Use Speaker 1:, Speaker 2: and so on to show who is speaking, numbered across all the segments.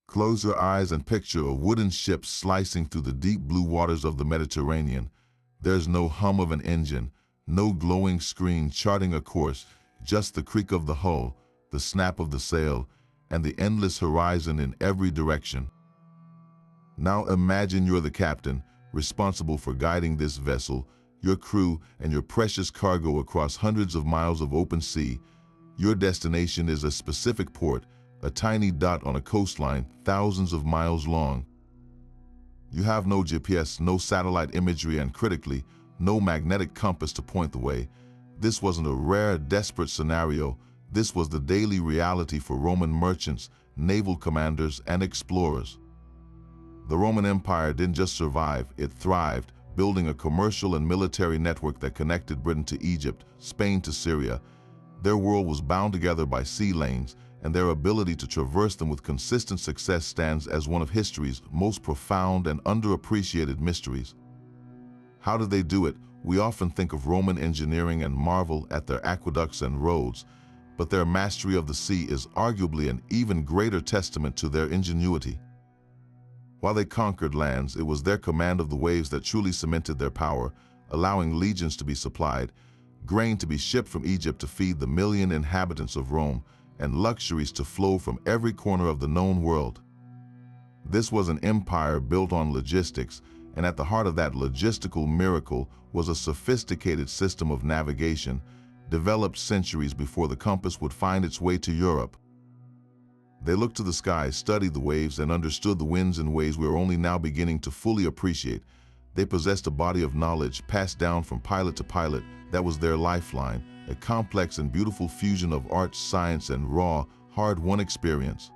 Speaker 1: Close your eyes and picture a wooden ship slicing through the deep blue waters of the Mediterranean. There's no hum of an engine, no glowing screen charting a course, just the creak of the hull, the snap of the sail, and the endless horizon in every direction. Now imagine you're the captain, responsible for guiding this vessel, your crew, and your precious cargo across hundreds of miles of open sea. Your destination is a specific port, a tiny dot on a coastline thousands of miles long. You have no GPS, no satellite imagery, and critically, no magnetic compass to point the way. This wasn't a rare, desperate scenario. This was the daily reality for Roman merchants, naval commanders, and explorers. The Roman Empire didn't just survive, it thrived, building a commercial and military network that connected Britain to Egypt, Spain to Syria. Their world was bound together by sea lanes, and their ability to traverse them with consistent success stands as one of history's most profound and underappreciated mysteries. How did they do it? We often think of Roman engineering and marvel at their aqueducts and roads, but their mastery of the sea is arguably an even greater testament to their ingenuity. While they conquered lands, it was their command of the waves that truly cemented their power, allowing legions to be supplied, grain to be shipped from Egypt to feed the million inhabitants of Rome, and luxuries to flow from every corner of the known world. This was an empire built on logistics, and at the heart of that logistical miracle was a sophisticated system of navigation, developed centuries before the compass would find its way to Europe. They looked to the skies, studied the waves, and understood the winds in ways we are only now beginning to fully appreciate. They possessed a body of knowledge passed down from pilot to pilot that was their lifeline, a complex and beautiful fusion of art, science, and raw, hard-won experience.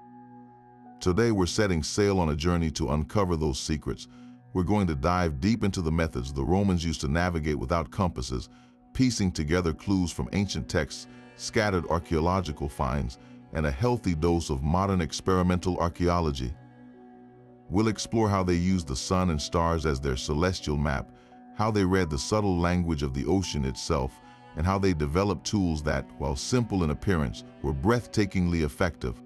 Speaker 1: Today we're setting sail on a journey to uncover those secrets. We're going to dive deep into the methods the Romans used to navigate without compasses, piecing together clues from ancient texts, scattered archaeological finds, and a healthy dose of modern experimental archaeology. We'll explore how they used the sun and stars as their celestial map, how they read the subtle language of the ocean itself, and how they developed tools that, while simple in appearance, were breathtakingly effective.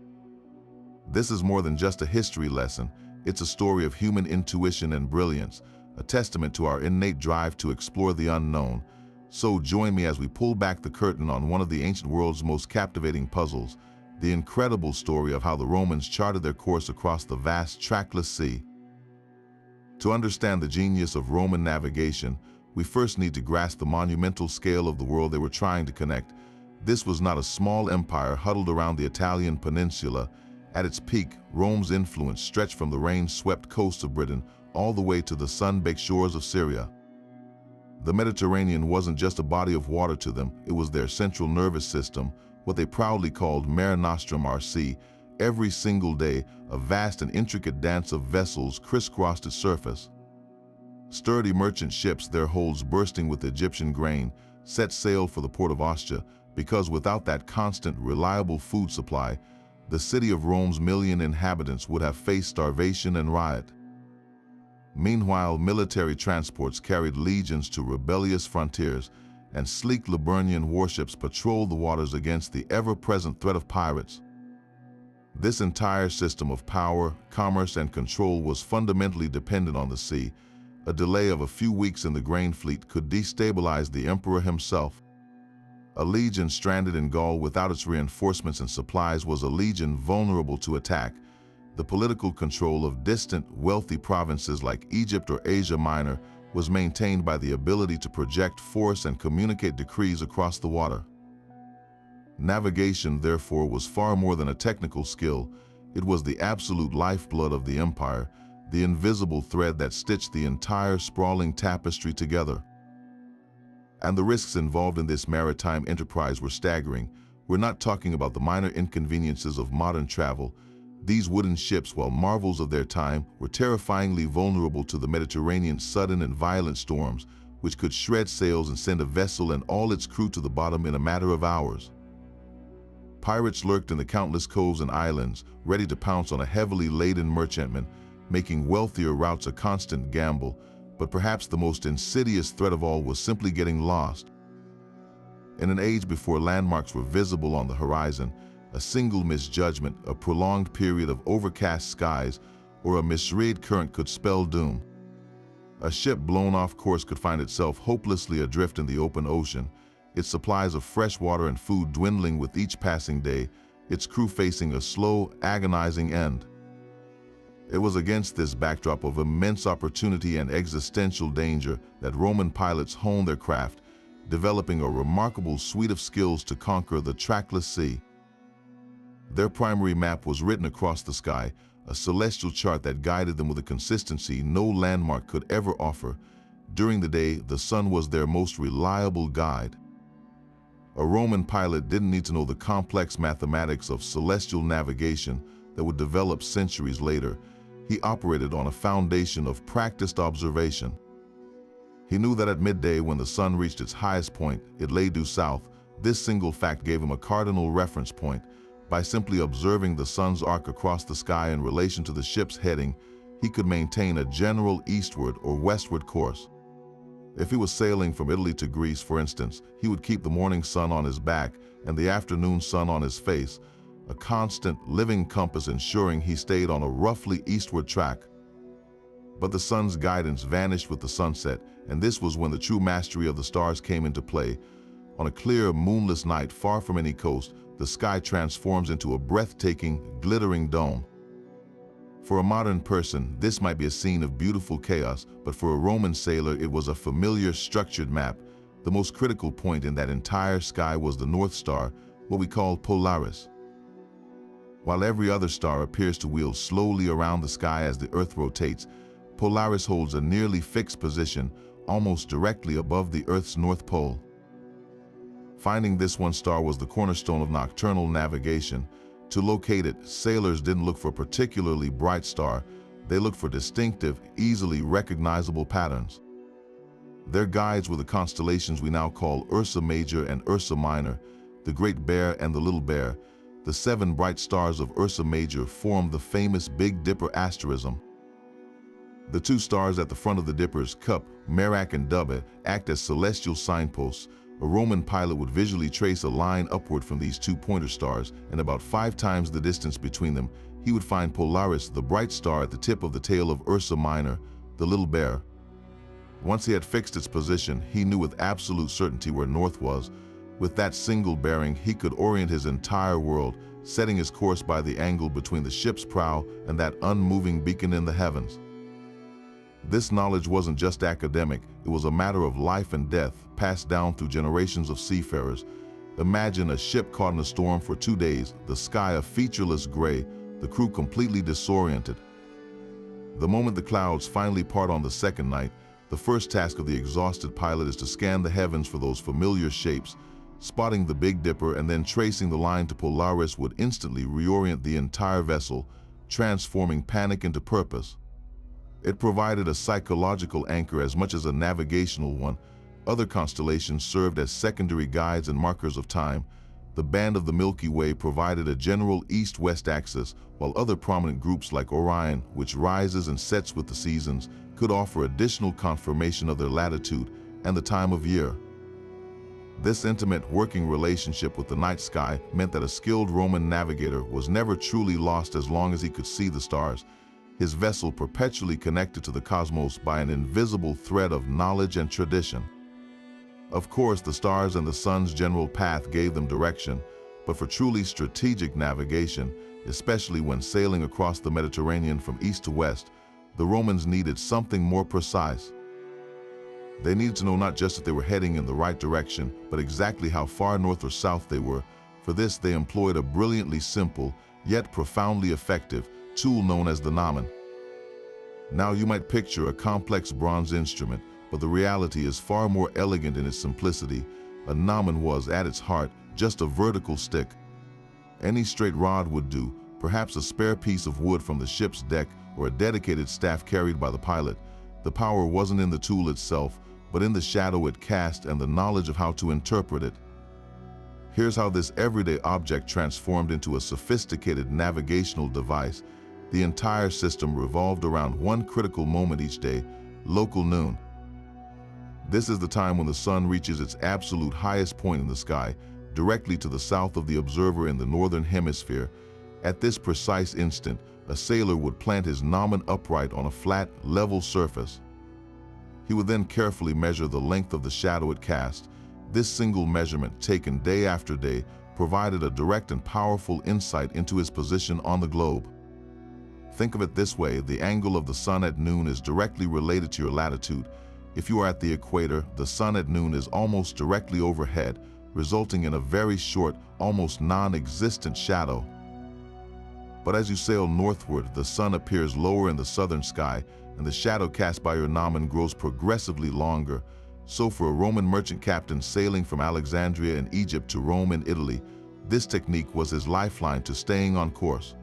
Speaker 1: This is more than just a history lesson. It's a story of human intuition and brilliance, a testament to our innate drive to explore the unknown. So join me as we pull back the curtain on one of the ancient world's most captivating puzzles, the incredible story of how the Romans charted their course across the vast, trackless sea. To understand the genius of Roman navigation, we first need to grasp the monumental scale of the world they were trying to connect. This was not a small empire huddled around the Italian peninsula. At its peak, Rome's influence stretched from the rain-swept coasts of Britain all the way to the sun-baked shores of Syria. The Mediterranean wasn't just a body of water to them, it was their central nervous system, what they proudly called Mare Nostrum, our sea. Every single day, a vast and intricate dance of vessels crisscrossed its surface. Sturdy merchant ships, their holds bursting with Egyptian grain, set sail for the port of Ostia, because without that constant, reliable food supply, the city of Rome's million inhabitants would have faced starvation and riot. Meanwhile, military transports carried legions to rebellious frontiers, and sleek Liburnian warships patrolled the waters against the ever-present threat of pirates. This entire system of power, commerce, and control was fundamentally dependent on the sea. A delay of a few weeks in the grain fleet could destabilize the emperor himself. A legion stranded in Gaul without its reinforcements and supplies was a legion vulnerable to attack. The political control of distant, wealthy provinces like Egypt or Asia Minor was maintained by the ability to project force and communicate decrees across the water. Navigation, therefore, was far more than a technical skill. It was the absolute lifeblood of the empire, the invisible thread that stitched the entire sprawling tapestry together. And the risks involved in this maritime enterprise were staggering. We're not talking about the minor inconveniences of modern travel. These wooden ships, while marvels of their time, were terrifyingly vulnerable to the Mediterranean's sudden and violent storms, which could shred sails and send a vessel and all its crew to the bottom in a matter of hours. Pirates lurked in the countless coves and islands, ready to pounce on a heavily laden merchantman, making wealthier routes a constant gamble. But perhaps the most insidious threat of all was simply getting lost. In an age before landmarks were visible on the horizon, A single misjudgment, a prolonged period of overcast skies, or a misread current could spell doom. A ship blown off course could find itself hopelessly adrift in the open ocean, its supplies of fresh water and food dwindling with each passing day, its crew facing a slow, agonizing end. It was against this backdrop of immense opportunity and existential danger that Roman pilots honed their craft, developing a remarkable suite of skills to conquer the trackless sea. Their primary map was written across the sky, a celestial chart that guided them with a consistency no landmark could ever offer. During the day, the sun was their most reliable guide. A Roman pilot didn't need to know the complex mathematics of celestial navigation that would develop centuries later. He operated on a foundation of practiced observation. He knew that at midday, when the sun reached its highest point, it lay due south. This single fact gave him a cardinal reference point. By simply observing the sun's arc across the sky in relation to the ship's heading, he could maintain a general eastward or westward course. If he was sailing from Italy to Greece, for instance, he would keep the morning sun on his back and the afternoon sun on his face, a constant, living compass ensuring he stayed on a roughly eastward track. But the sun's guidance vanished with the sunset, and this was when the true mastery of the stars came into play. On a clear, moonless night far from any coast, the sky transforms into a breathtaking, glittering dome. For a modern person, this might be a scene of beautiful chaos, but for a Roman sailor, it was a familiar, structured map. The most critical point in that entire sky was the North Star, what we call Polaris. While every other star appears to wheel slowly around the sky as the Earth rotates, Polaris holds a nearly fixed position, almost directly above the Earth's North Pole. Finding this one star was the cornerstone of nocturnal navigation. To locate it, sailors didn't look for a particularly bright star. They looked for distinctive, easily recognizable patterns. Their guides were the constellations we now call Ursa Major and Ursa Minor, the Great Bear and the Little Bear. The 7 bright stars of Ursa Major formed the famous Big Dipper asterism. The 2 stars at the front of the Dipper's cup, Merak and Dubhe, act as celestial signposts. A Roman pilot would visually trace a line upward from these 2 pointer stars, and about 5 times the distance between them, he would find Polaris, the bright star at the tip of the tail of Ursa Minor, the Little Bear. Once he had fixed its position, he knew with absolute certainty where north was. With that single bearing, he could orient his entire world, setting his course by the angle between the ship's prow and that unmoving beacon in the heavens. This knowledge wasn't just academic, it was a matter of life and death, passed down through generations of seafarers. Imagine a ship caught in a storm for 2 days, the sky a featureless gray, the crew completely disoriented. The moment the clouds finally part on the second night, the first task of the exhausted pilot is to scan the heavens for those familiar shapes. Spotting the Big Dipper and then tracing the line to Polaris would instantly reorient the entire vessel, transforming panic into purpose. It provided a psychological anchor as much as a navigational one. Other constellations served as secondary guides and markers of time. The band of the Milky Way provided a general east-west axis, while other prominent groups like Orion, which rises and sets with the seasons, could offer additional confirmation of their latitude and the time of year. This intimate working relationship with the night sky meant that a skilled Roman navigator was never truly lost as long as he could see the stars, his vessel perpetually connected to the cosmos by an invisible thread of knowledge and tradition. Of course, the stars and the sun's general path gave them direction, but for truly strategic navigation, especially when sailing across the Mediterranean from east to west, the Romans needed something more precise. They needed to know not just that they were heading in the right direction, but exactly how far north or south they were. For this, they employed a brilliantly simple, yet profoundly effective, tool known as the gnomon. Now you might picture a complex bronze instrument, but the reality is far more elegant in its simplicity. A gnomon was, at its heart, just a vertical stick. Any straight rod would do, perhaps a spare piece of wood from the ship's deck or a dedicated staff carried by the pilot. The power wasn't in the tool itself, but in the shadow it cast and the knowledge of how to interpret it. Here's how this everyday object transformed into a sophisticated navigational device. The entire system revolved around one critical moment each day, local noon. This is the time when the sun reaches its absolute highest point in the sky. directly to the south of the observer in the northern hemisphere. At this precise instant, a sailor would plant his gnomon upright on a flat, level surface. He would then carefully measure the length of the shadow it cast. This single measurement, taken day after day, provided a direct and powerful insight into his position on the globe. Think of it this way: the angle of the sun at noon is directly related to your latitude. If you are at the equator, the sun at noon is almost directly overhead, resulting in a very short, almost non-existent shadow. But as you sail northward, the sun appears lower in the southern sky, and the shadow cast by your gnomon grows progressively longer. So for a Roman merchant captain sailing from Alexandria in Egypt to Rome in Italy, this technique was his lifeline to staying on course.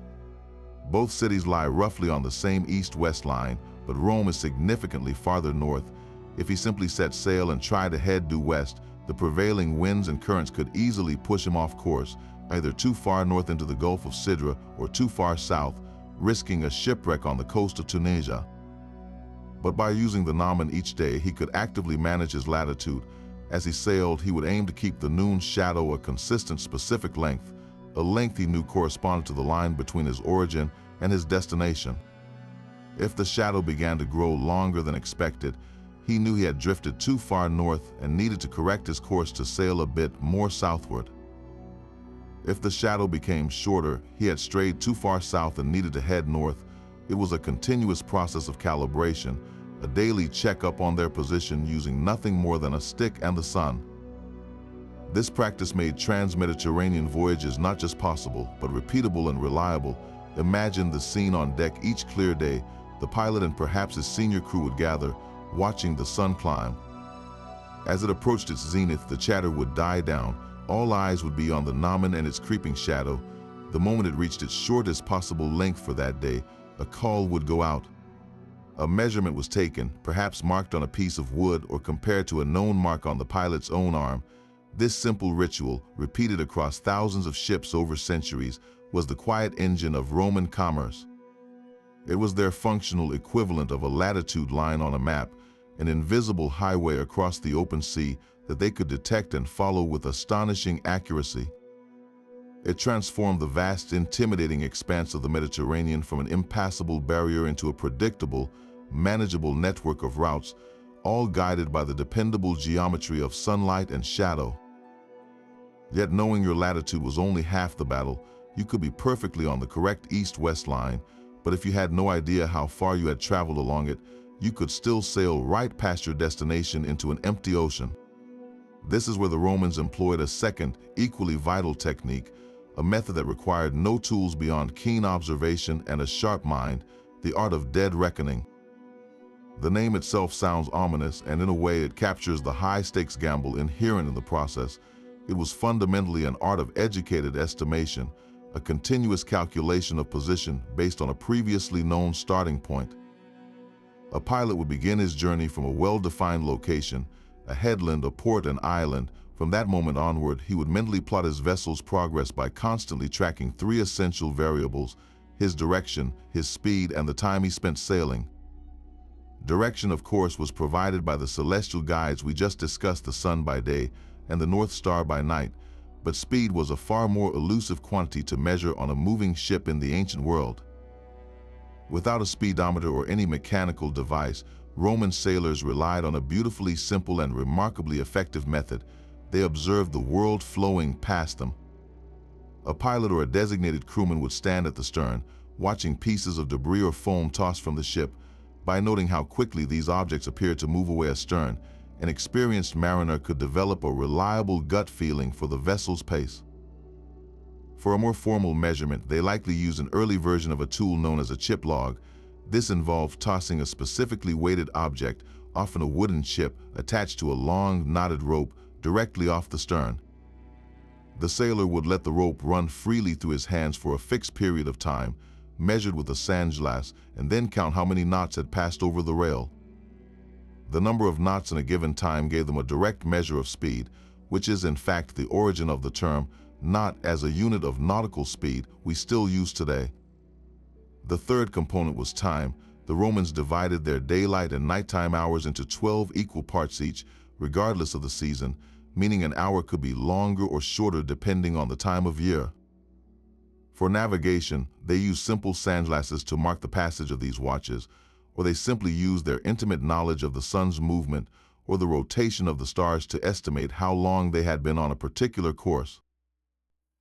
Speaker 1: Both cities lie roughly on the same east-west line, but Rome is significantly farther north. If he simply set sail and tried to head due west, the prevailing winds and currents could easily push him off course, either too far north into the Gulf of Sidra or too far south, risking a shipwreck on the coast of Tunisia. But by using the gnomon each day, he could actively manage his latitude. As he sailed, he would aim to keep the noon shadow a consistent, specific length, a length he knew corresponded to the line between his origin and his destination. If the shadow began to grow longer than expected, he knew he had drifted too far north and needed to correct his course to sail a bit more southward. If the shadow became shorter, he had strayed too far south and needed to head north. It was a continuous process of calibration, a daily checkup on their position using nothing more than a stick and the sun. This practice made trans-Mediterranean voyages not just possible, but repeatable and reliable. Imagine the scene on deck each clear day. The pilot and perhaps his senior crew would gather, watching the sun climb. As it approached its zenith, the chatter would die down. All eyes would be on the gnomon and its creeping shadow. The moment it reached its shortest possible length for that day, a call would go out. A measurement was taken, perhaps marked on a piece of wood or compared to a known mark on the pilot's own arm. This simple ritual, repeated across thousands of ships over centuries, was the quiet engine of Roman commerce. It was their functional equivalent of a latitude line on a map, an invisible highway across the open sea that they could detect and follow with astonishing accuracy. It transformed the vast, intimidating expanse of the Mediterranean from an impassable barrier into a predictable, manageable network of routes, all guided by the dependable geometry of sunlight and shadow. Yet knowing your latitude was only half the battle. You could be perfectly on the correct east-west line, but if you had no idea how far you had traveled along it, you could still sail right past your destination into an empty ocean. This is where the Romans employed a second, equally vital technique, a method that required no tools beyond keen observation and a sharp mind, the art of dead reckoning. The name itself sounds ominous, and in a way it captures the high-stakes gamble inherent in the process. It was fundamentally an art of educated estimation, a continuous calculation of position based on a previously known starting point. A pilot would begin his journey from a well-defined location, a headland, a port, an island. From that moment onward, he would mentally plot his vessel's progress by constantly tracking three essential variables: his direction, his speed, and the time he spent sailing. Direction, of course, was provided by the celestial guides we just discussed, the sun by day and the North Star by night, but speed was a far more elusive quantity to measure on a moving ship in the ancient world. Without a speedometer or any mechanical device, Roman sailors relied on a beautifully simple and remarkably effective method. They observed the world flowing past them. A pilot or a designated crewman would stand at the stern, watching pieces of debris or foam tossed from the ship. By noting how quickly these objects appeared to move away astern, an experienced mariner could develop a reliable gut feeling for the vessel's pace. For a more formal measurement, they likely used an early version of a tool known as a chip log. This involved tossing a specifically weighted object, often a wooden chip, attached to a long, knotted rope directly off the stern. The sailor would let the rope run freely through his hands for a fixed period of time, measured with a sandglass, and then count how many knots had passed over the rail. The number of knots in a given time gave them a direct measure of speed, which is in fact the origin of the term knot as a unit of nautical speed we still use today. The third component was time. The Romans divided their daylight and nighttime hours into 12 equal parts each, regardless of the season. meaning an hour could be longer or shorter depending on the time of year. For navigation, they use simple sunglasses to mark the passage of these watches, or they simply use their intimate knowledge of the sun's movement or the rotation of the stars to estimate how long they had been on a particular course.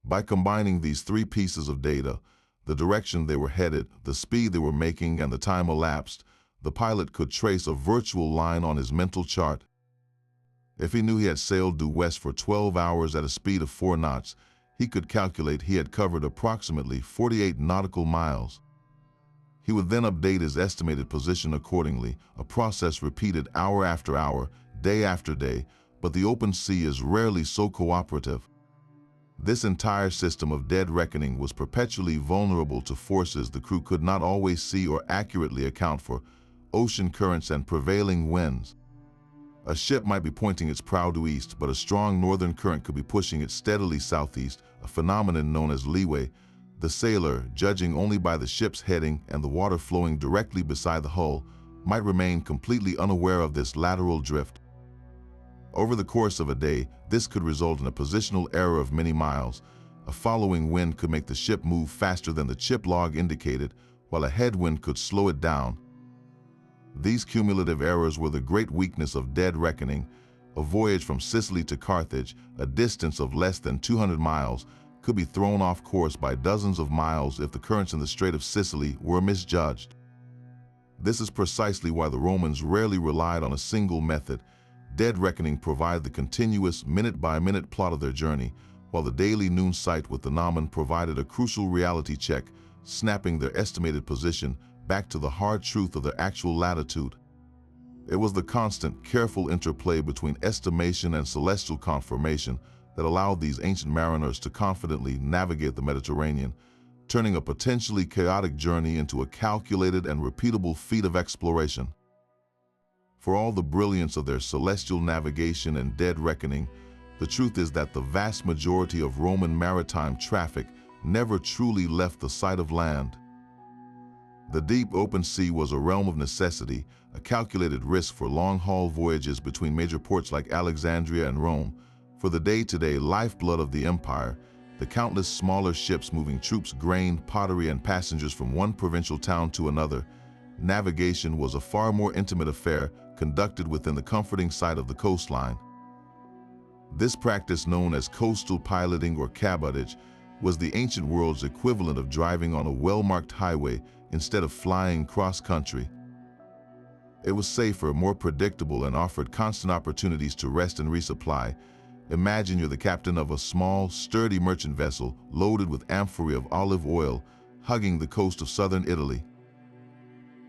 Speaker 1: By combining these three pieces of data, the direction they were headed, the speed they were making, and the time elapsed, the pilot could trace a virtual line on his mental chart. If he knew he had sailed due west for 12 hours at a speed of 4 knots, he could calculate he had covered approximately 48 nautical miles. He would then update his estimated position accordingly, a process repeated hour after hour, day after day, but the open sea is rarely so cooperative. This entire system of dead reckoning was perpetually vulnerable to forces the crew could not always see or accurately account for: ocean currents and prevailing winds. A ship might be pointing its prow due east, but a strong northern current could be pushing it steadily southeast, a phenomenon known as leeway. The sailor, judging only by the ship's heading and the water flowing directly beside the hull, might remain completely unaware of this lateral drift. Over the course of a day, this could result in a positional error of many miles. A following wind could make the ship move faster than the chip log indicated, while a headwind could slow it down. These cumulative errors were the great weakness of dead reckoning. A voyage from Sicily to Carthage, a distance of less than 200 miles, could be thrown off course by dozens of miles if the currents in the Strait of Sicily were misjudged. This is precisely why the Romans rarely relied on a single method. Dead reckoning provided the continuous, minute-by-minute plot of their journey, while the daily noon sight with the gnomon provided a crucial reality check, snapping their estimated position back to the hard truth of their actual latitude. It was the constant, careful interplay between estimation and celestial confirmation that allowed these ancient mariners to confidently navigate the Mediterranean, turning a potentially chaotic journey into a calculated and repeatable feat of exploration. For all the brilliance of their celestial navigation and dead reckoning, the truth is that the vast majority of Roman maritime traffic never truly left the sight of land. The deep open sea was a realm of necessity, a calculated risk for long-haul voyages between major ports like Alexandria and Rome. For the day-to-day lifeblood of the empire, the countless smaller ships moving troops, grain, pottery, and passengers from one provincial town to another, navigation was a far more intimate affair conducted within the comforting sight of the coastline. This practice, known as coastal piloting or cabotage, was the ancient world's equivalent of driving on a well-marked highway instead of flying cross-country. It was safer, more predictable, and offered constant opportunities to rest and resupply. Imagine you're the captain of a small, sturdy merchant vessel loaded with amphorae of olive oil, hugging the coast of southern Italy.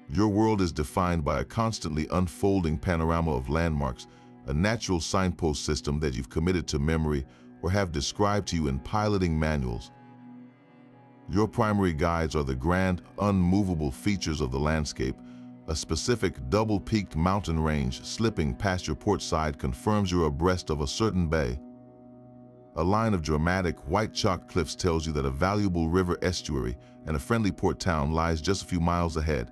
Speaker 1: Your world is defined by a constantly unfolding panorama of landmarks, a natural signpost system that you've committed to memory or have described to you in piloting manuals. Your primary guides are the grand, unmovable features of the landscape. A specific double-peaked mountain range slipping past your port side confirms you're abreast of a certain bay. A line of dramatic white chalk cliffs tells you that a valuable river estuary and a friendly port town lies just a few miles ahead.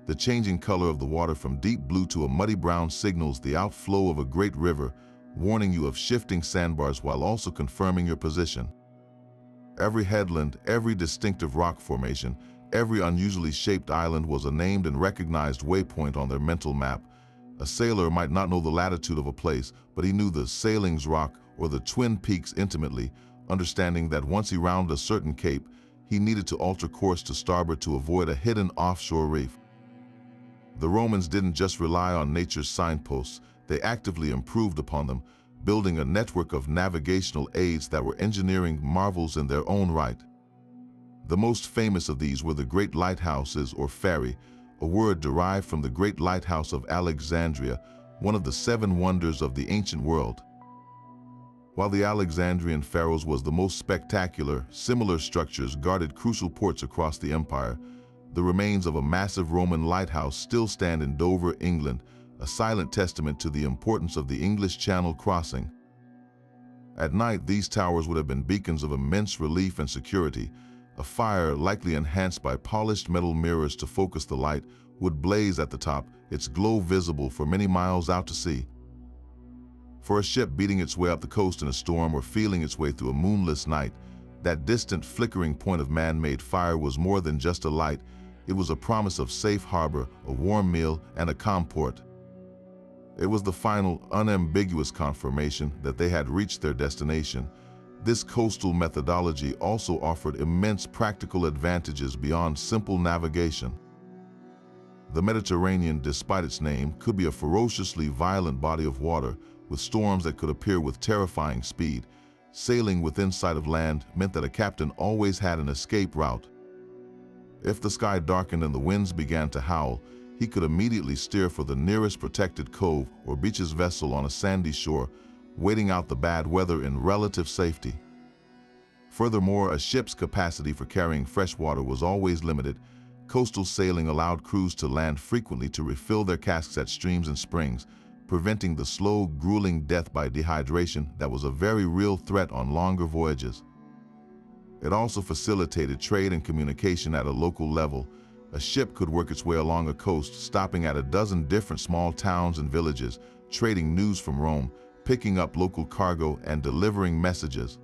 Speaker 1: The changing color of the water from deep blue to a muddy brown signals the outflow of a great river, warning you of shifting sandbars while also confirming your position. Every headland, every distinctive rock formation, every unusually shaped island was a named and recognized waypoint on their mental map. A sailor might not know the latitude of a place, but he knew the Sailing's Rock or the Twin Peaks intimately, understanding that once he rounded a certain cape, he needed to alter course to starboard to avoid a hidden offshore reef. The Romans didn't just rely on nature's signposts, they actively improved upon them, building a network of navigational aids that were engineering marvels in their own right. The most famous of these were the great lighthouses or ferry, a word derived from the Great Lighthouse of Alexandria, one of the 7 wonders of the ancient world. While the Alexandrian Pharos was the most spectacular, similar structures guarded crucial ports across the empire. The remains of a massive Roman lighthouse still stand in Dover, England, a silent testament to the importance of the English Channel crossing. At night, these towers would have been beacons of immense relief and security. A fire, likely enhanced by polished metal mirrors to focus the light, would blaze at the top, its glow visible for many miles out to sea. For a ship beating its way up the coast in a storm or feeling its way through a moonless night, that distant flickering point of man-made fire was more than just a light. It was a promise of safe harbor, a warm meal, and a calm port. It was the final, unambiguous confirmation that they had reached their destination. This coastal methodology also offered immense practical advantages beyond simple navigation. The Mediterranean, despite its name, could be a ferociously violent body of water, with storms that could appear with terrifying speed. Sailing within sight of land meant that a captain always had an escape route. If the sky darkened and the winds began to howl, he could immediately steer for the nearest protected cove or beach his vessel on a sandy shore, waiting out the bad weather in relative safety. Furthermore, a ship's capacity for carrying fresh water was always limited. Coastal sailing allowed crews to land frequently to refill their casks at streams and springs, preventing the slow, grueling death by dehydration that was a very real threat on longer voyages. It also facilitated trade and communication at a local level. A ship could work its way along a coast, stopping at a dozen different small towns and villages, trading news from Rome, picking up local cargo, and delivering messages.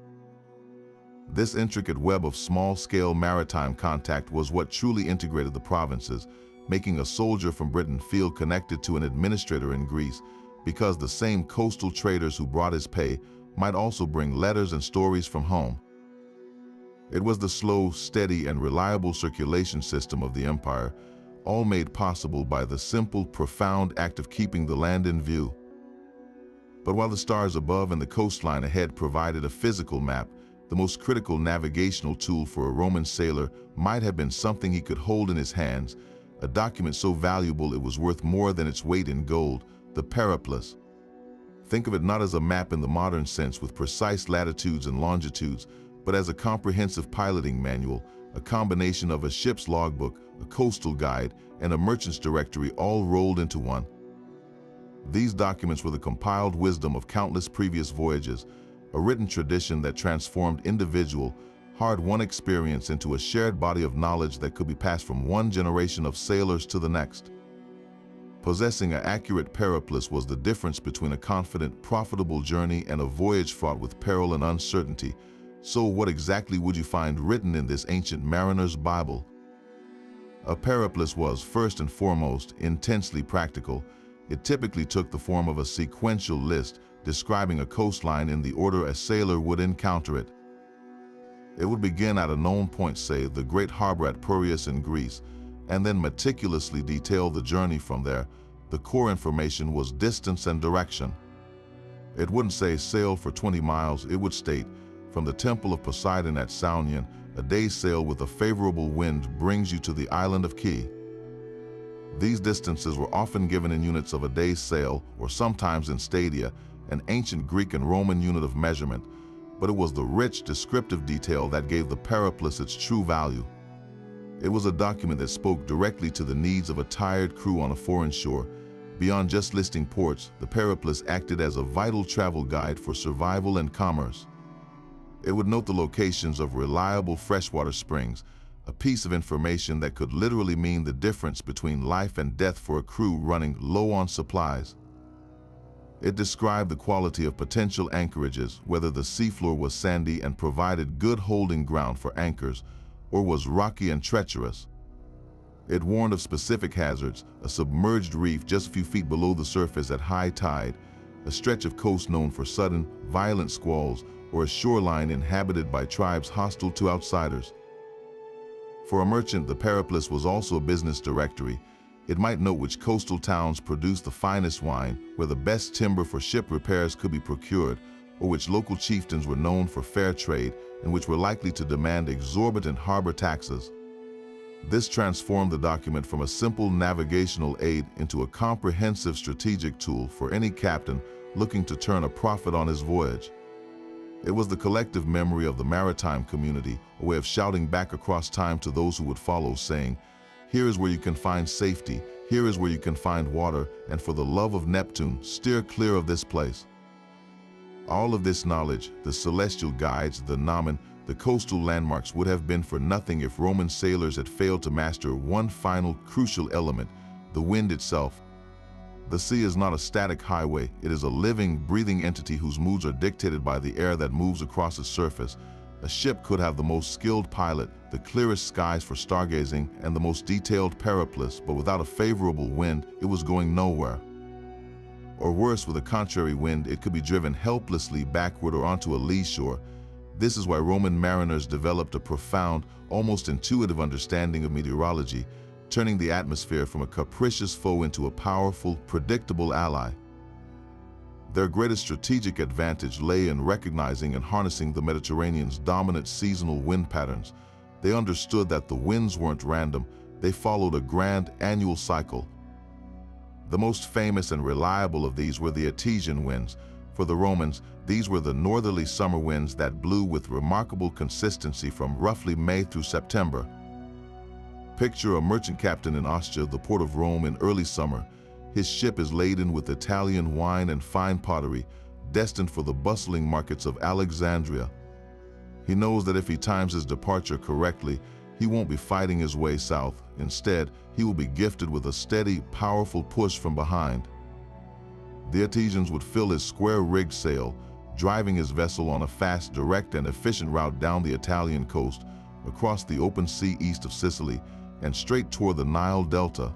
Speaker 1: This intricate web of small-scale maritime contact was what truly integrated the provinces, making a soldier from Britain feel connected to an administrator in Greece, because the same coastal traders who brought his pay might also bring letters and stories from home. It was the slow, steady, and reliable circulation system of the empire, all made possible by the simple, profound act of keeping the land in view. But while the stars above and the coastline ahead provided a physical map, the most critical navigational tool for a Roman sailor might have been something he could hold in his hands, a document so valuable it was worth more than its weight in gold, the periplus. Think of it not as a map in the modern sense with precise latitudes and longitudes, but as a comprehensive piloting manual, a combination of a ship's logbook, a coastal guide, and a merchant's directory all rolled into one. These documents were the compiled wisdom of countless previous voyages, a written tradition that transformed individual, hard-won experience into a shared body of knowledge that could be passed from one generation of sailors to the next. Possessing an accurate periplus was the difference between a confident, profitable journey and a voyage fraught with peril and uncertainty. So what exactly would you find written in this ancient mariner's Bible? A periplus was, first and foremost, intensely practical. It typically took the form of a sequential list, describing a coastline in the order a sailor would encounter it. It would begin at a known point, say the great harbor at Piraeus in Greece, and then meticulously detail the journey from there. The core information was distance and direction. It wouldn't say sail for 20 miles, it would state, from the temple of Poseidon at Saunion, a day's sail with a favorable wind brings you to the island of Key. These distances were often given in units of a day's sail, or sometimes in stadia, an ancient Greek and Roman unit of measurement, but it was the rich, descriptive detail that gave the periplus its true value. It was a document that spoke directly to the needs of a tired crew on a foreign shore. Beyond just listing ports, the periplus acted as a vital travel guide for survival and commerce. It would note the locations of reliable freshwater springs, a piece of information that could literally mean the difference between life and death for a crew running low on supplies. It described the quality of potential anchorages, whether the seafloor was sandy and provided good holding ground for anchors, or was rocky and treacherous. It warned of specific hazards, a submerged reef just a few feet below the surface at high tide, a stretch of coast known for sudden, violent squalls, or a shoreline inhabited by tribes hostile to outsiders. For a merchant, the periplus was also a business directory. It might note which coastal towns produced the finest wine, where the best timber for ship repairs could be procured, or which local chieftains were known for fair trade and which were likely to demand exorbitant harbor taxes. This transformed the document from a simple navigational aid into a comprehensive strategic tool for any captain looking to turn a profit on his voyage. It was the collective memory of the maritime community, a way of shouting back across time to those who would follow, saying, "Here is where you can find safety, here is where you can find water, and for the love of Neptune, steer clear of this place." All of this knowledge, the celestial guides, the gnomon, the coastal landmarks would have been for nothing if Roman sailors had failed to master one final crucial element, the wind itself. The sea is not a static highway, it is a living, breathing entity whose moods are dictated by the air that moves across its surface. A ship could have the most skilled pilot, the clearest skies for stargazing, and the most detailed periplus, but without a favorable wind, it was going nowhere. Or worse, with a contrary wind, it could be driven helplessly backward or onto a lee shore. This is why Roman mariners developed a profound, almost intuitive understanding of meteorology, turning the atmosphere from a capricious foe into a powerful, predictable ally. Their greatest strategic advantage lay in recognizing and harnessing the Mediterranean's dominant seasonal wind patterns. They understood that the winds weren't random, they followed a grand annual cycle. The most famous and reliable of these were the Etesian winds. For the Romans, these were the northerly summer winds that blew with remarkable consistency from roughly May through September. Picture a merchant captain in Ostia, the port of Rome, in early summer. His ship is laden with Italian wine and fine pottery, destined for the bustling markets of Alexandria. He knows that if he times his departure correctly, he won't be fighting his way south. Instead, he will be gifted with a steady, powerful push from behind. The Etesians would fill his square-rigged sail, driving his vessel on a fast, direct, and efficient route down the Italian coast, across the open sea east of Sicily, and straight toward the Nile Delta.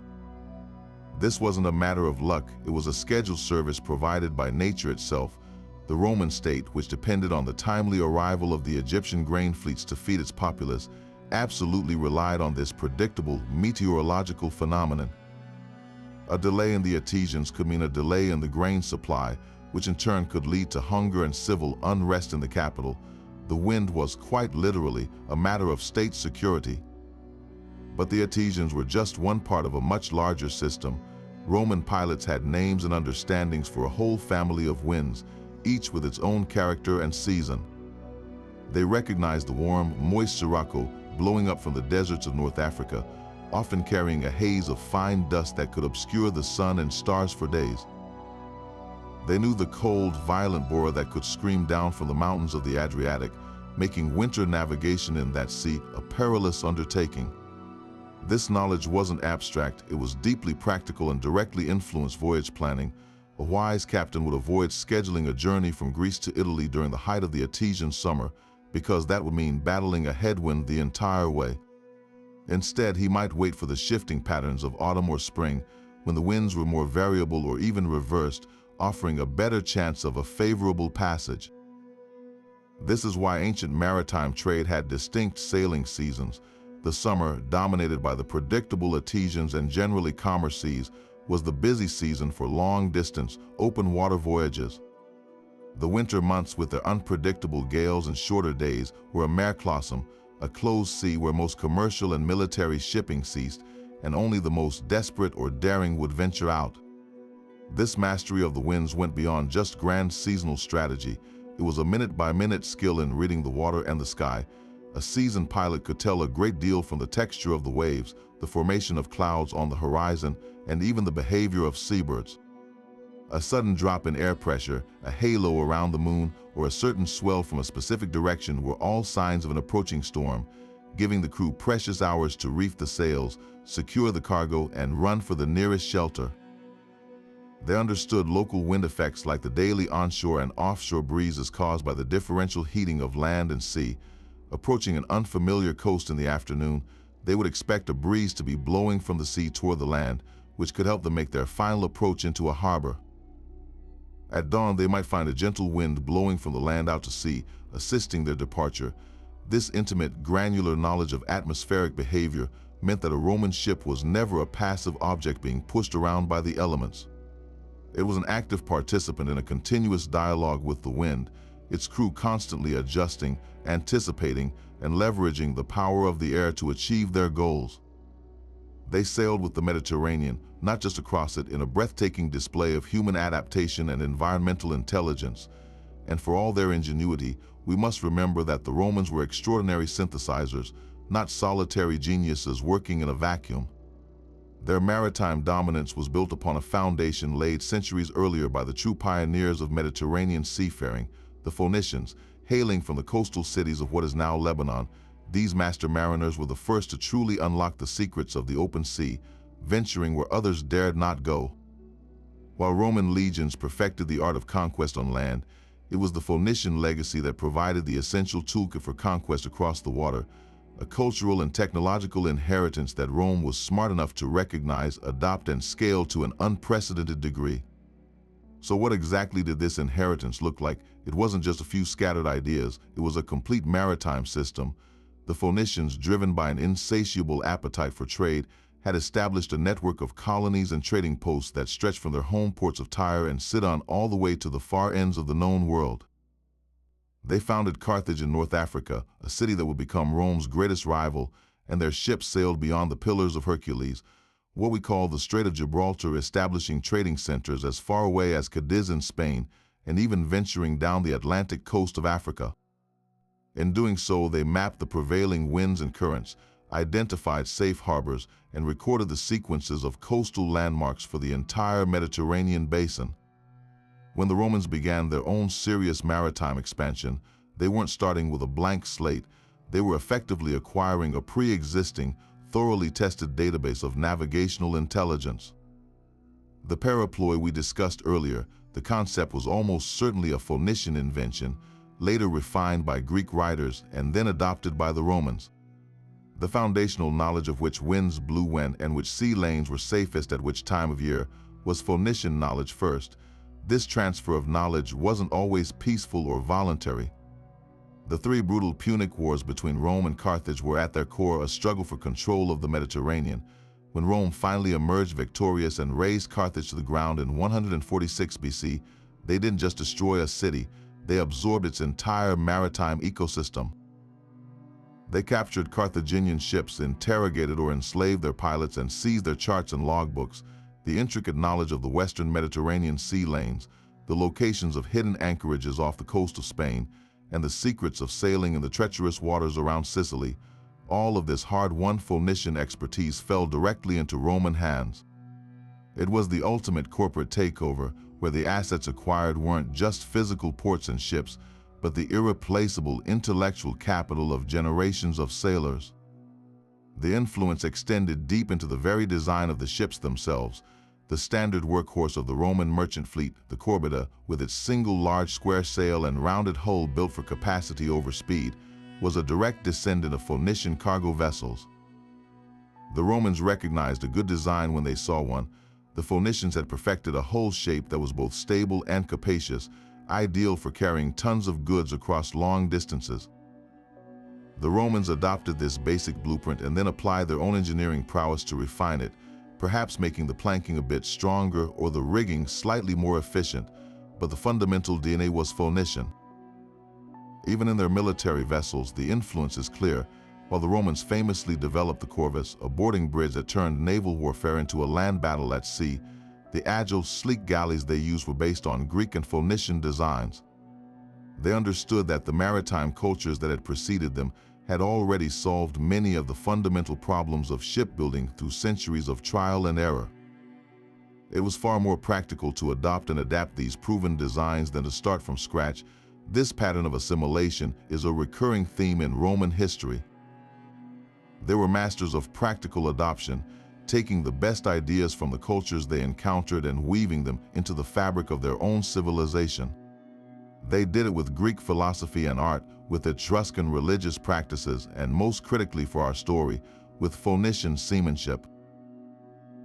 Speaker 1: This wasn't a matter of luck, it was a scheduled service provided by nature itself. The Roman state, which depended on the timely arrival of the Egyptian grain fleets to feed its populace, absolutely relied on this predictable meteorological phenomenon. A delay in the Etesians could mean a delay in the grain supply, which in turn could lead to hunger and civil unrest in the capital. The wind was quite literally a matter of state security. But the Etesians were just one part of a much larger system. Roman pilots had names and understandings for a whole family of winds, each with its own character and season. They recognized the warm, moist sirocco blowing up from the deserts of North Africa, often carrying a haze of fine dust that could obscure the sun and stars for days. They knew the cold, violent bora that could scream down from the mountains of the Adriatic, making winter navigation in that sea a perilous undertaking. This knowledge wasn't abstract, it was deeply practical and directly influenced voyage planning. A wise captain would avoid scheduling a journey from Greece to Italy during the height of the Etesian summer, because that would mean battling a headwind the entire way. Instead, he might wait for the shifting patterns of autumn or spring, when the winds were more variable or even reversed, offering a better chance of a favorable passage. This is why ancient maritime trade had distinct sailing seasons. The summer, dominated by the predictable Etesians and generally calmer seas, was the busy season for long-distance, open-water voyages. The winter months, with their unpredictable gales and shorter days, were a mereklassum, a closed sea where most commercial and military shipping ceased, and only the most desperate or daring would venture out. This mastery of the winds went beyond just grand seasonal strategy. It was a minute-by-minute skill in reading the water and the sky. A seasoned pilot could tell a great deal from the texture of the waves, the formation of clouds on the horizon, and even the behavior of seabirds. A sudden drop in air pressure, a halo around the moon, or a certain swell from a specific direction were all signs of an approaching storm, giving the crew precious hours to reef the sails, secure the cargo, and run for the nearest shelter. They understood local wind effects like the daily onshore and offshore breezes caused by the differential heating of land and sea. Approaching an unfamiliar coast in the afternoon, they would expect a breeze to be blowing from the sea toward the land, which could help them make their final approach into a harbor. At dawn, they might find a gentle wind blowing from the land out to sea, assisting their departure. This intimate, granular knowledge of atmospheric behavior meant that a Roman ship was never a passive object being pushed around by the elements. It was an active participant in a continuous dialogue with the wind, its crew constantly adjusting, anticipating, and leveraging the power of the air to achieve their goals. They sailed with the Mediterranean, not just across it, in a breathtaking display of human adaptation and environmental intelligence. And for all their ingenuity, we must remember that the Romans were extraordinary synthesizers, not solitary geniuses working in a vacuum. Their maritime dominance was built upon a foundation laid centuries earlier by the true pioneers of Mediterranean seafaring, the Phoenicians. Hailing from the coastal cities of what is now Lebanon, these master mariners were the first to truly unlock the secrets of the open sea, venturing where others dared not go. While Roman legions perfected the art of conquest on land, it was the Phoenician legacy that provided the essential toolkit for conquest across the water, a cultural and technological inheritance that Rome was smart enough to recognize, adopt, and scale to an unprecedented degree. So what exactly did this inheritance look like? It wasn't just a few scattered ideas, it was a complete maritime system. The Phoenicians, driven by an insatiable appetite for trade, had established a network of colonies and trading posts that stretched from their home ports of Tyre and Sidon all the way to the far ends of the known world. They founded Carthage in North Africa, a city that would become Rome's greatest rival, and their ships sailed beyond the Pillars of Hercules, what we call the Strait of Gibraltar, establishing trading centers as far away as Cadiz in Spain, and even venturing down the Atlantic coast of Africa. In doing so, they mapped the prevailing winds and currents, identified safe harbors, and recorded the sequences of coastal landmarks for the entire Mediterranean basin. When the Romans began their own serious maritime expansion, they weren't starting with a blank slate. They were effectively acquiring a pre-existing, thoroughly tested database of navigational intelligence. The paraploy we discussed earlier, the concept was almost certainly a Phoenician invention, later refined by Greek writers and then adopted by the Romans. The foundational knowledge of which winds blew when and which sea lanes were safest at which time of year was Phoenician knowledge first. This transfer of knowledge wasn't always peaceful or voluntary. The three brutal Punic Wars between Rome and Carthage were at their core a struggle for control of the Mediterranean. When Rome finally emerged victorious and razed Carthage to the ground in 146 BC, they didn't just destroy a city, they absorbed its entire maritime ecosystem. They captured Carthaginian ships, interrogated or enslaved their pilots, and seized their charts and logbooks. The intricate knowledge of the western Mediterranean sea lanes, the locations of hidden anchorages off the coast of Spain, and the secrets of sailing in the treacherous waters around Sicily, all of this hard-won Phoenician expertise fell directly into Roman hands. It was the ultimate corporate takeover, where the assets acquired weren't just physical ports and ships, but the irreplaceable intellectual capital of generations of sailors. The influence extended deep into the very design of the ships themselves. The standard workhorse of the Roman merchant fleet, the corvette, with its single large square sail and rounded hull built for capacity over speed, was a direct descendant of Phoenician cargo vessels. The Romans recognized a good design when they saw one. The Phoenicians had perfected a hull shape that was both stable and capacious, ideal for carrying tons of goods across long distances. The Romans adopted this basic blueprint and then applied their own engineering prowess to refine it, perhaps making the planking a bit stronger or the rigging slightly more efficient, but the fundamental DNA was Phoenician. Even in their military vessels, the influence is clear. While the Romans famously developed the corvus, a boarding bridge that turned naval warfare into a land battle at sea, the agile, sleek galleys they used were based on Greek and Phoenician designs. They understood that the maritime cultures that had preceded them had already solved many of the fundamental problems of shipbuilding through centuries of trial and error. It was far more practical to adopt and adapt these proven designs than to start from scratch. This pattern of assimilation is a recurring theme in Roman history. They were masters of practical adoption, taking the best ideas from the cultures they encountered and weaving them into the fabric of their own civilization. They did it with Greek philosophy and art, with Etruscan religious practices, and most critically for our story, with Phoenician seamanship.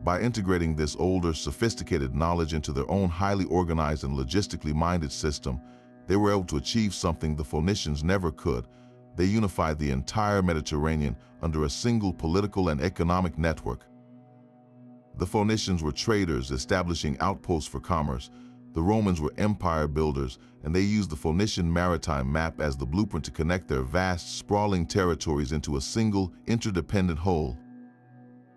Speaker 1: By integrating this older, sophisticated knowledge into their own highly organized and logistically minded system, they were able to achieve something the Phoenicians never could. They unified the entire Mediterranean under a single political and economic network. The Phoenicians were traders establishing outposts for commerce. The Romans were empire builders, and they used the Phoenician maritime map as the blueprint to connect their vast, sprawling territories into a single, interdependent whole.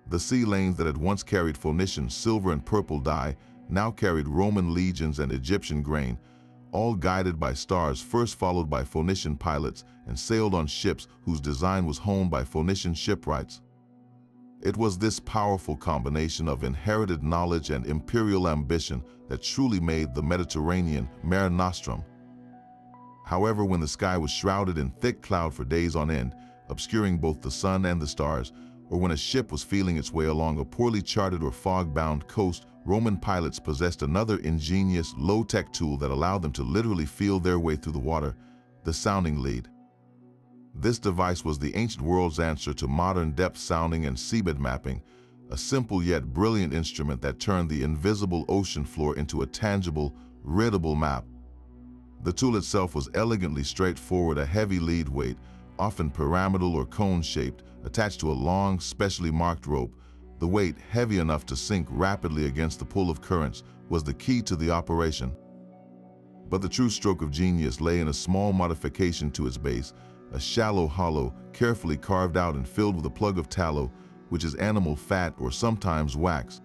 Speaker 1: The sea lanes that had once carried Phoenician silver and purple dye now carried Roman legions and Egyptian grain, all guided by stars first followed by Phoenician pilots and sailed on ships whose design was honed by Phoenician shipwrights. It was this powerful combination of inherited knowledge and imperial ambition that truly made the Mediterranean Mare Nostrum. However, when the sky was shrouded in thick cloud for days on end, obscuring both the sun and the stars, or when a ship was feeling its way along a poorly charted or fog-bound coast, Roman pilots possessed another ingenious, low-tech tool that allowed them to literally feel their way through the water: the sounding lead. This device was the ancient world's answer to modern depth sounding and seabed mapping, a simple yet brilliant instrument that turned the invisible ocean floor into a tangible, readable map. The tool itself was elegantly straightforward: a heavy lead weight, often pyramidal or cone-shaped, attached to a long, specially marked rope. The weight, heavy enough to sink rapidly against the pull of currents, was the key to the operation. But the true stroke of genius lay in a small modification to its base: a shallow hollow, carefully carved out and filled with a plug of tallow, which is animal fat or sometimes wax.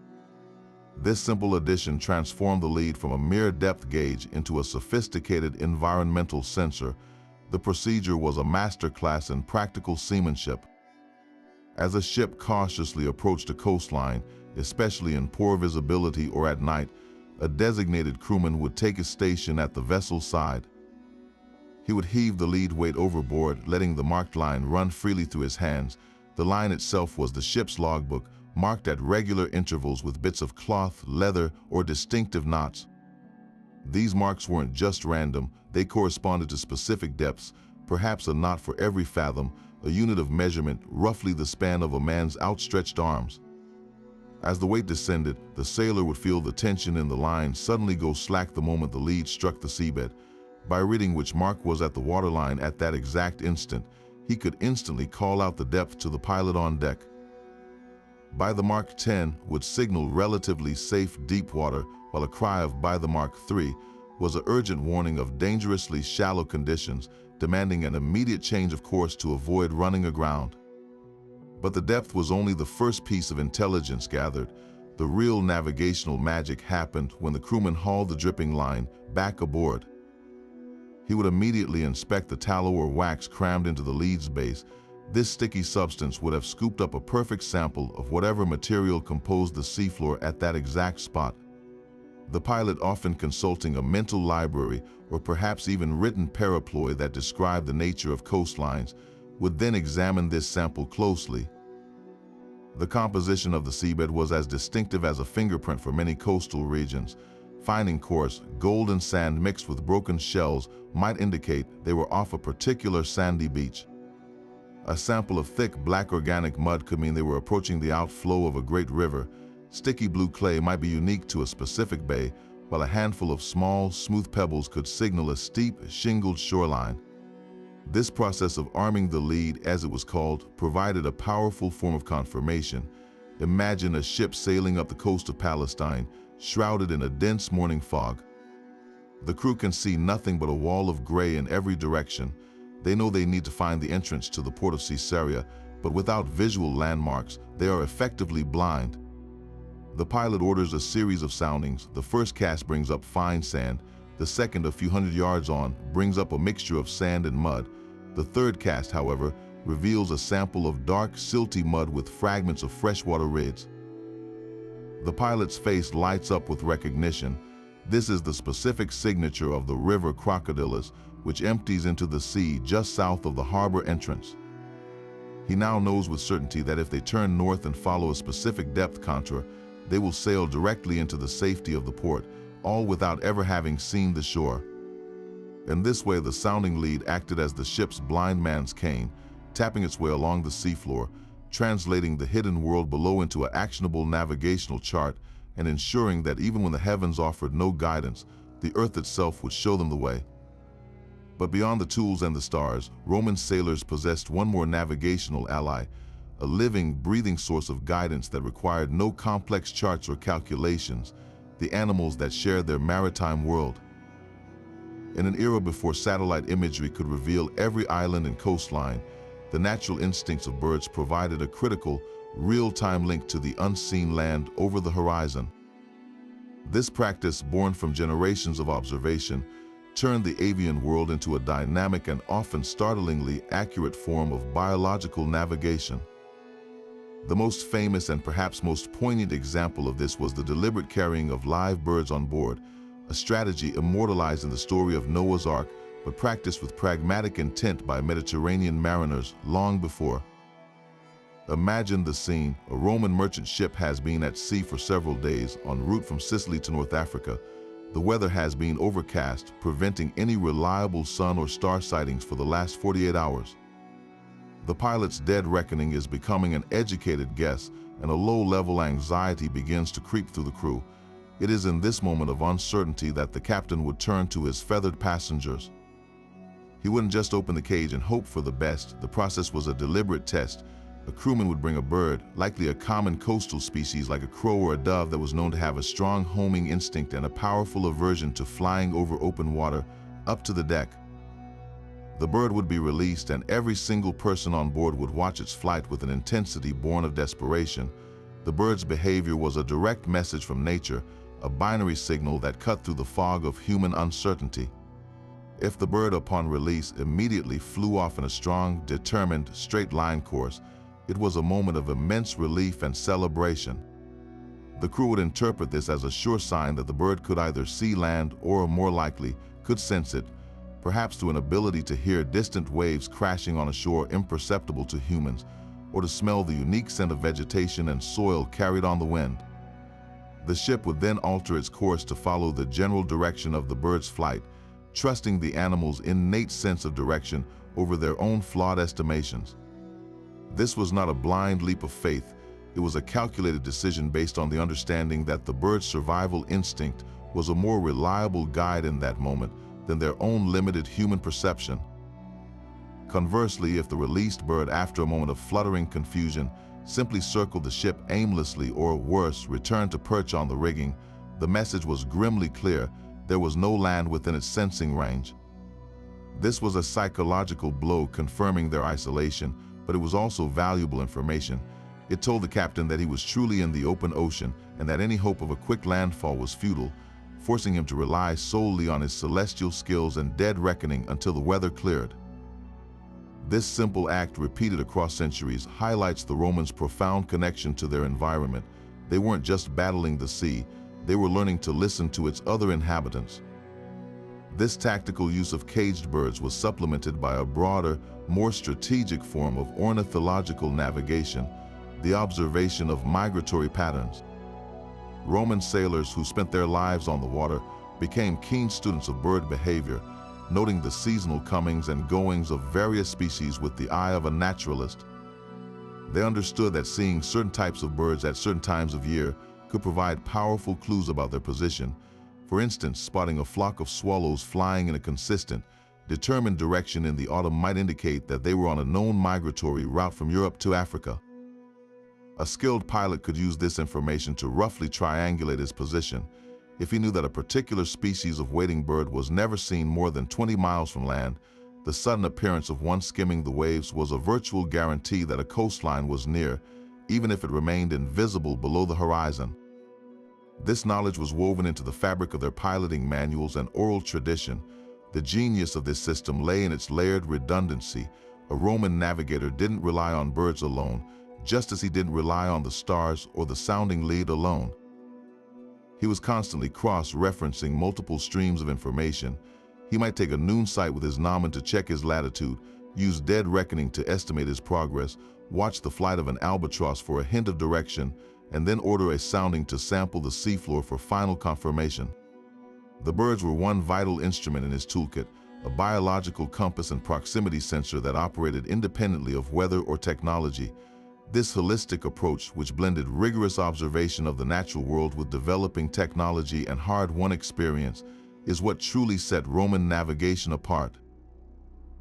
Speaker 1: This simple addition transformed the lead from a mere depth gauge into a sophisticated environmental sensor. The procedure was a masterclass in practical seamanship. As a ship cautiously approached a coastline, especially in poor visibility or at night, a designated crewman would take his station at the vessel's side. He would heave the lead weight overboard, letting the marked line run freely through his hands. The line itself was the ship's logbook, marked at regular intervals with bits of cloth, leather, or distinctive knots. These marks weren't just random, they corresponded to specific depths, perhaps a knot for every fathom, a unit of measurement roughly the span of a man's outstretched arms. As the weight descended, the sailor would feel the tension in the line suddenly go slack the moment the lead struck the seabed. By reading which mark was at the waterline at that exact instant, he could instantly call out the depth to the pilot on deck. By the mark 10 would signal relatively safe deep water, while a cry of by the mark 3 was an urgent warning of dangerously shallow conditions, demanding an immediate change of course to avoid running aground. But the depth was only the first piece of intelligence gathered. The real navigational magic happened when the crewman hauled the dripping line back aboard. He would immediately inspect the tallow or wax crammed into the lead's base. This sticky substance would have scooped up a perfect sample of whatever material composed the seafloor at that exact spot. The pilot, often consulting a mental library or perhaps even written paraploy that described the nature of coastlines, would then examine this sample closely. The composition of the seabed was as distinctive as a fingerprint for many coastal regions. Finding coarse, golden sand mixed with broken shells might indicate they were off a particular sandy beach. A sample of thick, black organic mud could mean they were approaching the outflow of a great river. Sticky blue clay might be unique to a specific bay, while a handful of small, smooth pebbles could signal a steep, shingled shoreline. This process of arming the lead, as it was called, provided a powerful form of confirmation. Imagine a ship sailing up the coast of Palestine, shrouded in a dense morning fog. The crew can see nothing but a wall of gray in every direction. They know they need to find the entrance to the port of Caesarea, but without visual landmarks, they are effectively blind. The pilot orders a series of soundings. The first cast brings up fine sand. The second, a few hundred yards on, brings up a mixture of sand and mud. The third cast, however, reveals a sample of dark, silty mud with fragments of freshwater rids. The pilot's face lights up with recognition. This is the specific signature of the river Crocodilus, which empties into the sea just south of the harbor entrance. He now knows with certainty that if they turn north and follow a specific depth contour, they will sail directly into the safety of the port, all without ever having seen the shore. In this way, the sounding lead acted as the ship's blind man's cane, tapping its way along the seafloor, translating the hidden world below into an actionable navigational chart, and ensuring that even when the heavens offered no guidance, the earth itself would show them the way. But beyond the tools and the stars, Roman sailors possessed one more navigational ally, a living, breathing source of guidance that required no complex charts or calculations: the animals that shared their maritime world. In an era before satellite imagery could reveal every island and coastline, the natural instincts of birds provided a critical, real-time link to the unseen land over the horizon. This practice, born from generations of observation, turned the avian world into a dynamic and often startlingly accurate form of biological navigation. The most famous and perhaps most poignant example of this was the deliberate carrying of live birds on board, a strategy immortalized in the story of Noah's Ark, but practiced with pragmatic intent by Mediterranean mariners long before. Imagine the scene. A Roman merchant ship has been at sea for several days en route from Sicily to North Africa. The weather has been overcast, preventing any reliable sun or star sightings for the last 48 hours. The pilot's dead reckoning is becoming an educated guess, and a low-level anxiety begins to creep through the crew. It is in this moment of uncertainty that the captain would turn to his feathered passengers. He wouldn't just open the cage and hope for the best. The process was a deliberate test. A crewman would bring a bird, likely a common coastal species like a crow or a dove that was known to have a strong homing instinct and a powerful aversion to flying over open water, up to the deck. The bird would be released, and every single person on board would watch its flight with an intensity born of desperation. The bird's behavior was a direct message from nature, a binary signal that cut through the fog of human uncertainty. If the bird, upon release, immediately flew off in a strong, determined, straight-line course, it was a moment of immense relief and celebration. The crew would interpret this as a sure sign that the bird could either see land or, more likely, could sense it, perhaps through an ability to hear distant waves crashing on a shore imperceptible to humans, or to smell the unique scent of vegetation and soil carried on the wind. The ship would then alter its course to follow the general direction of the bird's flight, trusting the animal's innate sense of direction over their own flawed estimations. This was not a blind leap of faith. It was a calculated decision based on the understanding that the bird's survival instinct was a more reliable guide in that moment than their own limited human perception. Conversely, if the released bird, after a moment of fluttering confusion, simply circled the ship aimlessly or, worse, returned to perch on the rigging, the message was grimly clear: there was no land within its sensing range. This was a psychological blow, confirming their isolation, but it was also valuable information. It told the captain that he was truly in the open ocean and that any hope of a quick landfall was futile, forcing him to rely solely on his celestial skills and dead reckoning until the weather cleared. This simple act, repeated across centuries, highlights the Romans' profound connection to their environment. They weren't just battling the sea, they were learning to listen to its other inhabitants. This tactical use of caged birds was supplemented by a broader, more strategic form of ornithological navigation, the observation of migratory patterns. Roman sailors who spent their lives on the water became keen students of bird behavior, noting the seasonal comings and goings of various species with the eye of a naturalist. They understood that seeing certain types of birds at certain times of year could provide powerful clues about their position. For instance, spotting a flock of swallows flying in a consistent, determined direction in the autumn might indicate that they were on a known migratory route from Europe to Africa. A skilled pilot could use this information to roughly triangulate his position. If he knew that a particular species of wading bird was never seen more than 20 miles from land, the sudden appearance of one skimming the waves was a virtual guarantee that a coastline was near, even if it remained invisible below the horizon. This knowledge was woven into the fabric of their piloting manuals and oral tradition. The genius of this system lay in its layered redundancy. A Roman navigator didn't rely on birds alone, just as he didn't rely on the stars or the sounding lead alone. He was constantly cross-referencing multiple streams of information. He might take a noon sight with his gnomon to check his latitude, use dead reckoning to estimate his progress, watch the flight of an albatross for a hint of direction, and then order a sounding to sample the seafloor for final confirmation. The birds were one vital instrument in his toolkit, a biological compass and proximity sensor that operated independently of weather or technology. This holistic approach, which blended rigorous observation of the natural world with developing technology and hard-won experience, is what truly set Roman navigation apart.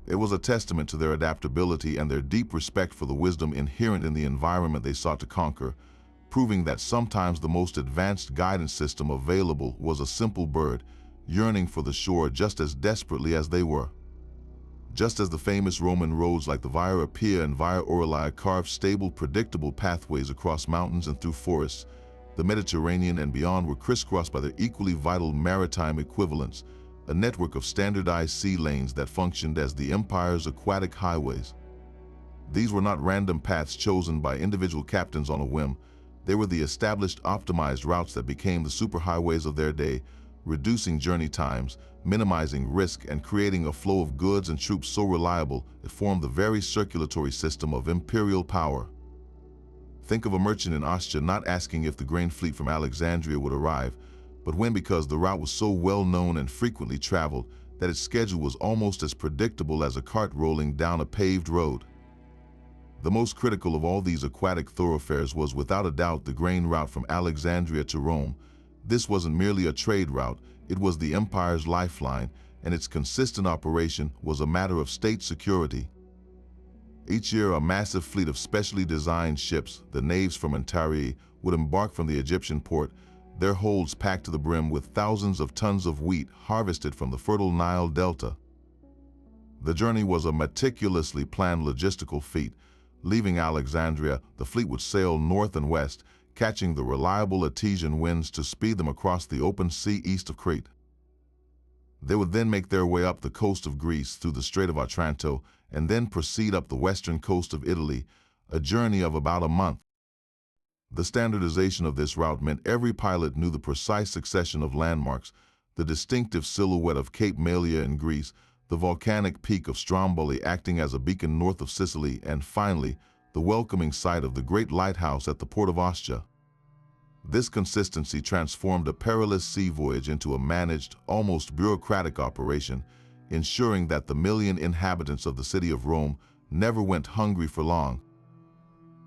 Speaker 1: It was a testament to their adaptability and their deep respect for the wisdom inherent in the environment they sought to conquer, proving that sometimes the most advanced guidance system available was a simple bird, yearning for the shore just as desperately as they were. Just as the famous Roman roads like the Via Appia and Via Aurelia carved stable, predictable pathways across mountains and through forests, the Mediterranean and beyond were crisscrossed by their equally vital maritime equivalents, a network of standardized sea lanes that functioned as the empire's aquatic highways. These were not random paths chosen by individual captains on a whim. They were the established, optimized routes that became the superhighways of their day, reducing journey times, minimizing risk, and creating a flow of goods and troops so reliable it formed the very circulatory system of imperial power. Think of a merchant in Ostia not asking if the grain fleet from Alexandria would arrive, but when, because the route was so well known and frequently traveled that its schedule was almost as predictable as a cart rolling down a paved road. The most critical of all these aquatic thoroughfares was without a doubt the grain route from Alexandria to Rome. This wasn't merely a trade route, it was the empire's lifeline, and its consistent operation was a matter of state security. Each year, a massive fleet of specially designed ships, the naves from Antares, would embark from the Egyptian port, their holds packed to the brim with thousands of tons of wheat harvested from the fertile Nile Delta. The journey was a meticulously planned logistical feat. Leaving Alexandria, the fleet would sail north and west, catching the reliable Etesian winds to speed them across the open sea east of Crete. They would then make their way up the coast of Greece through the Strait of Otranto and then proceed up the western coast of Italy, a journey of about a month. The standardization of this route meant every pilot knew the precise succession of landmarks, the distinctive silhouette of Cape Malea in Greece, the volcanic peak of Stromboli acting as a beacon north of Sicily, and finally, the welcoming sight of the great lighthouse at the port of Ostia. This consistency transformed a perilous sea voyage into a managed, almost bureaucratic operation, ensuring that the million inhabitants of the city of Rome never went hungry for long.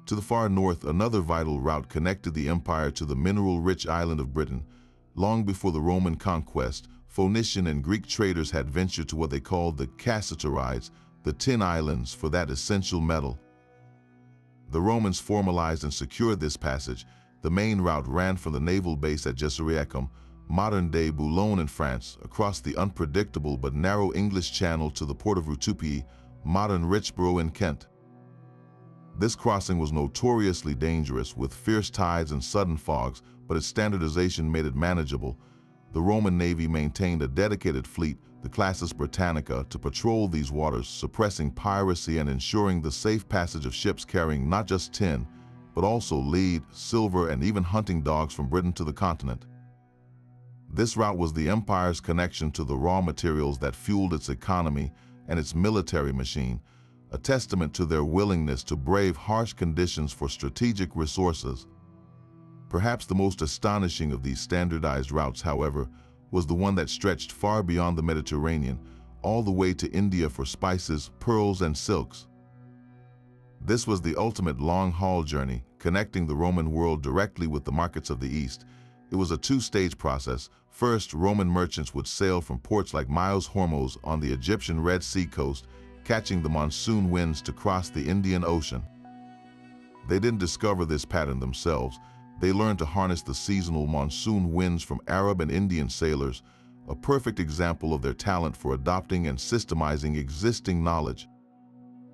Speaker 1: To the far north, another vital route connected the empire to the mineral-rich island of Britain. Long before the Roman conquest, Phoenician and Greek traders had ventured to what they called the Cassiterides, the tin islands, for that essential metal. The Romans formalized and secured this passage. The main route ran from the naval base at Gessereacum, modern-day Boulogne in France, across the unpredictable but narrow English Channel to the port of Rutupii, modern Richborough in Kent. This crossing was notoriously dangerous, with fierce tides and sudden fogs, but its standardization made it manageable. The Roman Navy maintained a dedicated fleet, the Classis Britannica, to patrol these waters, suppressing piracy and ensuring the safe passage of ships carrying not just tin, but also lead, silver, and even hunting dogs from Britain to the continent. This route was the empire's connection to the raw materials that fueled its economy and its military machine, a testament to their willingness to brave harsh conditions for strategic resources. Perhaps the most astonishing of these standardized routes, however, was the one that stretched far beyond the Mediterranean, all the way to India for spices, pearls, and silks. This was the ultimate long-haul journey, connecting the Roman world directly with the markets of the East. It was a two-stage process. First, Roman merchants would sail from ports like Myos Hormuz on the Egyptian Red Sea coast, catching the monsoon winds to cross the Indian Ocean. They didn't discover this pattern themselves. They learned to harness the seasonal monsoon winds from Arab and Indian sailors, a perfect example of their talent for adopting and systemizing existing knowledge.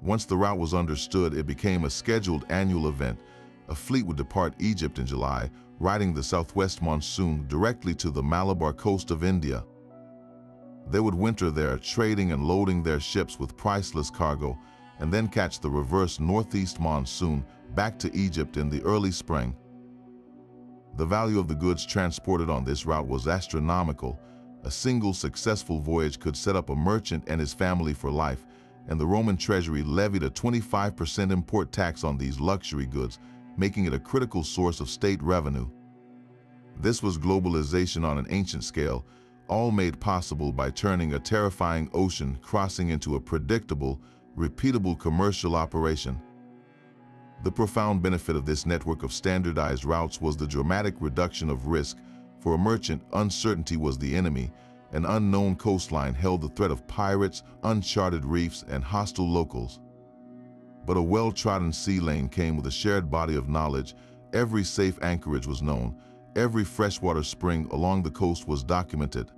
Speaker 1: Once the route was understood, it became a scheduled annual event. A fleet would depart Egypt in July, riding the southwest monsoon directly to the Malabar coast of India. They would winter there, trading and loading their ships with priceless cargo, and then catch the reverse northeast monsoon back to Egypt in the early spring. The value of the goods transported on this route was astronomical. A single successful voyage could set up a merchant and his family for life, and the Roman treasury levied a 25% import tax on these luxury goods, making it a critical source of state revenue. This was globalization on an ancient scale, all made possible by turning a terrifying ocean crossing into a predictable, repeatable commercial operation. The profound benefit of this network of standardized routes was the dramatic reduction of risk. For a merchant, uncertainty was the enemy. An unknown coastline held the threat of pirates, uncharted reefs, and hostile locals. But a well-trodden sea lane came with a shared body of knowledge. Every safe anchorage was known. Every freshwater spring along the coast was documented.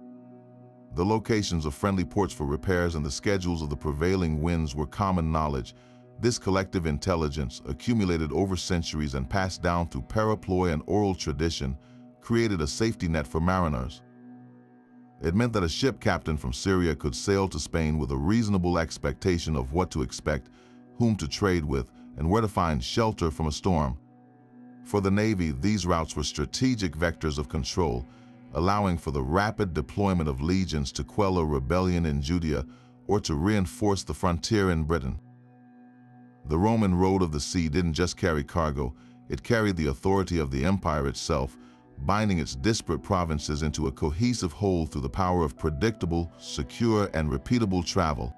Speaker 1: The locations of friendly ports for repairs and the schedules of the prevailing winds were common knowledge. This collective intelligence, accumulated over centuries and passed down through paraploy and oral tradition, created a safety net for mariners. It meant that a ship captain from Syria could sail to Spain with a reasonable expectation of what to expect, whom to trade with, and where to find shelter from a storm. For the Navy, these routes were strategic vectors of control, allowing for the rapid deployment of legions to quell a rebellion in Judea or to reinforce the frontier in Britain. The Roman road of the sea didn't just carry cargo, It carried the authority of the empire itself, binding its disparate provinces into a cohesive whole through the power of predictable, secure, and repeatable travel.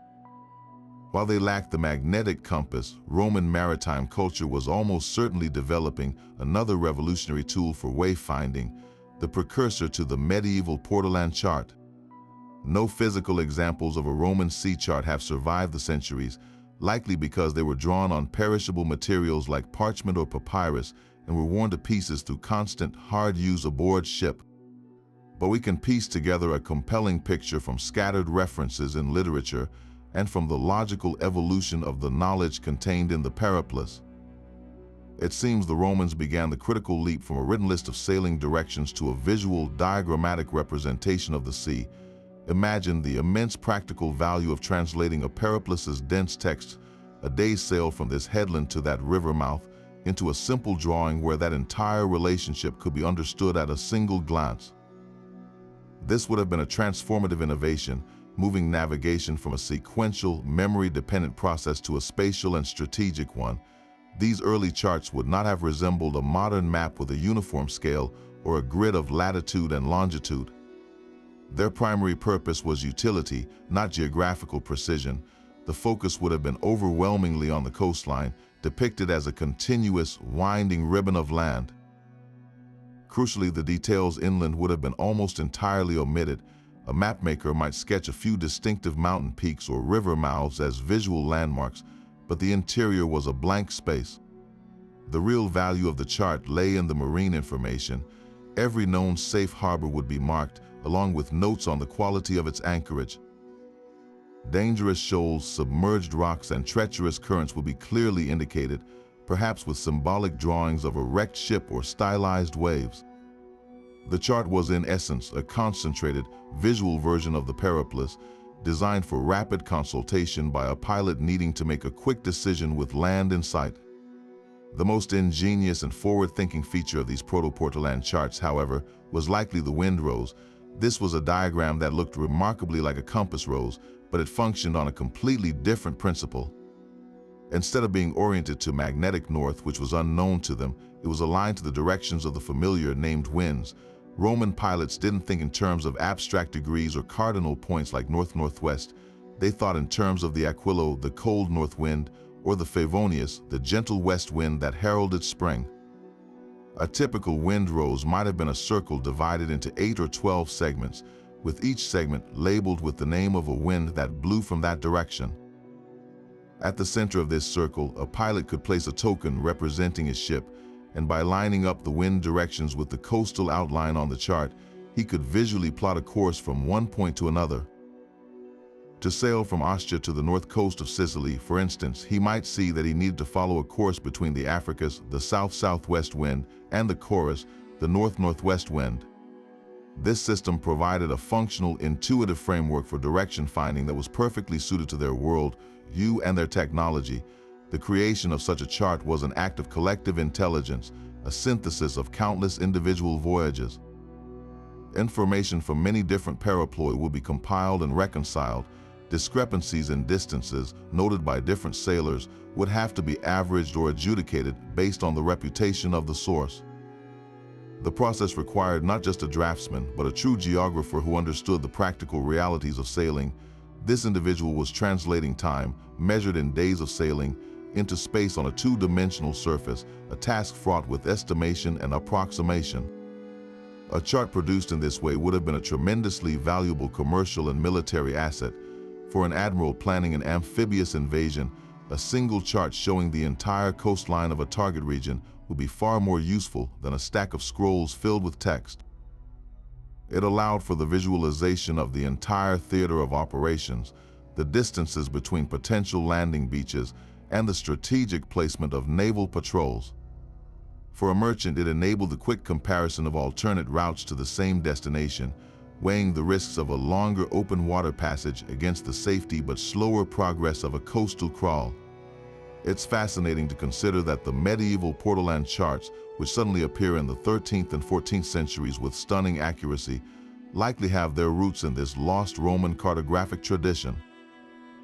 Speaker 1: While they lacked the magnetic compass, Roman maritime culture was almost certainly developing another revolutionary tool for wayfinding, the precursor to the medieval portolan chart. No physical examples of a Roman sea chart have survived the centuries, likely because they were drawn on perishable materials like parchment or papyrus and were worn to pieces through constant, hard use aboard ship. But we can piece together a compelling picture from scattered references in literature and from the logical evolution of the knowledge contained in the Periplus. It seems the Romans began the critical leap from a written list of sailing directions to a visual, diagrammatic representation of the sea. Imagine the immense practical value of translating a Periplus's dense text, a day's sail from this headland to that river mouth, into a simple drawing where that entire relationship could be understood at a single glance. This would have been a transformative innovation, moving navigation from a sequential, memory-dependent process to a spatial and strategic one. These early charts would not have resembled a modern map with a uniform scale or a grid of latitude and longitude. Their primary purpose was utility, not geographical precision. The focus would have been overwhelmingly on the coastline, depicted as a continuous, winding ribbon of land. Crucially, the details inland would have been almost entirely omitted. A mapmaker might sketch a few distinctive mountain peaks or river mouths as visual landmarks, but the interior was a blank space. The real value of the chart lay in the marine information. Every known safe harbor would be marked, along with notes on the quality of its anchorage. Dangerous shoals, submerged rocks, and treacherous currents would be clearly indicated, perhaps with symbolic drawings of a wrecked ship or stylized waves. The chart was in essence a concentrated, visual version of the Periplus, designed for rapid consultation by a pilot needing to make a quick decision with land in sight. The most ingenious and forward-thinking feature of these proto-portolan charts, however, was likely the wind rose. This was a diagram that looked remarkably like a compass rose, but it functioned on a completely different principle. Instead of being oriented to magnetic north, which was unknown to them, it was aligned to the directions of the familiar named winds. Roman pilots didn't think in terms of abstract degrees or cardinal points like north-northwest. They thought in terms of the Aquilo, the cold north wind, or the Favonius, the gentle west wind that heralded spring. A typical wind rose might have been a circle divided into 8 or 12 segments, with each segment labeled with the name of a wind that blew from that direction. At the center of this circle, a pilot could place a token representing his ship, and by lining up the wind directions with the coastal outline on the chart, he could visually plot a course from one point to another. To sail from Ostia to the north coast of Sicily, for instance, he might see that he needed to follow a course between the Africus, the south-southwest wind, and the Chorus, the north-northwest wind. This system provided a functional, intuitive framework for direction finding that was perfectly suited to their world, view, and their technology. The creation of such a chart was an act of collective intelligence, a synthesis of countless individual voyages. Information from many different periploi would be compiled and reconciled. Discrepancies in distances, noted by different sailors, would have to be averaged or adjudicated based on the reputation of the source. The process required not just a draftsman, but a true geographer who understood the practical realities of sailing. This individual was translating time, measured in days of sailing, into space on a two-dimensional surface, a task fraught with estimation and approximation. A chart produced in this way would have been a tremendously valuable commercial and military asset. For an admiral planning an amphibious invasion, a single chart showing the entire coastline of a target region would be far more useful than a stack of scrolls filled with text. It allowed for the visualization of the entire theater of operations, the distances between potential landing beaches, and the strategic placement of naval patrols. For a merchant, it enabled the quick comparison of alternate routes to the same destination, weighing the risks of a longer open water passage against the safety but slower progress of a coastal crawl. It's fascinating to consider that the medieval portolan charts, which suddenly appear in the 13th and 14th centuries with stunning accuracy, likely have their roots in this lost Roman cartographic tradition.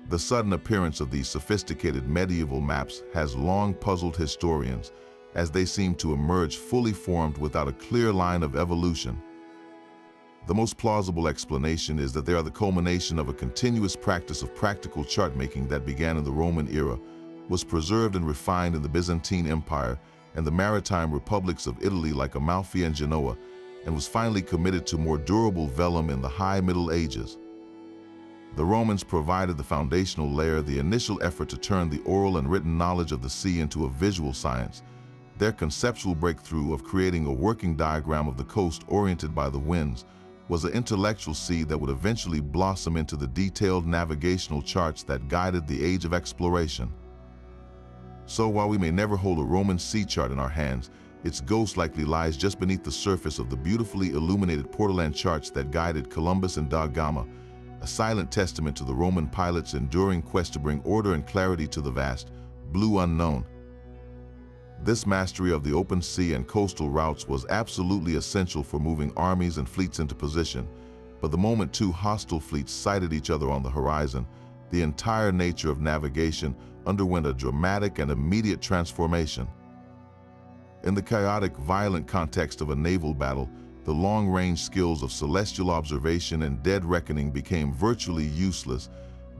Speaker 1: The sudden appearance of these sophisticated medieval maps has long puzzled historians. as they seem to emerge fully formed without a clear line of evolution. The most plausible explanation is that they are the culmination of a continuous practice of practical chart-making that began in the Roman era, was preserved and refined in the Byzantine Empire and the maritime republics of Italy like Amalfi and Genoa, and was finally committed to more durable vellum in the High Middle Ages. The Romans provided the foundational layer, the initial effort to turn the oral and written knowledge of the sea into a visual science. Their conceptual breakthrough of creating a working diagram of the coast oriented by the winds was an intellectual seed that would eventually blossom into the detailed navigational charts that guided the age of exploration. So while we may never hold a Roman sea chart in our hands, its ghost likely lies just beneath the surface of the beautifully illuminated Portolan charts that guided Columbus and da Gama, a silent testament to the Roman pilots' enduring quest to bring order and clarity to the vast, blue unknown. This mastery of the open sea and coastal routes was absolutely essential for moving armies and fleets into position, but the moment two hostile fleets sighted each other on the horizon, the entire nature of navigation underwent a dramatic and immediate transformation. In the chaotic, violent context of a naval battle, the long-range skills of celestial observation and dead reckoning became virtually useless.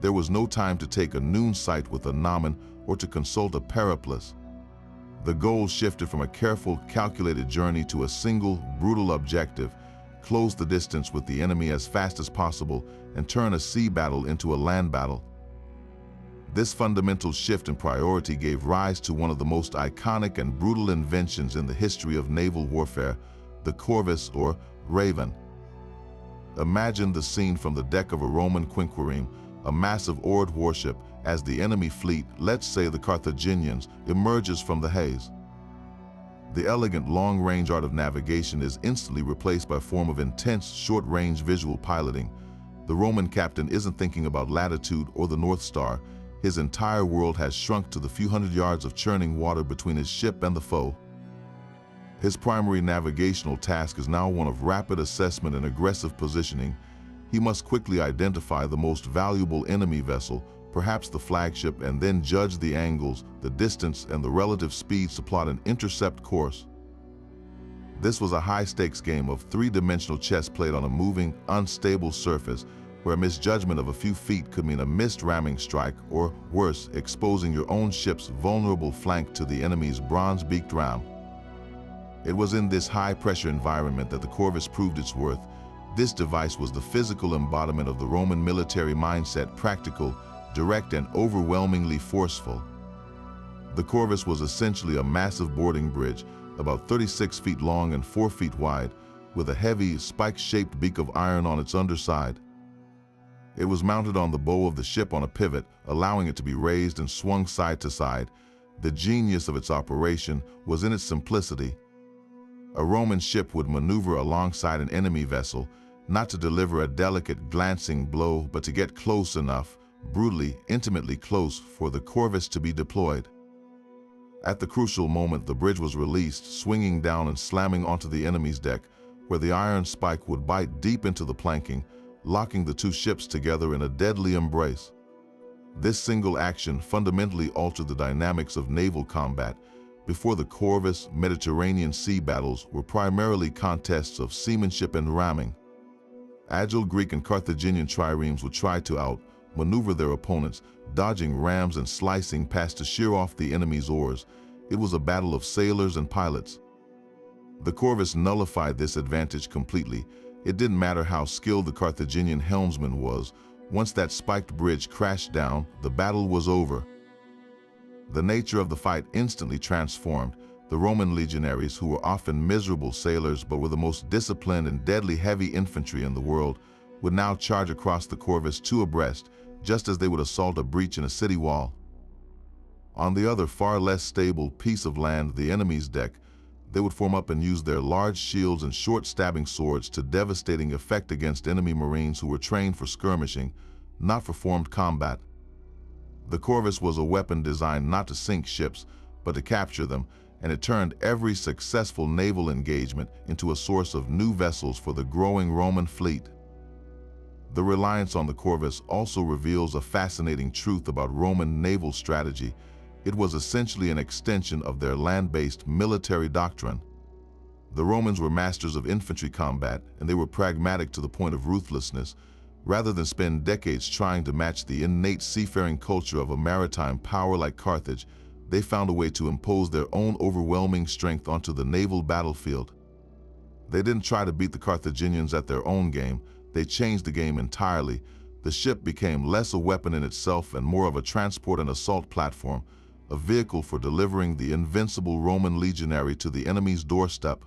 Speaker 1: There was no time to take a noon sight with a gnomon or to consult a periplus. The goal shifted from a careful, calculated journey to a single, brutal objective: close the distance with the enemy as fast as possible and turn a sea battle into a land battle. This fundamental shift in priority gave rise to one of the most iconic and brutal inventions in the history of naval warfare, the corvus or raven. Imagine the scene from the deck of a Roman quinquereme, a massive oared warship, as the enemy fleet, let's say the Carthaginians, emerges from the haze. The elegant long-range art of navigation is instantly replaced by a form of intense short-range visual piloting. The Roman captain isn't thinking about latitude or the North Star. His entire world has shrunk to the few hundred yards of churning water between his ship and the foe. His primary navigational task is now one of rapid assessment and aggressive positioning. He must quickly identify the most valuable enemy vessel, perhaps the flagship, and then judge the angles, the distance, and the relative speeds to plot an intercept course. This was a high-stakes game of three-dimensional chess played on a moving, unstable surface, where a misjudgment of a few feet could mean a missed ramming strike, or worse, exposing your own ship's vulnerable flank to the enemy's bronze-beaked ram. It was in this high-pressure environment that the corvus proved its worth. This device was the physical embodiment of the Roman military mindset: practical, direct, and overwhelmingly forceful. The corvus was essentially a massive boarding bridge, about 36 feet long and 4 feet wide, with a heavy, spike-shaped beak of iron on its underside. It was mounted on the bow of the ship on a pivot, allowing it to be raised and swung side to side. The genius of its operation was in its simplicity. A Roman ship would maneuver alongside an enemy vessel, not to deliver a delicate, glancing blow, but to get close enough, brutally, intimately close, for the corvus to be deployed. At the crucial moment, the bridge was released, swinging down and slamming onto the enemy's deck, where the iron spike would bite deep into the planking, locking the two ships together in a deadly embrace. This single action fundamentally altered the dynamics of naval combat. Before the corvus, Mediterranean sea battles were primarily contests of seamanship and ramming. Agile Greek and Carthaginian triremes would try to outmaneuver their opponents, dodging rams and slicing past to shear off the enemy's oars. It was a battle of sailors and pilots. The corvus nullified this advantage completely. It didn't matter how skilled the Carthaginian helmsman was. Once that spiked bridge crashed down, the battle was over. The nature of the fight instantly transformed. The Roman legionaries, who were often miserable sailors but were the most disciplined and deadly heavy infantry in the world, would now charge across the corvus two abreast, just as they would assault a breach in a city wall. On the other, far less stable piece of land, the enemy's deck, they would form up and use their large shields and short stabbing swords to devastating effect against enemy marines who were trained for skirmishing, not for formed combat. The corvus was a weapon designed not to sink ships, but to capture them, and it turned every successful naval engagement into a source of new vessels for the growing Roman fleet. The reliance on the corvus also reveals a fascinating truth about Roman naval strategy. It was essentially an extension of their land-based military doctrine. The Romans were masters of infantry combat, and they were pragmatic to the point of ruthlessness. Rather than spend decades trying to match the innate seafaring culture of a maritime power like Carthage, they found a way to impose their own overwhelming strength onto the naval battlefield. They didn't try to beat the Carthaginians at their own game, they changed the game entirely. The ship became less a weapon in itself and more of a transport and assault platform, a vehicle for delivering the invincible Roman legionary to the enemy's doorstep.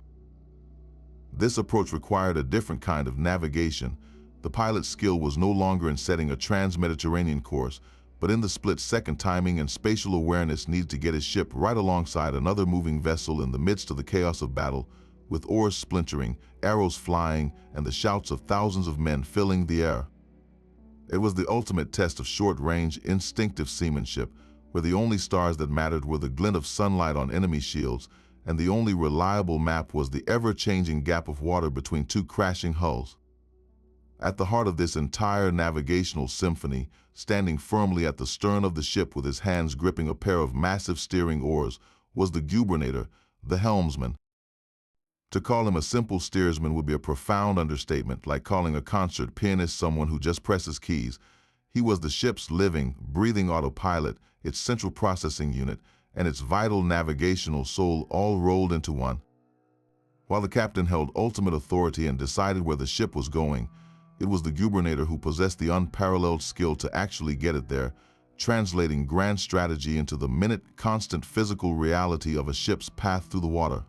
Speaker 1: This approach required a different kind of navigation. The pilot's skill was no longer in setting a trans-Mediterranean course, but in the split-second timing and spatial awareness needed to get his ship right alongside another moving vessel in the midst of the chaos of battle, with oars splintering, arrows flying, and the shouts of thousands of men filling the air. It was the ultimate test of short-range, instinctive seamanship, where the only stars that mattered were the glint of sunlight on enemy shields, and the only reliable map was the ever-changing gap of water between two crashing hulls. At the heart of this entire navigational symphony, standing firmly at the stern of the ship with his hands gripping a pair of massive steering oars, was the gubernator, the helmsman. To call him a simple steersman would be a profound understatement, like calling a concert pianist someone who just presses keys. He was the ship's living, breathing autopilot, its central processing unit, and its vital navigational soul all rolled into one. While the captain held ultimate authority and decided where the ship was going, it was the gubernator who possessed the unparalleled skill to actually get it there, translating grand strategy into the minute, constant physical reality of a ship's path through the water.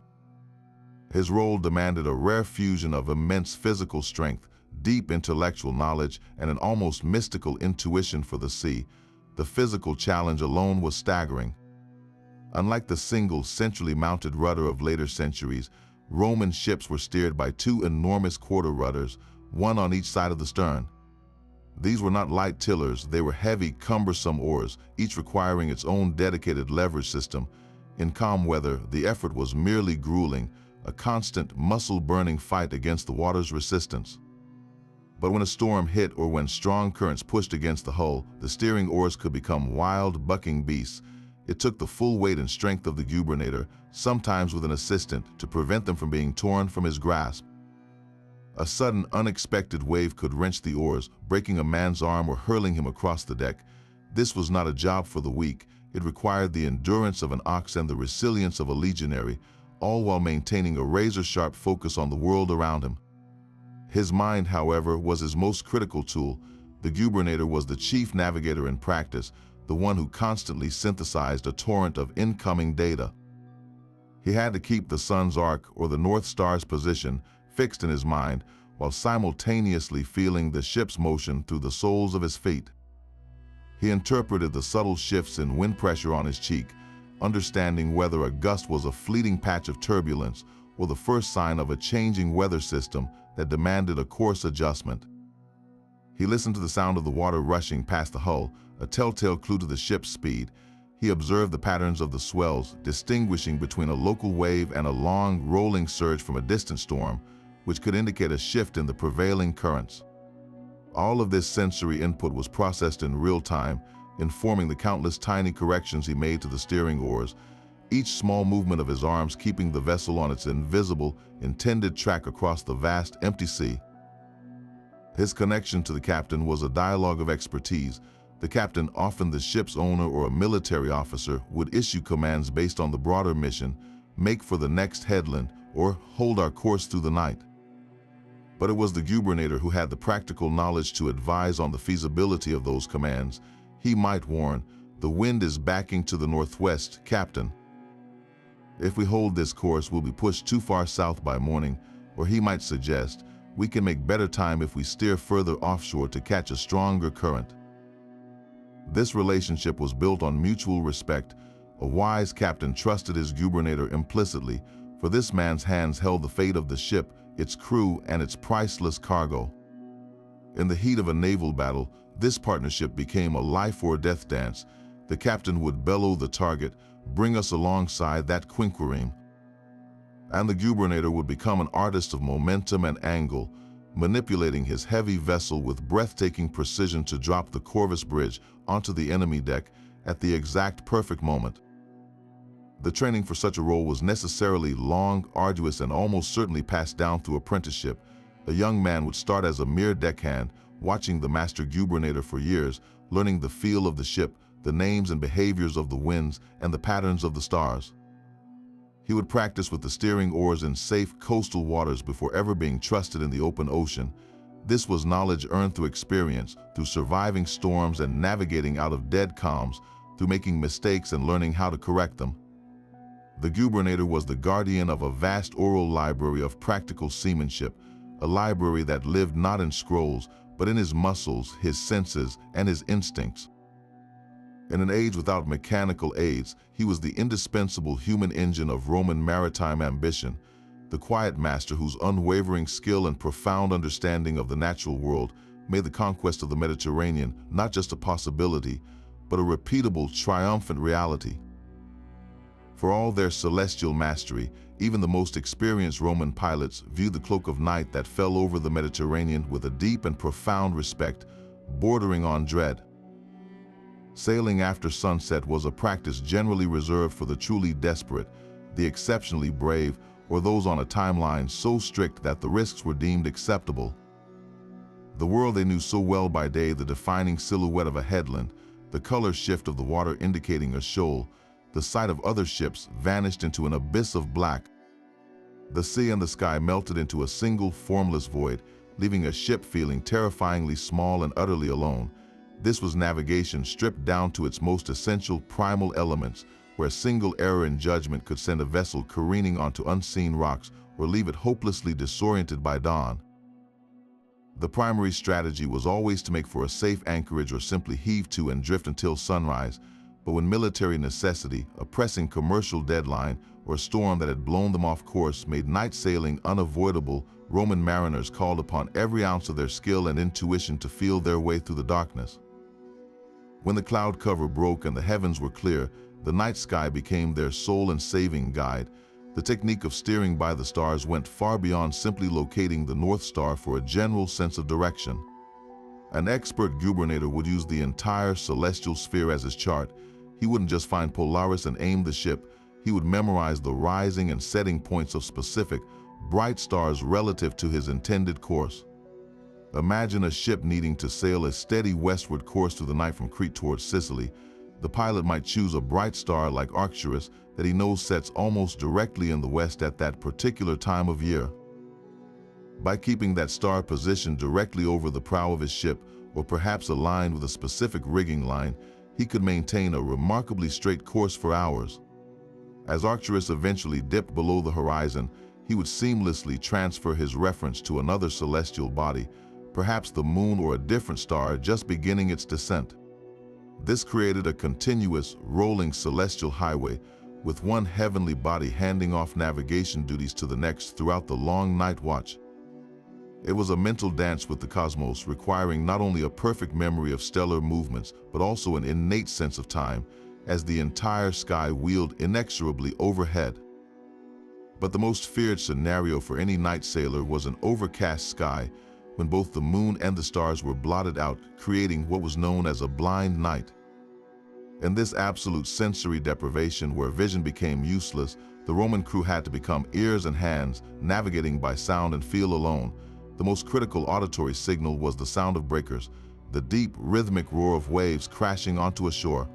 Speaker 1: His role demanded a rare fusion of immense physical strength, deep intellectual knowledge, and an almost mystical intuition for the sea. The physical challenge alone was staggering. Unlike the single, centrally mounted rudder of later centuries, Roman ships were steered by two enormous quarter rudders, one on each side of the stern. These were not light tillers, they were heavy, cumbersome oars, each requiring its own dedicated leverage system. In calm weather, the effort was merely grueling, a constant, muscle-burning fight against the water's resistance. But when a storm hit or when strong currents pushed against the hull, the steering oars could become wild, bucking beasts. It took the full weight and strength of the gubernator, sometimes with an assistant, to prevent them from being torn from his grasp. A sudden, unexpected wave could wrench the oars, breaking a man's arm or hurling him across the deck. This was not a job for the weak. It required the endurance of an ox and the resilience of a legionary, all while maintaining a razor-sharp focus on the world around him. His mind, however, was his most critical tool. The gubernator was the chief navigator in practice, the one who constantly synthesized a torrent of incoming data. He had to keep the sun's arc, or the North Star's position, fixed in his mind, while simultaneously feeling the ship's motion through the soles of his feet. He interpreted the subtle shifts in wind pressure on his cheek, understanding whether a gust was a fleeting patch of turbulence or the first sign of a changing weather system that demanded a course adjustment. He listened to the sound of the water rushing past the hull, a telltale clue to the ship's speed. He observed the patterns of the swells, distinguishing between a local wave and a long, rolling surge from a distant storm, which could indicate a shift in the prevailing currents. All of this sensory input was processed in real time, informing the countless tiny corrections he made to the steering oars, each small movement of his arms keeping the vessel on its invisible, intended track across the vast, empty sea. His connection to the captain was a dialogue of expertise. The captain, often the ship's owner or a military officer, would issue commands based on the broader mission: make for the next headland, or hold our course through the night. But it was the gubernator who had the practical knowledge to advise on the feasibility of those commands. He might warn, "The wind is backing to the northwest, Captain. If we hold this course, we'll be pushed too far south by morning." Or he might suggest, "We can make better time if we steer further offshore to catch a stronger current." This relationship was built on mutual respect. A wise captain trusted his gubernator implicitly, for this man's hands held the fate of the ship, its crew, and its priceless cargo. In the heat of a naval battle, this partnership became a life or death dance. The captain would bellow the target, "Bring us alongside that quinquereme." And the gubernator would become an artist of momentum and angle, manipulating his heavy vessel with breathtaking precision to drop the Corvus bridge onto the enemy deck, at the exact perfect moment. The training for such a role was necessarily long, arduous, and almost certainly passed down through apprenticeship. A young man would start as a mere deckhand, watching the master gubernator for years, learning the feel of the ship, the names and behaviors of the winds, and the patterns of the stars. He would practice with the steering oars in safe coastal waters before ever being trusted in the open ocean. This was knowledge earned through experience, through surviving storms and navigating out of dead calms, through making mistakes and learning how to correct them. The gubernator was the guardian of a vast oral library of practical seamanship, a library that lived not in scrolls, but in his muscles, his senses, and his instincts. In an age without mechanical aids, he was the indispensable human engine of Roman maritime ambition, the quiet master whose unwavering skill and profound understanding of the natural world made the conquest of the Mediterranean not just a possibility, but a repeatable, triumphant reality. For all their celestial mastery, even the most experienced Roman pilots viewed the cloak of night that fell over the Mediterranean with a deep and profound respect, bordering on dread. Sailing after sunset was a practice generally reserved for the truly desperate, the exceptionally brave, or those on a timeline so strict that the risks were deemed acceptable. The world they knew so well by day, the defining silhouette of a headland, the color shift of the water indicating a shoal, the sight of other ships vanished into an abyss of black. The sea and the sky melted into a single formless void, leaving a ship feeling terrifyingly small and utterly alone. This was navigation stripped down to its most essential primal elements, where a single error in judgment could send a vessel careening onto unseen rocks or leave it hopelessly disoriented by dawn. The primary strategy was always to make for a safe anchorage or simply heave to and drift until sunrise, but when military necessity, a pressing commercial deadline, or a storm that had blown them off course made night sailing unavoidable, Roman mariners called upon every ounce of their skill and intuition to feel their way through the darkness. When the cloud cover broke and the heavens were clear, the night sky became their sole and saving guide. The technique of steering by the stars went far beyond simply locating the North Star for a general sense of direction. An expert gubernator would use the entire celestial sphere as his chart. He wouldn't just find Polaris and aim the ship. He would memorize the rising and setting points of specific, bright stars relative to his intended course. Imagine a ship needing to sail a steady westward course through the night from Crete towards Sicily. The pilot might choose a bright star like Arcturus that he knows sets almost directly in the west at that particular time of year. By keeping that star positioned directly over the prow of his ship, or perhaps aligned with a specific rigging line, he could maintain a remarkably straight course for hours. As Arcturus eventually dipped below the horizon, he would seamlessly transfer his reference to another celestial body, perhaps the moon or a different star just beginning its descent. This created a continuous, rolling celestial highway, with one heavenly body handing off navigation duties to the next throughout the long night watch. It was a mental dance with the cosmos, requiring not only a perfect memory of stellar movements, but also an innate sense of time, as the entire sky wheeled inexorably overhead. But the most feared scenario for any night sailor was an overcast sky, when both the moon and the stars were blotted out, creating what was known as a blind night. In this absolute sensory deprivation where vision became useless, the Roman crew had to become ears and hands, navigating by sound and feel alone. The most critical auditory signal was the sound of breakers, the deep, rhythmic roar of waves crashing onto a shore.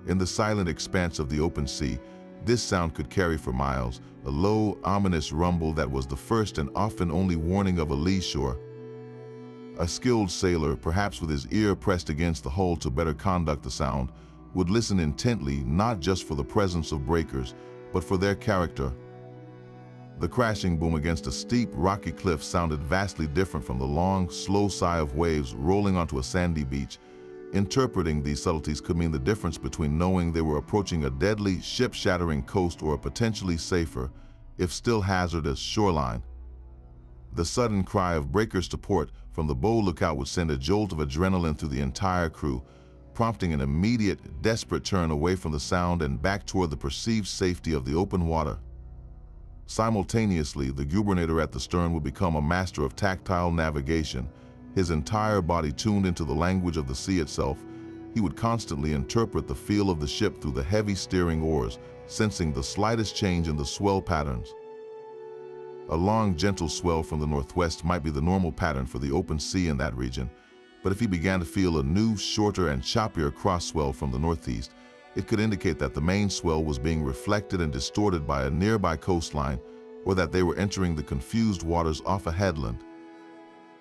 Speaker 1: In the silent expanse of the open sea, this sound could carry for miles, a low, ominous rumble that was the first and often only warning of a lee shore. A skilled sailor, perhaps with his ear pressed against the hull to better conduct the sound, would listen intently not just for the presence of breakers, but for their character. The crashing boom against a steep, rocky cliff sounded vastly different from the long, slow sigh of waves rolling onto a sandy beach. Interpreting these subtleties could mean the difference between knowing they were approaching a deadly, ship-shattering coast or a potentially safer, if still hazardous, shoreline. The sudden cry of breakers to port from the bow lookout would send a jolt of adrenaline through the entire crew, prompting an immediate, desperate turn away from the sound and back toward the perceived safety of the open water. Simultaneously, the gubernator at the stern would become a master of tactile navigation, his entire body tuned into the language of the sea itself. He would constantly interpret the feel of the ship through the heavy steering oars, sensing the slightest change in the swell patterns. A long, gentle swell from the northwest might be the normal pattern for the open sea in that region, but if he began to feel a new, shorter and choppier cross swell from the northeast, it could indicate that the main swell was being reflected and distorted by a nearby coastline, or that they were entering the confused waters off a headland.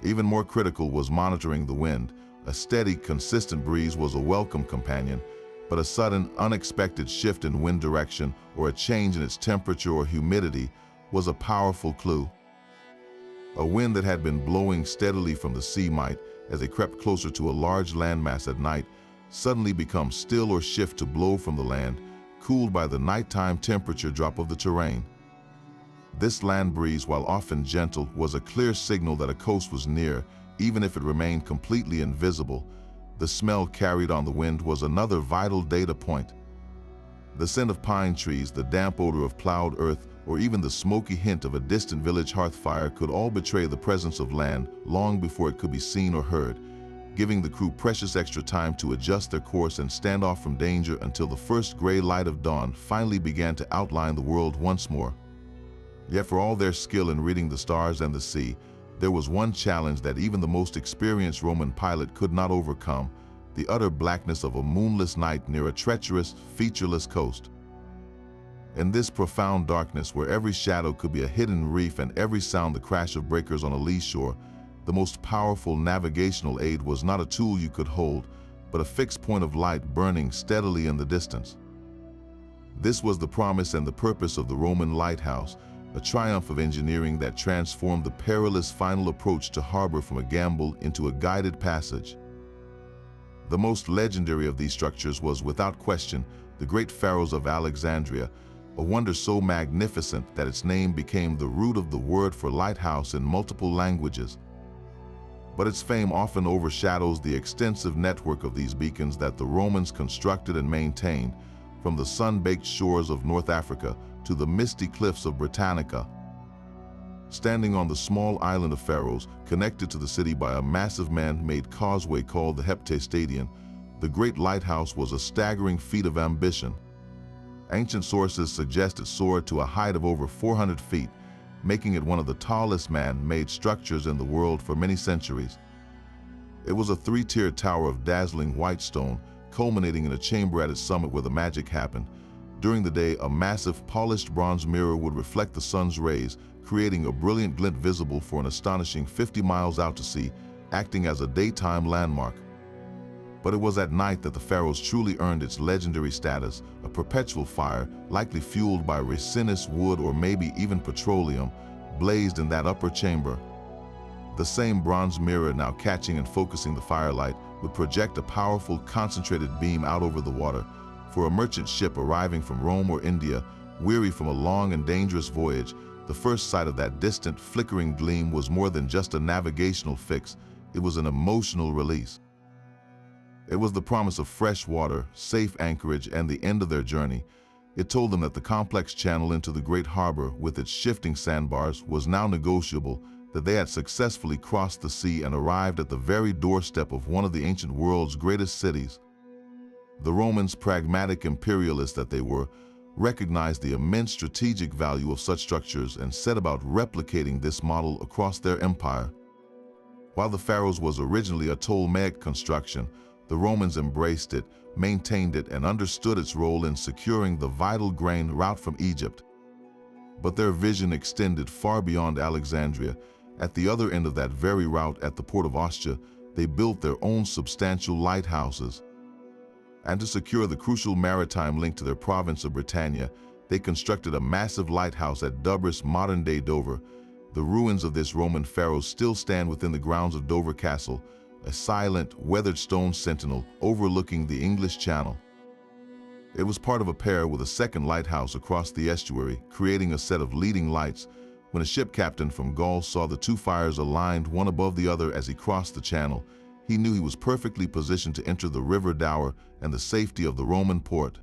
Speaker 1: Even more critical was monitoring the wind. A steady, consistent breeze was a welcome companion, but a sudden, unexpected shift in wind direction or a change in its temperature or humidity was a powerful clue. A wind that had been blowing steadily from the sea might, as they crept closer to a large landmass at night, suddenly become still or shift to blow from the land, cooled by the nighttime temperature drop of the terrain. This land breeze, while often gentle, was a clear signal that a coast was near, even if it remained completely invisible. The smell carried on the wind was another vital data point. The scent of pine trees, the damp odor of plowed earth, or even the smoky hint of a distant village hearth fire could all betray the presence of land long before it could be seen or heard, giving the crew precious extra time to adjust their course and stand off from danger until the first gray light of dawn finally began to outline the world once more. Yet for all their skill in reading the stars and the sea, there was one challenge that even the most experienced Roman pilot could not overcome: the utter blackness of a moonless night near a treacherous, featureless coast. In this profound darkness, where every shadow could be a hidden reef and every sound the crash of breakers on a lee shore, the most powerful navigational aid was not a tool you could hold, but a fixed point of light burning steadily in the distance. This was the promise and the purpose of the Roman lighthouse, a triumph of engineering that transformed the perilous final approach to harbor from a gamble into a guided passage. The most legendary of these structures was, without question, the great pharos of Alexandria, a wonder so magnificent that its name became the root of the word for lighthouse in multiple languages. But its fame often overshadows the extensive network of these beacons that the Romans constructed and maintained, from the sun-baked shores of North Africa to the misty cliffs of Britannica. Standing on the small island of Pharos, connected to the city by a massive man-made causeway called the Heptastadion, the great lighthouse was a staggering feat of ambition. Ancient sources suggest it soared to a height of over 400 feet, making it one of the tallest man-made structures in the world for many centuries. It was a three-tiered tower of dazzling white stone, culminating in a chamber at its summit where the magic happened. During the day, a massive polished bronze mirror would reflect the sun's rays, creating a brilliant glint visible for an astonishing 50 miles out to sea, acting as a daytime landmark. But it was at night that the Pharos truly earned its legendary status. A perpetual fire, likely fueled by resinous wood or maybe even petroleum, blazed in that upper chamber. The same bronze mirror, now catching and focusing the firelight, would project a powerful, concentrated beam out over the water. For a merchant ship arriving from Rome or India, weary from a long and dangerous voyage, the first sight of that distant, flickering gleam was more than just a navigational fix. It was an emotional release. It was the promise of fresh water, safe anchorage, and the end of their journey. It told them that the complex channel into the great harbor, with its shifting sandbars, was now negotiable, that they had successfully crossed the sea and arrived at the very doorstep of one of the ancient world's greatest cities. The Romans, pragmatic imperialists that they were, recognized the immense strategic value of such structures and set about replicating this model across their empire. While the Pharos was originally a Ptolemaic construction, the Romans embraced it, maintained it, and understood its role in securing the vital grain route from Egypt. But their vision extended far beyond Alexandria. At the other end of that very route, at the port of Ostia, they built their own substantial lighthouses. And to secure the crucial maritime link to their province of Britannia, they constructed a massive lighthouse at Dubris, modern-day Dover. The ruins of this Roman Pharos still stand within the grounds of Dover Castle, a silent, weathered stone sentinel overlooking the English Channel. It was part of a pair with a second lighthouse across the estuary, creating a set of leading lights. When a ship captain from Gaul saw the two fires aligned one above the other as he crossed the channel, he knew he was perfectly positioned to enter the river Dower and the safety of the Roman port.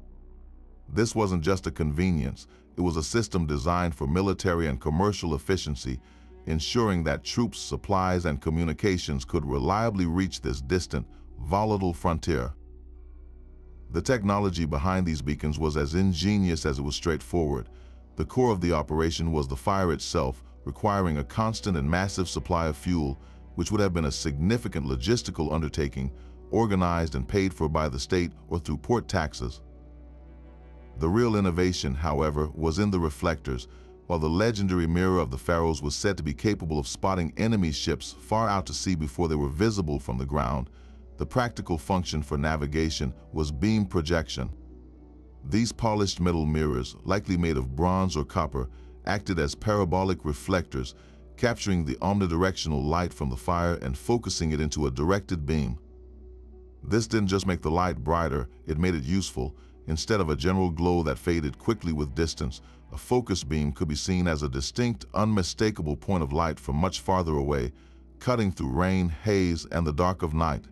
Speaker 1: This wasn't just a convenience, it was a system designed for military and commercial efficiency, ensuring that troops, supplies, and communications could reliably reach this distant, volatile frontier. The technology behind these beacons was as ingenious as it was straightforward. The core of the operation was the fire itself, requiring a constant and massive supply of fuel, which would have been a significant logistical undertaking, organized and paid for by the state or through port taxes. The real innovation, however, was in the reflectors. While the legendary mirror of the pharaohs was said to be capable of spotting enemy ships far out to sea before they were visible from the ground, the practical function for navigation was beam projection. These polished metal mirrors, likely made of bronze or copper, acted as parabolic reflectors, capturing the omnidirectional light from the fire and focusing it into a directed beam. This didn't just make the light brighter, it made it useful. Instead of a general glow that faded quickly with distance, a focus beam could be seen as a distinct, unmistakable point of light from much farther away, cutting through rain, haze, and the dark of night.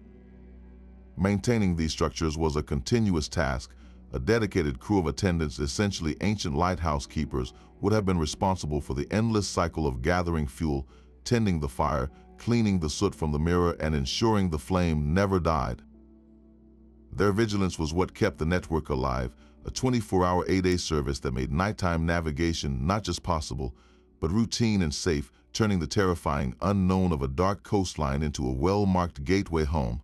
Speaker 1: Maintaining these structures was a continuous task. A dedicated crew of attendants, essentially ancient lighthouse keepers, would have been responsible for the endless cycle of gathering fuel, tending the fire, cleaning the soot from the mirror, and ensuring the flame never died. Their vigilance was what kept the network alive, a 24-hour 8-day service that made nighttime navigation not just possible, but routine and safe, turning the terrifying unknown of a dark coastline into a well-marked gateway home.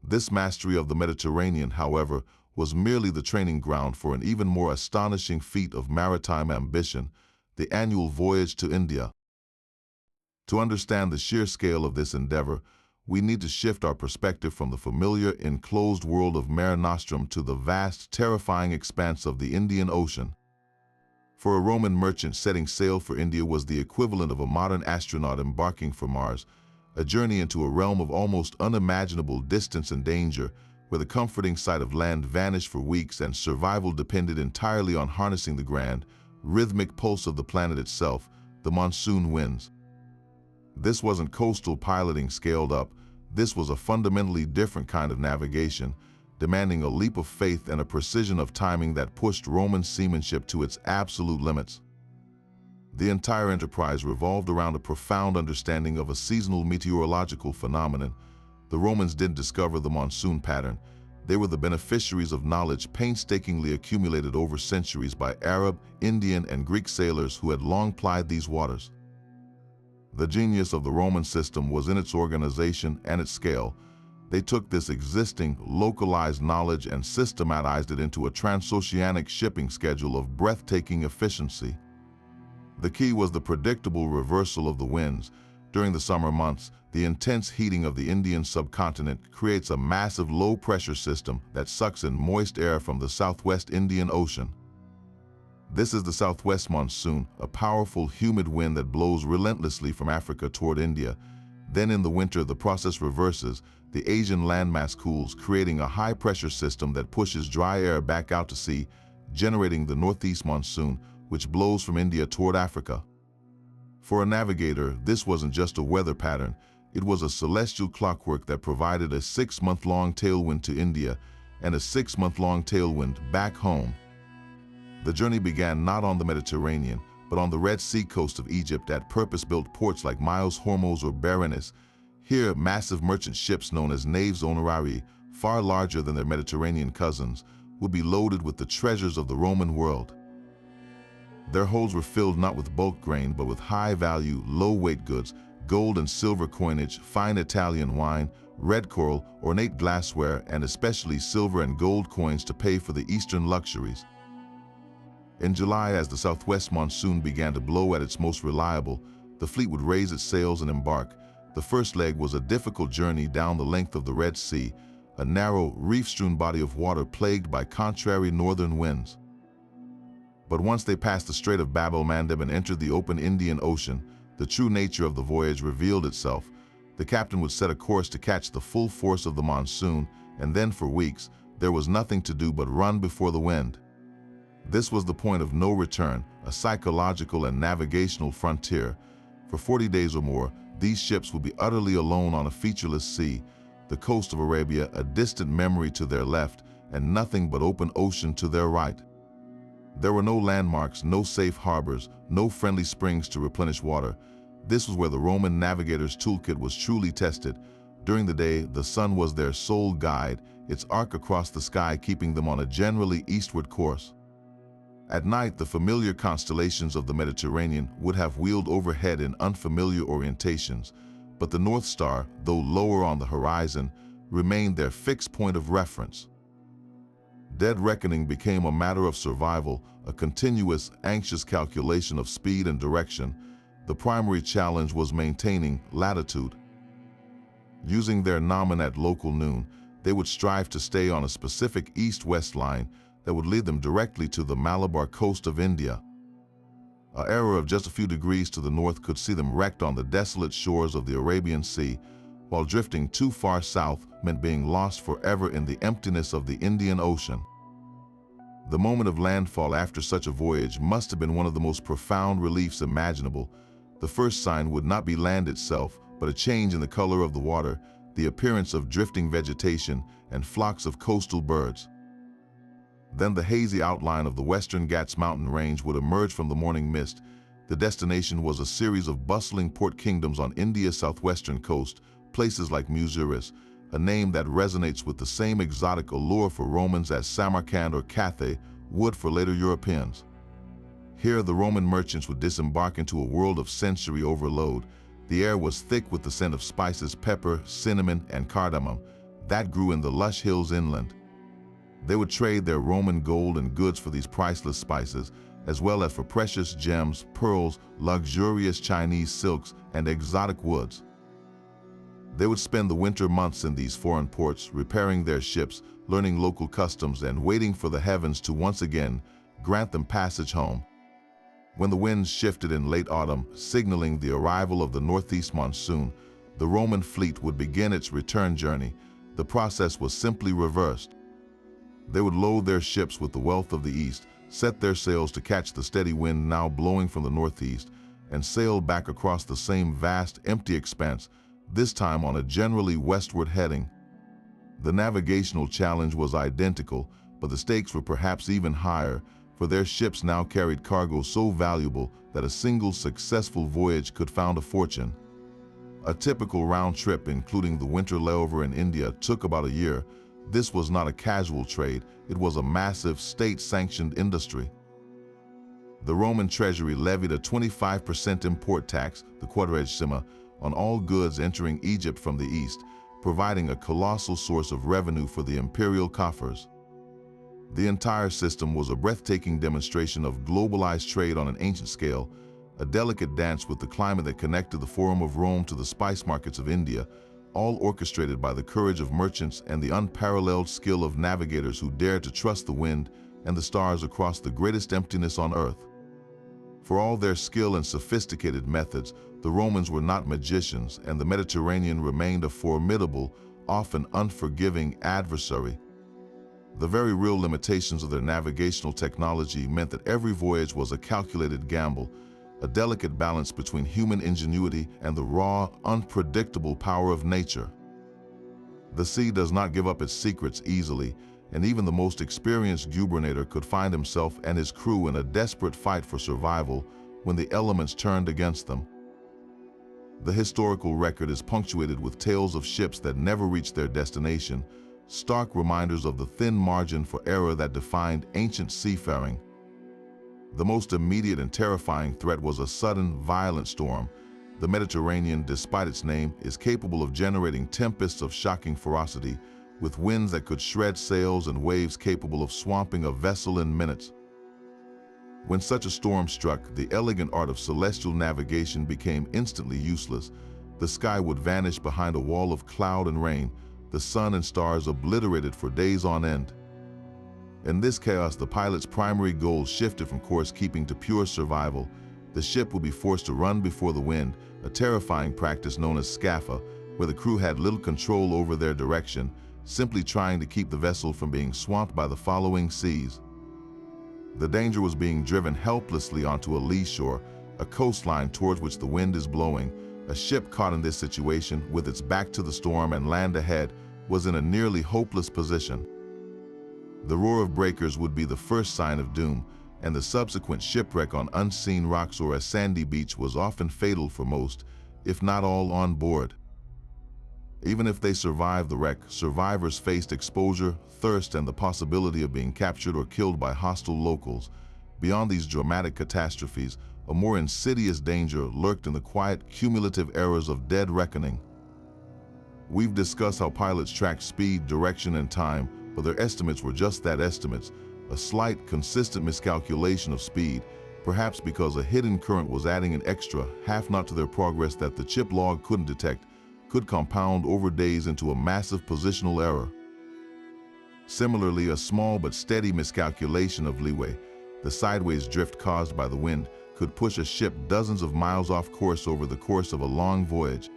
Speaker 1: This mastery of the Mediterranean, however, was merely the training ground for an even more astonishing feat of maritime ambition, the annual voyage to India. To understand the sheer scale of this endeavor, we need to shift our perspective from the familiar enclosed world of Mare Nostrum to the vast, terrifying expanse of the Indian Ocean. For a Roman merchant, setting sail for India was the equivalent of a modern astronaut embarking for Mars, a journey into a realm of almost unimaginable distance and danger, where the comforting sight of land vanished for weeks and survival depended entirely on harnessing the grand, rhythmic pulse of the planet itself, the monsoon winds. This wasn't coastal piloting scaled up. This was a fundamentally different kind of navigation, demanding a leap of faith and a precision of timing that pushed Roman seamanship to its absolute limits. The entire enterprise revolved around a profound understanding of a seasonal meteorological phenomenon. The Romans didn't discover the monsoon pattern. They were the beneficiaries of knowledge painstakingly accumulated over centuries by Arab, Indian, and Greek sailors who had long plied these waters. The genius of the Roman system was in its organization and its scale. They took this existing, localized knowledge and systematized it into a transoceanic shipping schedule of breathtaking efficiency. The key was the predictable reversal of the winds. During the summer months, the intense heating of the Indian subcontinent creates a massive low-pressure system that sucks in moist air from the southwest Indian Ocean. This is the southwest monsoon, a powerful, humid wind that blows relentlessly from Africa toward India. Then in the winter, the process reverses. The Asian landmass cools, creating a high-pressure system that pushes dry air back out to sea, generating the northeast monsoon, which blows from India toward Africa. For a navigator, this wasn't just a weather pattern. It was a celestial clockwork that provided a 6-month-long tailwind to India and a 6-month-long tailwind back home. The journey began not on the Mediterranean, but on the Red Sea coast of Egypt at purpose-built ports like Miles, Hormuz, or Berenice. Here, massive merchant ships known as naves honorarii, far larger than their Mediterranean cousins, would be loaded with the treasures of the Roman world. Their holds were filled not with bulk grain, but with high-value, low-weight goods, gold and silver coinage, fine Italian wine, red coral, ornate glassware, and especially silver and gold coins to pay for the eastern luxuries. In July, as the southwest monsoon began to blow at its most reliable, the fleet would raise its sails and embark. The first leg was a difficult journey down the length of the Red Sea, a narrow, reef-strewn body of water plagued by contrary northern winds. But once they passed the Strait of Bab el-Mandeb and entered the open Indian Ocean, the true nature of the voyage revealed itself. The captain would set a course to catch the full force of the monsoon, and then for weeks, there was nothing to do but run before the wind. This was the point of no return, a psychological and navigational frontier. For 40 days or more, these ships would be utterly alone on a featureless sea, the coast of Arabia a distant memory to their left, and nothing but open ocean to their right. There were no landmarks, no safe harbors, no friendly springs to replenish water. This was where the Roman navigator's toolkit was truly tested. During the day, the sun was their sole guide, its arc across the sky keeping them on a generally eastward course. At night, the familiar constellations of the Mediterranean would have wheeled overhead in unfamiliar orientations, but the North Star, though lower on the horizon, remained their fixed point of reference. Dead reckoning became a matter of survival, a continuous, anxious calculation of speed and direction. The primary challenge was maintaining latitude. Using their gnomon at local noon, they would strive to stay on a specific east-west line that would lead them directly to the Malabar coast of India. An error of just a few degrees to the north could see them wrecked on the desolate shores of the Arabian Sea, while drifting too far south meant being lost forever in the emptiness of the Indian Ocean. The moment of landfall after such a voyage must have been one of the most profound reliefs imaginable. The first sign would not be land itself, but a change in the color of the water, the appearance of drifting vegetation, and flocks of coastal birds. Then the hazy outline of the Western Ghats mountain range would emerge from the morning mist. The destination was a series of bustling port kingdoms on India's southwestern coast, places like Muziris, a name that resonates with the same exotic allure for Romans as Samarkand or Cathay would for later Europeans. Here, the Roman merchants would disembark into a world of sensory overload. The air was thick with the scent of spices, pepper, cinnamon, and cardamom that grew in the lush hills inland. They would trade their Roman gold and goods for these priceless spices, as well as for precious gems, pearls, luxurious Chinese silks, and exotic woods. They would spend the winter months in these foreign ports, repairing their ships, learning local customs, and waiting for the heavens to once again grant them passage home. When the winds shifted in late autumn, signaling the arrival of the northeast monsoon, the Roman fleet would begin its return journey. The process was simply reversed. They would load their ships with the wealth of the east, set their sails to catch the steady wind now blowing from the northeast, and sail back across the same vast, empty expanse, this time on a generally westward heading. The navigational challenge was identical, but the stakes were perhaps even higher, for their ships now carried cargo so valuable that a single successful voyage could found a fortune. A typical round trip, including the winter layover in India, took about a year. This was not a casual trade, it was a massive state-sanctioned industry. The Roman treasury levied a 25% import tax, the quadragesima, on all goods entering Egypt from the east, providing a colossal source of revenue for the imperial coffers. The entire system was a breathtaking demonstration of globalized trade on an ancient scale, a delicate dance with the climate that connected the Forum of Rome to the spice markets of India, all orchestrated by the courage of merchants and the unparalleled skill of navigators who dared to trust the wind and the stars across the greatest emptiness on earth. For all their skill and sophisticated methods, the Romans were not magicians, and the Mediterranean remained a formidable, often unforgiving adversary. The very real limitations of their navigational technology meant that every voyage was a calculated gamble, a delicate balance between human ingenuity and the raw, unpredictable power of nature. The sea does not give up its secrets easily, and even the most experienced gubernator could find himself and his crew in a desperate fight for survival when the elements turned against them. The historical record is punctuated with tales of ships that never reached their destination, stark reminders of the thin margin for error that defined ancient seafaring. The most immediate and terrifying threat was a sudden, violent storm. The Mediterranean, despite its name, is capable of generating tempests of shocking ferocity, with winds that could shred sails and waves capable of swamping a vessel in minutes. When such a storm struck, the elegant art of celestial navigation became instantly useless. The sky would vanish behind a wall of cloud and rain, the sun and stars obliterated for days on end. In this chaos, the pilot's primary goal shifted from course keeping to pure survival. The ship would be forced to run before the wind, a terrifying practice known as scaffa, where the crew had little control over their direction, simply trying to keep the vessel from being swamped by the following seas. The danger was being driven helplessly onto a lee shore, a coastline towards which the wind is blowing. A ship caught in this situation, with its back to the storm and land ahead, was in a nearly hopeless position. The roar of breakers would be the first sign of doom, and the subsequent shipwreck on unseen rocks or a sandy beach was often fatal for most, if not all, on board. Even if they survived the wreck, survivors faced exposure, thirst, and the possibility of being captured or killed by hostile locals. Beyond these dramatic catastrophes, a more insidious danger lurked in the quiet, cumulative errors of dead reckoning. We've discussed how pilots tracked speed, direction, and time, but their estimates were just that, estimates, a slight, consistent miscalculation of speed, perhaps because a hidden current was adding an extra half-knot to their progress that the chip log couldn't detect, could compound over days into a massive positional error. Similarly, a small but steady miscalculation of leeway, the sideways drift caused by the wind, could push a ship dozens of miles off course over the course of a long voyage.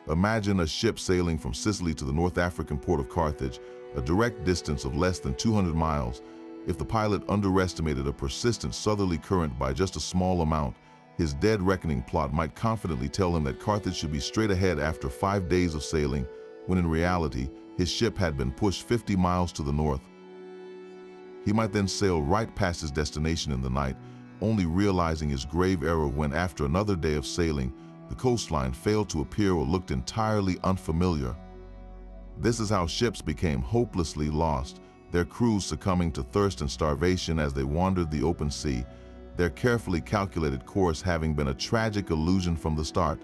Speaker 1: Imagine a ship sailing from Sicily to the North African port of Carthage, a direct distance of less than 200 miles. If the pilot underestimated a persistent southerly current by just a small amount, his dead reckoning plot might confidently tell him that Carthage should be straight ahead after 5 days of sailing, when in reality, his ship had been pushed 50 miles to the north. He might then sail right past his destination in the night, only realizing his grave error when, after another day of sailing, the coastline failed to appear or looked entirely unfamiliar. This is how ships became hopelessly lost, their crews succumbing to thirst and starvation as they wandered the open sea, their carefully calculated course having been a tragic illusion from the start.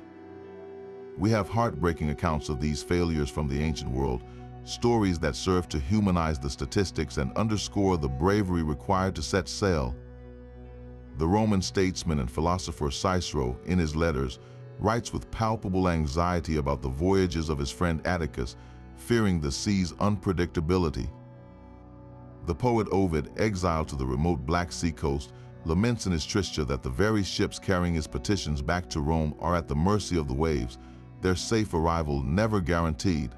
Speaker 1: We have heartbreaking accounts of these failures from the ancient world, stories that serve to humanize the statistics and underscore the bravery required to set sail. The Roman statesman and philosopher Cicero, in his letters, writes with palpable anxiety about the voyages of his friend Atticus, fearing the sea's unpredictability. The poet Ovid, exiled to the remote Black Sea coast, laments in his Tristia that the very ships carrying his petitions back to Rome are at the mercy of the waves, their safe arrival never guaranteed.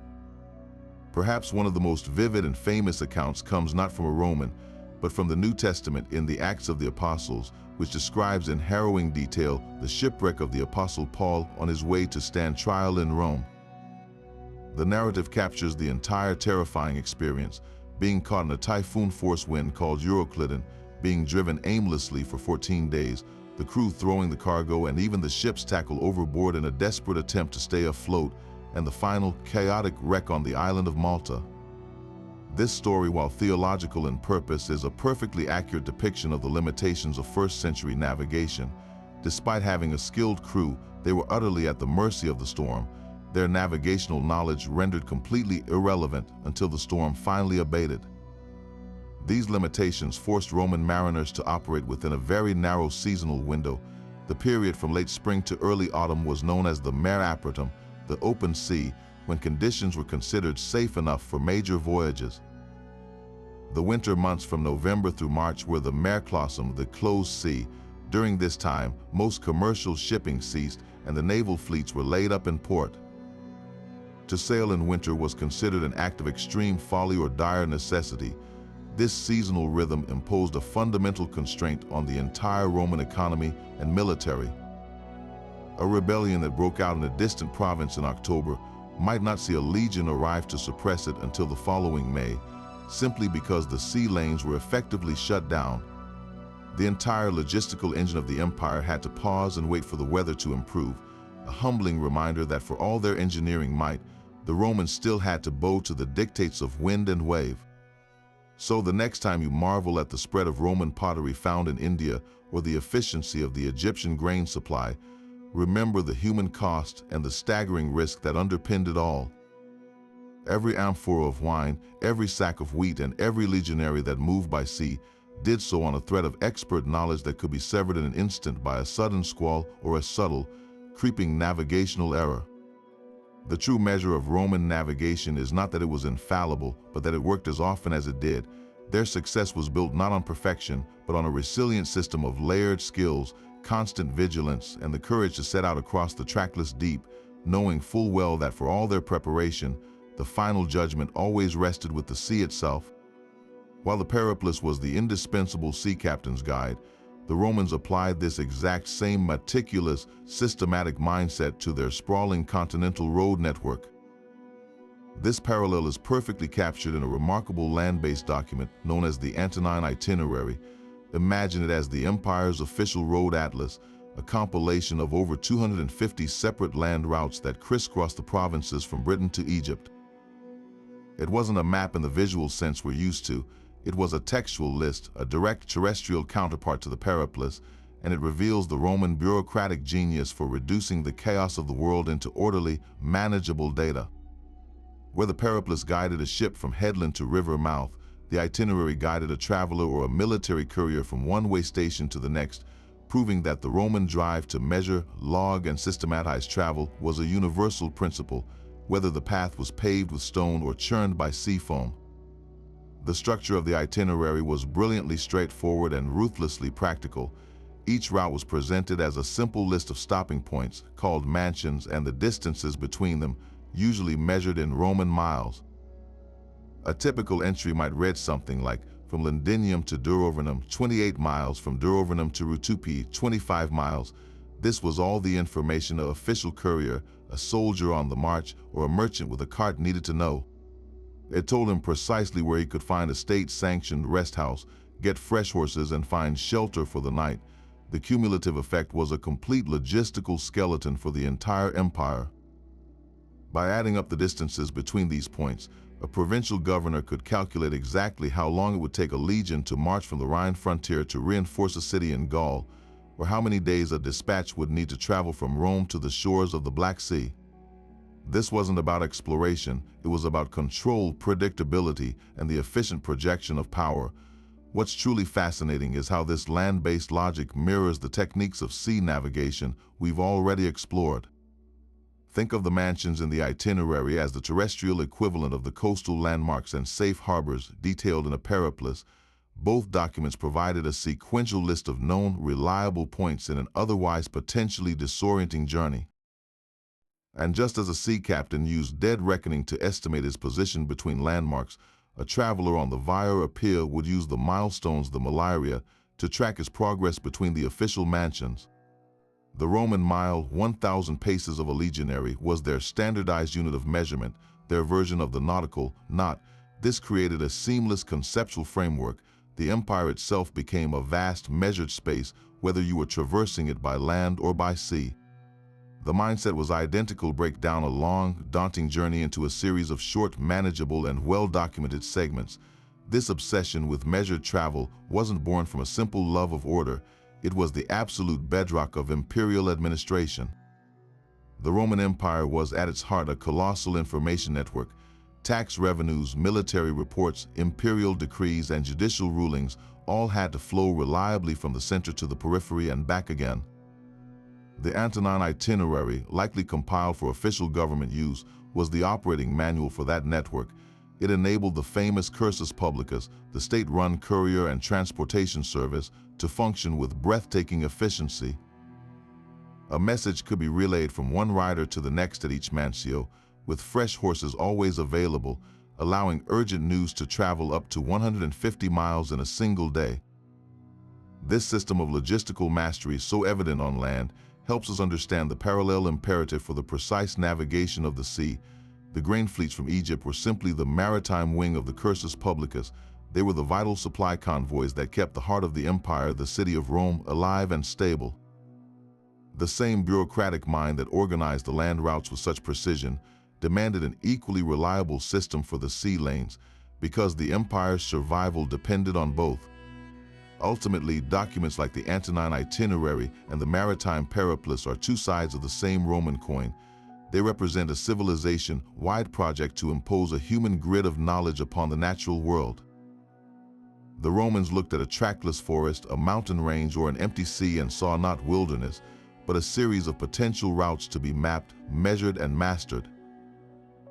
Speaker 1: Perhaps one of the most vivid and famous accounts comes not from a Roman, but from the New Testament in the Acts of the Apostles, which describes in harrowing detail the shipwreck of the Apostle Paul on his way to stand trial in Rome. The narrative captures the entire terrifying experience, being caught in a typhoon-force wind called Euroclydon, being driven aimlessly for 14 days, the crew throwing the cargo and even the ship's tackle overboard in a desperate attempt to stay afloat, and the final chaotic wreck on the island of Malta. This story, while theological in purpose, is a perfectly accurate depiction of the limitations of first-century navigation. Despite having a skilled crew, they were utterly at the mercy of the storm, their navigational knowledge rendered completely irrelevant until the storm finally abated. These limitations forced Roman mariners to operate within a very narrow seasonal window. The period from late spring to early autumn was known as the mare apertum, the open sea, when conditions were considered safe enough for major voyages. The winter months from November through March were the mare clausum, the closed sea. During this time, most commercial shipping ceased and the naval fleets were laid up in port. To sail in winter was considered an act of extreme folly or dire necessity. This seasonal rhythm imposed a fundamental constraint on the entire Roman economy and military. A rebellion that broke out in a distant province in October might not see a legion arrive to suppress it until the following May, simply because the sea lanes were effectively shut down. The entire logistical engine of the empire had to pause and wait for the weather to improve, a humbling reminder that for all their engineering might, the Romans still had to bow to the dictates of wind and wave. So the next time you marvel at the spread of Roman pottery found in India or the efficiency of the Egyptian grain supply, remember the human cost and the staggering risk that underpinned it all. Every amphora of wine, every sack of wheat, and every legionary that moved by sea did so on a thread of expert knowledge that could be severed in an instant by a sudden squall or a subtle, creeping navigational error. The true measure of Roman navigation is not that it was infallible, but that it worked as often as it did. Their success was built not on perfection, but on a resilient system of layered skills, constant vigilance, and the courage to set out across the trackless deep, knowing full well that for all their preparation, the final judgment always rested with the sea itself. While the periplus was the indispensable sea captain's guide, the Romans applied this exact same meticulous, systematic mindset to their sprawling continental road network. This parallel is perfectly captured in a remarkable land-based document known as the Antonine Itinerary. Imagine it as the empire's official road atlas, a compilation of over 250 separate land routes that crisscrossed the provinces from Britain to Egypt. It wasn't a map in the visual sense we're used to. It was a textual list, a direct terrestrial counterpart to the Periplus, and it reveals the Roman bureaucratic genius for reducing the chaos of the world into orderly, manageable data. Where the Periplus guided a ship from headland to river mouth, the itinerary guided a traveler or a military courier from one-way station to the next, proving that the Roman drive to measure, log, and systematize travel was a universal principle, whether the path was paved with stone or churned by sea foam. The structure of the itinerary was brilliantly straightforward and ruthlessly practical. Each route was presented as a simple list of stopping points, called mansions, and the distances between them, usually measured in Roman miles. A typical entry might read something like, from Londinium to Durovernum, 28 miles, from Durovernum to Rutupi, 25 miles. This was all the information an official courier, a soldier on the march, or a merchant with a cart needed to know. It told him precisely where he could find a state-sanctioned rest house, get fresh horses, and find shelter for the night. The cumulative effect was a complete logistical skeleton for the entire empire. By adding up the distances between these points, a provincial governor could calculate exactly how long it would take a legion to march from the Rhine frontier to reinforce a city in Gaul, or how many days a dispatch would need to travel from Rome to the shores of the Black Sea. This wasn't about exploration, it was about control, predictability, and the efficient projection of power. What's truly fascinating is how this land-based logic mirrors the techniques of sea navigation we've already explored. Think of the mansions in the itinerary as the terrestrial equivalent of the coastal landmarks and safe harbors detailed in a Periplus. Both documents provided a sequential list of known, reliable points in an otherwise potentially disorienting journey. And just as a sea captain used dead reckoning to estimate his position between landmarks, a traveler on the Via Appia would use the milestones, the malaria, to track his progress between the official mansions. The Roman mile, 1,000 paces of a legionary, was their standardized unit of measurement, their version of the nautical knot. This created a seamless conceptual framework. The empire itself became a vast measured space, whether you were traversing it by land or by sea. The mindset was identical: break down a long, daunting journey into a series of short, manageable, and well-documented segments. This obsession with measured travel wasn't born from a simple love of order. It was the absolute bedrock of imperial administration. The Roman Empire was at its heart a colossal information network. Tax revenues, military reports, imperial decrees, and judicial rulings all had to flow reliably from the center to the periphery and back again. The Antonine itinerary, likely compiled for official government use, was the operating manual for that network. It enabled the famous cursus publicus, the state-run courier and transportation service, to function with breathtaking efficiency. A message could be relayed from one rider to the next at each mansio, with fresh horses always available, allowing urgent news to travel up to 150 miles in a single day. This system of logistical mastery, so evident on land, helps us understand the parallel imperative for the precise navigation of the sea. The grain fleets from Egypt were simply the maritime wing of the cursus publicus. They were the vital supply convoys that kept the heart of the empire, the city of Rome, alive and stable. The same bureaucratic mind that organized the land routes with such precision demanded an equally reliable system for the sea lanes, because the empire's survival depended on both. Ultimately, documents like the Antonine itinerary and the maritime periplus are two sides of the same Roman coin. They represent a civilization-wide project to impose a human grid of knowledge upon the natural world. The Romans looked at a trackless forest, a mountain range, or an empty sea and saw not wilderness, but a series of potential routes to be mapped, measured, and mastered.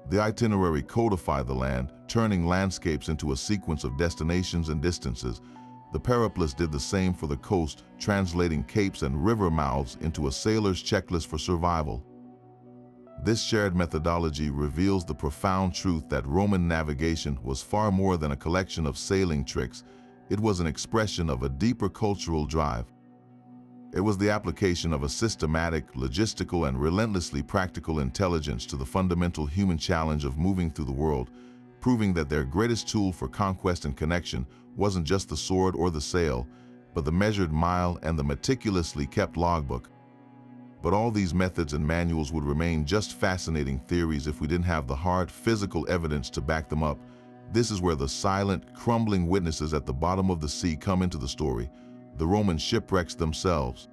Speaker 1: The itinerary codified the land, turning landscapes into a sequence of destinations and distances. The periplus did the same for the coast, translating capes and river mouths into a sailor's checklist for survival. This shared methodology reveals the profound truth that Roman navigation was far more than a collection of sailing tricks. It was an expression of a deeper cultural drive. It was the application of a systematic, logistical, and relentlessly practical intelligence to the fundamental human challenge of moving through the world, proving that their greatest tool for conquest and connection wasn't just the sword or the sail, but the measured mile and the meticulously kept logbook. But all these methods and manuals would remain just fascinating theories if we didn't have the hard, physical evidence to back them up. This is where the silent, crumbling witnesses at the bottom of the sea come into the story, the Roman shipwrecks themselves.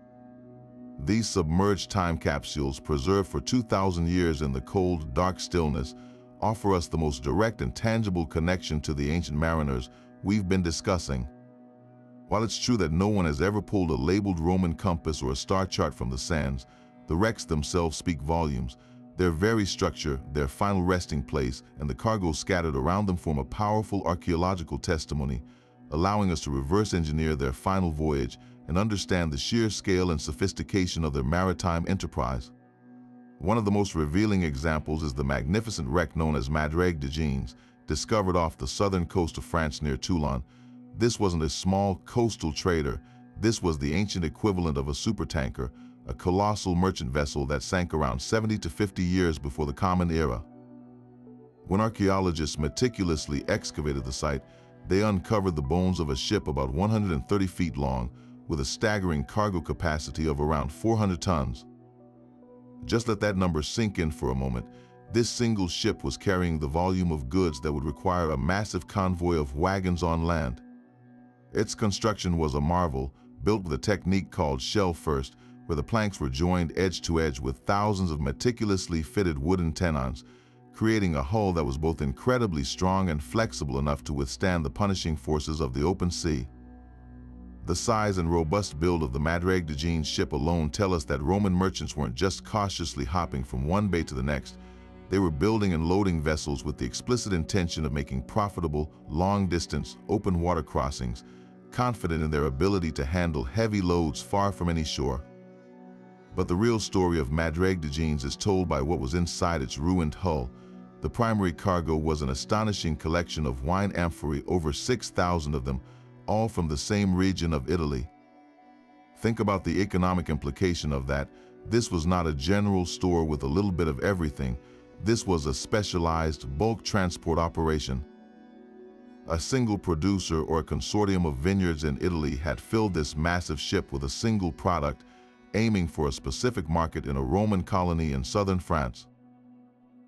Speaker 1: These submerged time capsules, preserved for 2,000 years in the cold, dark stillness, offer us the most direct and tangible connection to the ancient mariners we've been discussing. While it's true that no one has ever pulled a labeled Roman compass or a star chart from the sands, the wrecks themselves speak volumes. Their very structure, their final resting place, and the cargo scattered around them form a powerful archaeological testimony, allowing us to reverse engineer their final voyage and understand the sheer scale and sophistication of their maritime enterprise. One of the most revealing examples is the magnificent wreck known as Navigators, discovered off the southern coast of France near Toulon. This wasn't a small coastal trader. This was the ancient equivalent of a supertanker, a colossal merchant vessel that sank around 70 to 50 years before the Common Era. When archaeologists meticulously excavated the site, they uncovered the bones of a ship about 130 feet long, with a staggering cargo capacity of around 400 tons. Just let that number sink in for a moment. This single ship was carrying the volume of goods that would require a massive convoy of wagons on land. Its construction was a marvel, built with a technique called shell first, where the planks were joined edge to edge with thousands of meticulously fitted wooden tenons, creating a hull that was both incredibly strong and flexible enough to withstand the punishing forces of the open sea. The size and robust build of the Navigators ship alone tell us that Roman merchants weren't just cautiously hopping from one bay to the next. They were building and loading vessels with the explicit intention of making profitable, long-distance, open water crossings, confident in their ability to handle heavy loads far from any shore. But the real story of Navigators is told by what was inside its ruined hull. The primary cargo was an astonishing collection of wine amphorae, over 6,000 of them, all from the same region of Italy. Think about the economic implication of that. This was not a general store with a little bit of everything. This was a specialized bulk transport operation. A single producer or a consortium of vineyards in Italy had filled this massive ship with a single product, aiming for a specific market in a Roman colony in southern France.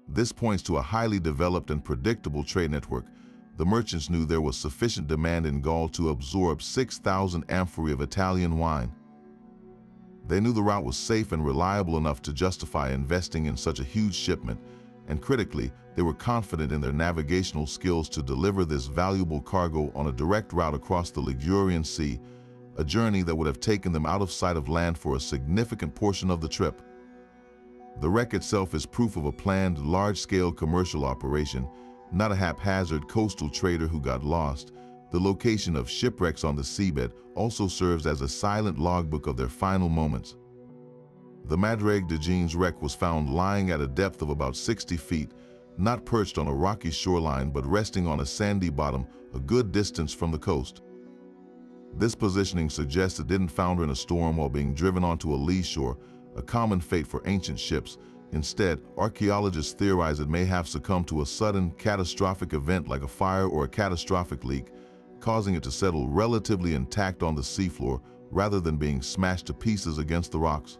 Speaker 1: This points to a highly developed and predictable trade network. The merchants knew there was sufficient demand in Gaul to absorb 6,000 amphorae of Italian wine. They knew the route was safe and reliable enough to justify investing in such a huge shipment, and critically, they were confident in their navigational skills to deliver this valuable cargo on a direct route across the Ligurian Sea, a journey that would have taken them out of sight of land for a significant portion of the trip. The wreck itself is proof of a planned, large-scale commercial operation, not a haphazard coastal trader who got lost. The location of shipwrecks on the seabed also serves as a silent logbook of their final moments. The Navigators wreck was found lying at a depth of about 60 feet, not perched on a rocky shoreline but resting on a sandy bottom a good distance from the coast. This positioning suggests it didn't founder in a storm while being driven onto a lee shore, a common fate for ancient ships. Instead, archaeologists theorize it may have succumbed to a sudden, catastrophic event like a fire or a catastrophic leak, causing it to settle relatively intact on the seafloor rather than being smashed to pieces against the rocks.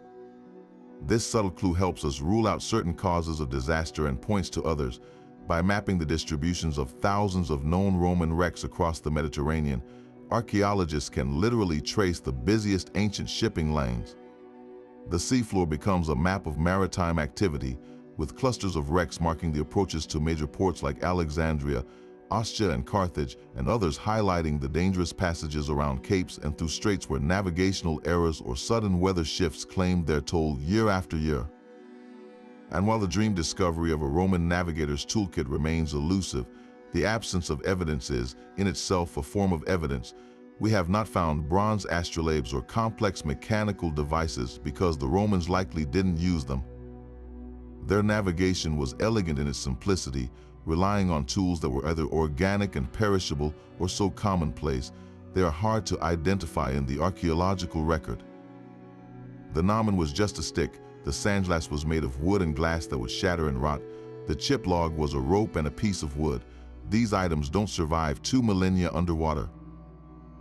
Speaker 1: This subtle clue helps us rule out certain causes of disaster and points to others. By mapping the distributions of thousands of known Roman wrecks across the Mediterranean, archaeologists can literally trace the busiest ancient shipping lanes. The seafloor becomes a map of maritime activity, with clusters of wrecks marking the approaches to major ports like Alexandria, Ostia, and Carthage, and others highlighting the dangerous passages around capes and through straits where navigational errors or sudden weather shifts claimed their toll year after year. And while the dream discovery of a Roman navigator's toolkit remains elusive, the absence of evidence is, in itself, a form of evidence. We have not found bronze astrolabes or complex mechanical devices because the Romans likely didn't use them. Their navigation was elegant in its simplicity, relying on tools that were either organic and perishable or so commonplace they are hard to identify in the archaeological record. The gnomon was just a stick, the sandglass was made of wood and glass that would shatter and rot, the chip log was a rope and a piece of wood. These items don't survive 2 millennia underwater.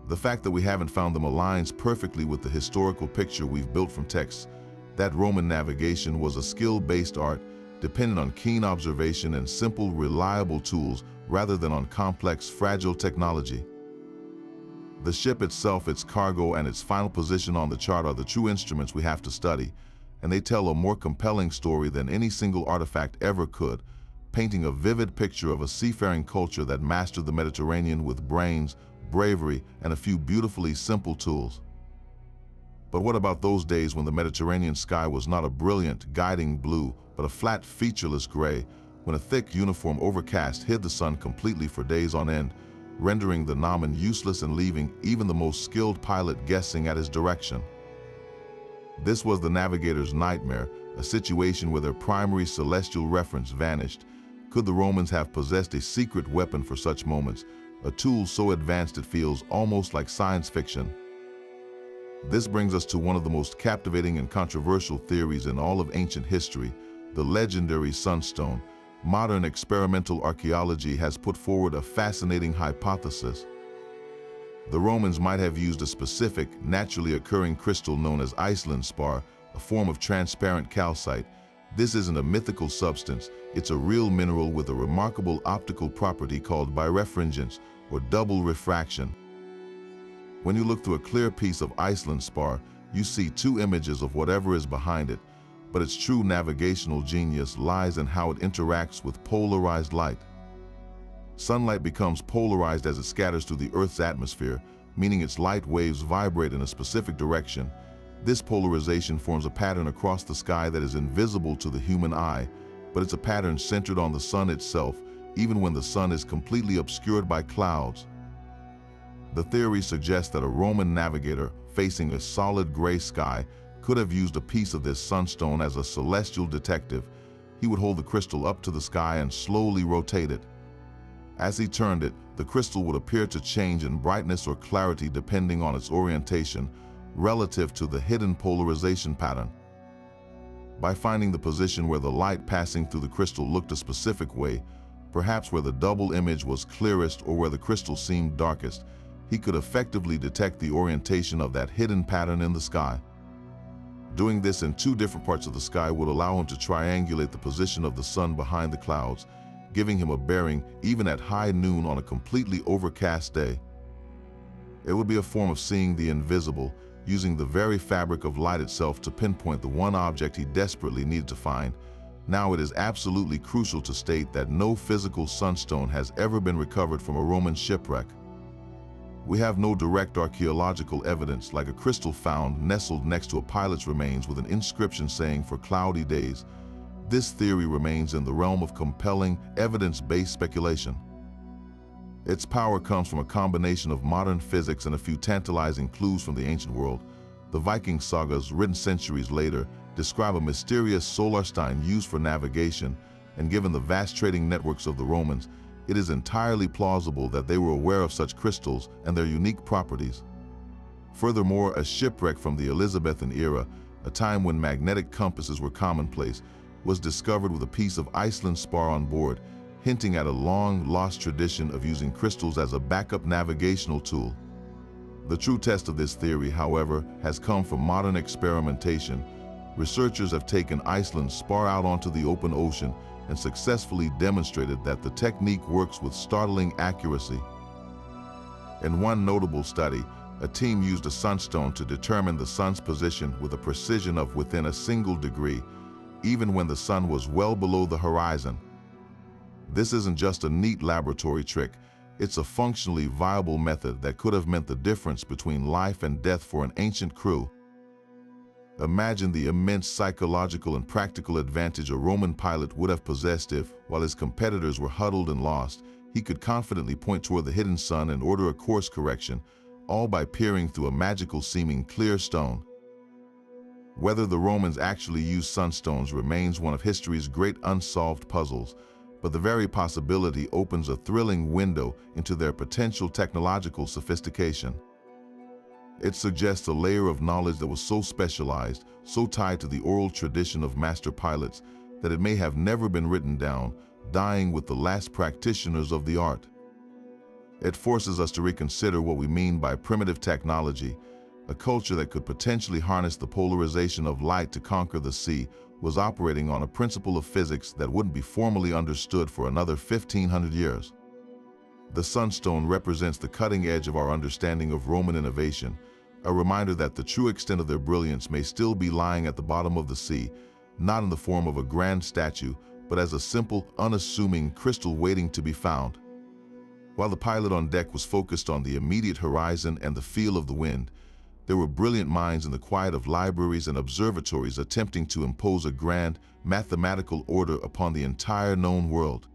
Speaker 1: The fact that we haven't found them aligns perfectly with the historical picture we've built from texts. that Roman navigation was a skill-based art, dependent on keen observation and simple, reliable tools rather than on complex, fragile technology. The ship itself, its cargo, and its final position on the chart are the true instruments we have to study, and they tell a more compelling story than any single artifact ever could, painting a vivid picture of a seafaring culture that mastered the Mediterranean with brains, bravery, and a few beautifully simple tools. But what about those days when the Mediterranean sky was not a brilliant, guiding blue, but a flat, featureless gray, when a thick, uniform overcast hid the sun completely for days on end, rendering the gnomon useless and leaving even the most skilled pilot guessing at his direction? This was the navigator's nightmare, a situation where their primary celestial reference vanished. Could the Romans have possessed a secret weapon for such moments, a tool so advanced it feels almost like science fiction? This brings us to one of the most captivating and controversial theories in all of ancient history, the legendary sunstone. Modern experimental archaeology has put forward a fascinating hypothesis. The Romans might have used a specific, naturally occurring crystal known as Iceland spar, a form of transparent calcite. This isn't a mythical substance, it's a real mineral with a remarkable optical property called birefringence, or double refraction. When you look through a clear piece of Iceland spar, you see two images of whatever is behind it, but its true navigational genius lies in how it interacts with polarized light. Sunlight becomes polarized as it scatters through the Earth's atmosphere, meaning its light waves vibrate in a specific direction. This polarization forms a pattern across the sky that is invisible to the human eye, but it's a pattern centered on the sun itself, even when the sun is completely obscured by clouds. The theory suggests that a Roman navigator facing a solid gray sky could have used a piece of this sunstone as a celestial detective. He would hold the crystal up to the sky and slowly rotate it. As he turned it, the crystal would appear to change in brightness or clarity depending on its orientation, relative to the hidden polarization pattern. By finding the position where the light passing through the crystal looked a specific way, perhaps where the double image was clearest or where the crystal seemed darkest, he could effectively detect the orientation of that hidden pattern in the sky. Doing this in two different parts of the sky would allow him to triangulate the position of the sun behind the clouds, giving him a bearing even at high noon on a completely overcast day. It would be a form of seeing the invisible, using the very fabric of light itself to pinpoint the one object he desperately needed to find. Now it is absolutely crucial to state that no physical sunstone has ever been recovered from a Roman shipwreck. We have no direct archaeological evidence like a crystal found nestled next to a pilot's remains with an inscription saying "for cloudy days." This theory remains in the realm of compelling, evidence-based speculation. Its power comes from a combination of modern physics and a few tantalizing clues from the ancient world. The Viking sagas, written centuries later, describe a mysterious solarstein used for navigation, and given the vast trading networks of the Romans, it is entirely plausible that they were aware of such crystals and their unique properties. Furthermore, a shipwreck from the Elizabethan era, a time when magnetic compasses were commonplace, was discovered with a piece of Iceland spar on board, hinting at a long-lost tradition of using crystals as a backup navigational tool. The true test of this theory, however, has come from modern experimentation. Researchers have taken Iceland's spar out onto the open ocean and successfully demonstrated that the technique works with startling accuracy. In one notable study, a team used a sunstone to determine the sun's position with a precision of within a single degree, even when the sun was well below the horizon. This isn't just a neat laboratory trick, it's a functionally viable method that could have meant the difference between life and death for an ancient crew. Imagine the immense psychological and practical advantage a Roman pilot would have possessed if, while his competitors were huddled and lost, he could confidently point toward the hidden sun and order a course correction, all by peering through a magical-seeming clear stone. Whether the Romans actually used sunstones remains one of history's great unsolved puzzles, but the very possibility opens a thrilling window into their potential technological sophistication. It suggests a layer of knowledge that was so specialized, so tied to the oral tradition of master pilots, that it may have never been written down, dying with the last practitioners of the art. It forces us to reconsider what we mean by primitive technology. A culture that could potentially harness the polarization of light to conquer the sea was operating on a principle of physics that wouldn't be formally understood for another 1,500 years. The sunstone represents the cutting edge of our understanding of Roman innovation, a reminder that the true extent of their brilliance may still be lying at the bottom of the sea, not in the form of a grand statue, but as a simple, unassuming crystal waiting to be found. While the pilot on deck was focused on the immediate horizon and the feel of the wind, there were brilliant minds in the quiet of libraries and observatories attempting to impose a grand, mathematical order upon the entire known world.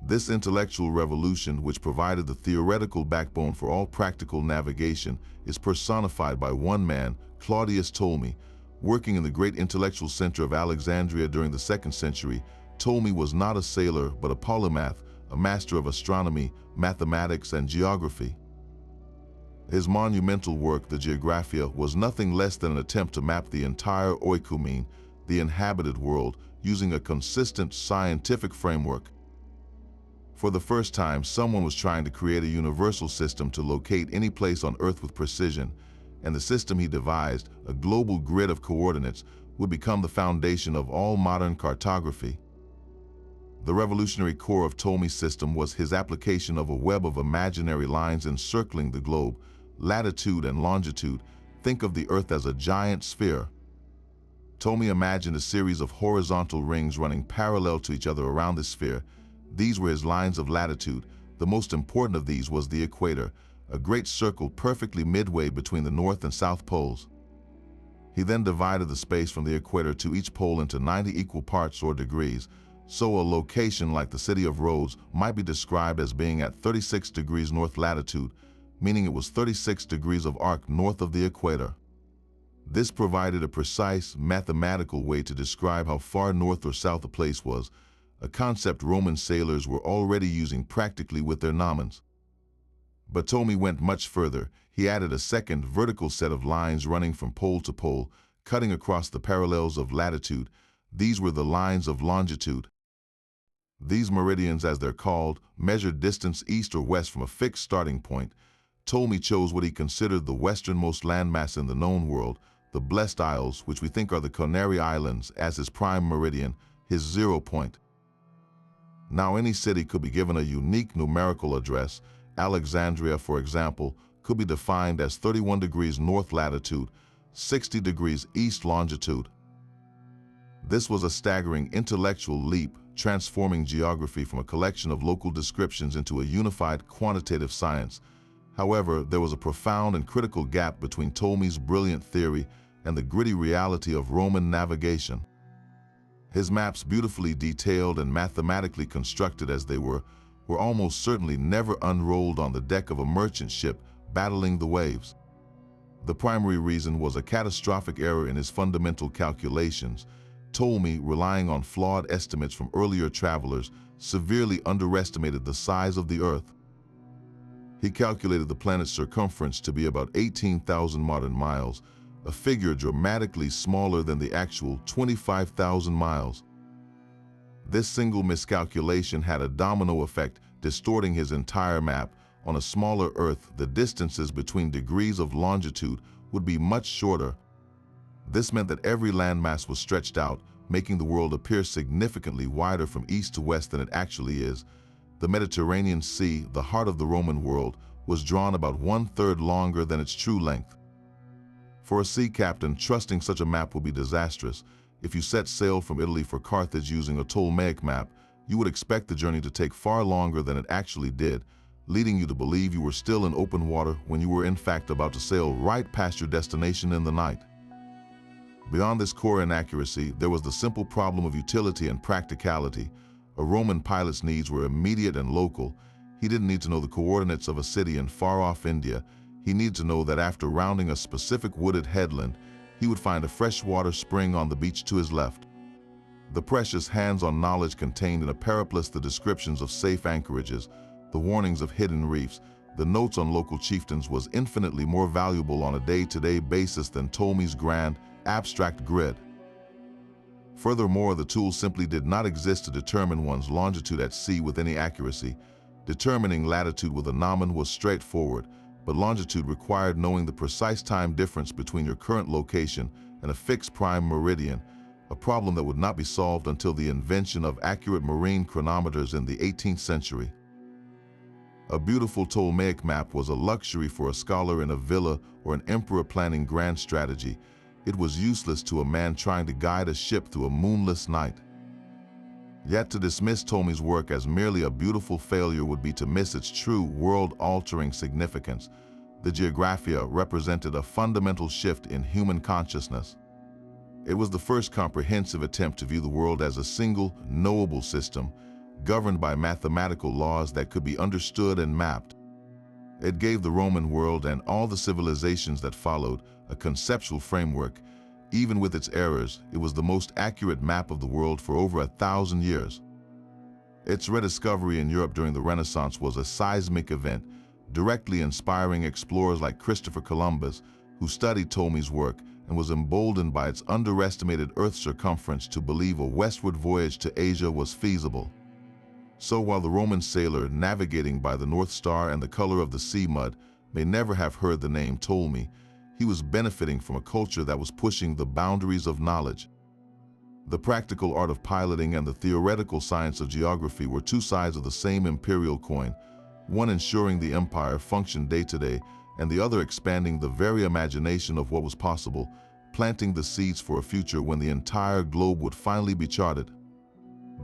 Speaker 1: This intellectual revolution, which provided the theoretical backbone for all practical navigation, is personified by one man, Claudius Ptolemy. Working in the great intellectual center of Alexandria during the 2nd century, Ptolemy was not a sailor but a polymath, a master of astronomy, mathematics, and geography. His monumental work, the Geographia, was nothing less than an attempt to map the entire oikoumene, the inhabited world, using a consistent scientific framework. For the first time, someone was trying to create a universal system to locate any place on Earth with precision, and the system he devised, a global grid of coordinates, would become the foundation of all modern cartography. The revolutionary core of Ptolemy's system was his application of a web of imaginary lines encircling the globe, latitude and longitude. Think of the Earth as a giant sphere. Ptolemy imagined a series of horizontal rings running parallel to each other around the sphere. These were his lines of latitude. The most important of these was the equator, a great circle perfectly midway between the north and south poles. He then divided the space from the equator to each pole into 90 equal parts or degrees, so a location like the city of Rhodes might be described as being at 36 degrees north latitude, meaning it was 36 degrees of arc north of the equator. This provided a precise mathematical way to describe how far north or south a place was, a concept Roman sailors were already using practically with their gnomons. But Ptolemy went much further. He added a second vertical set of lines running from pole to pole, cutting across the parallels of latitude. These were the lines of longitude. These meridians, as they're called, measured distance east or west from a fixed starting point. Ptolemy chose what he considered the westernmost landmass in the known world, the Blessed Isles, which we think are the Canary Islands, as his prime meridian, his 0 point. Now any city could be given a unique numerical address. Alexandria, for example, could be defined as 31 degrees north latitude, 60 degrees east longitude. This was a staggering intellectual leap, transforming geography from a collection of local descriptions into a unified quantitative science. However, there was a profound and critical gap between Ptolemy's brilliant theory and the gritty reality of Roman navigation. His maps, beautifully detailed and mathematically constructed as they were almost certainly never unrolled on the deck of a merchant ship battling the waves. The primary reason was a catastrophic error in his fundamental calculations. Ptolemy, relying on flawed estimates from earlier travelers, severely underestimated the size of the Earth. He calculated the planet's circumference to be about 18,000 modern miles, a figure dramatically smaller than the actual 25,000 miles. This single miscalculation had a domino effect, distorting his entire map. On a smaller Earth, the distances between degrees of longitude would be much shorter. This meant that every landmass was stretched out, making the world appear significantly wider from east to west than it actually is. The Mediterranean Sea, the heart of the Roman world, was drawn about 1/3 longer than its true length. For a sea captain, trusting such a map would be disastrous. If you set sail from Italy for Carthage using a Ptolemaic map, you would expect the journey to take far longer than it actually did, leading you to believe you were still in open water when you were in fact about to sail right past your destination in the night. Beyond this core inaccuracy, there was the simple problem of utility and practicality. A Roman pilot's needs were immediate and local. He didn't need to know the coordinates of a city in far-off India. He needed to know that after rounding a specific wooded headland, he would find a freshwater spring on the beach to his left. The precious hands-on knowledge contained in a periplus the descriptions of safe anchorages, the warnings of hidden reefs, the notes on local chieftains was infinitely more valuable on a day-to-day basis than Ptolemy's grand, abstract grid. Furthermore, the tool simply did not exist to determine one's longitude at sea with any accuracy. Determining latitude with a gnomon was straightforward, but longitude required knowing the precise time difference between your current location and a fixed prime meridian, a problem that would not be solved until the invention of accurate marine chronometers in the 18th century. A beautiful Ptolemaic map was a luxury for a scholar in a villa or an emperor planning grand strategy. It was useless to a man trying to guide a ship through a moonless night. Yet to dismiss Ptolemy's work as merely a beautiful failure would be to miss its true world-altering significance. The Geographia represented a fundamental shift in human consciousness. It was the first comprehensive attempt to view the world as a single, knowable system, governed by mathematical laws that could be understood and mapped. It gave the Roman world and all the civilizations that followed a conceptual framework. Even with its errors, it was the most accurate map of the world for over 1,000 years. Its rediscovery in Europe during the Renaissance was a seismic event, directly inspiring explorers like Christopher Columbus, who studied Ptolemy's work and was emboldened by its underestimated Earth's circumference to believe a westward voyage to Asia was feasible. So while the Roman sailor navigating by the North Star and the color of the sea mud may never have heard the name Ptolemy, he was benefiting from a culture that was pushing the boundaries of knowledge. The practical art of piloting and the theoretical science of geography were two sides of the same imperial coin, one ensuring the empire functioned day to day, and the other expanding the very imagination of what was possible, planting the seeds for a future when the entire globe would finally be charted.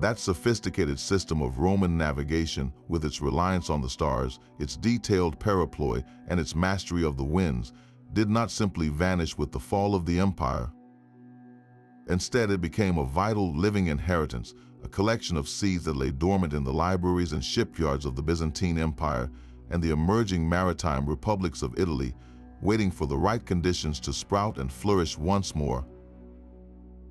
Speaker 1: That sophisticated system of Roman navigation, with its reliance on the stars, its detailed paraploy, and its mastery of the winds, did not simply vanish with the fall of the empire. Instead, it became a vital, living inheritance, a collection of seeds that lay dormant in the libraries and shipyards of the Byzantine Empire and the emerging maritime republics of Italy, waiting for the right conditions to sprout and flourish once more.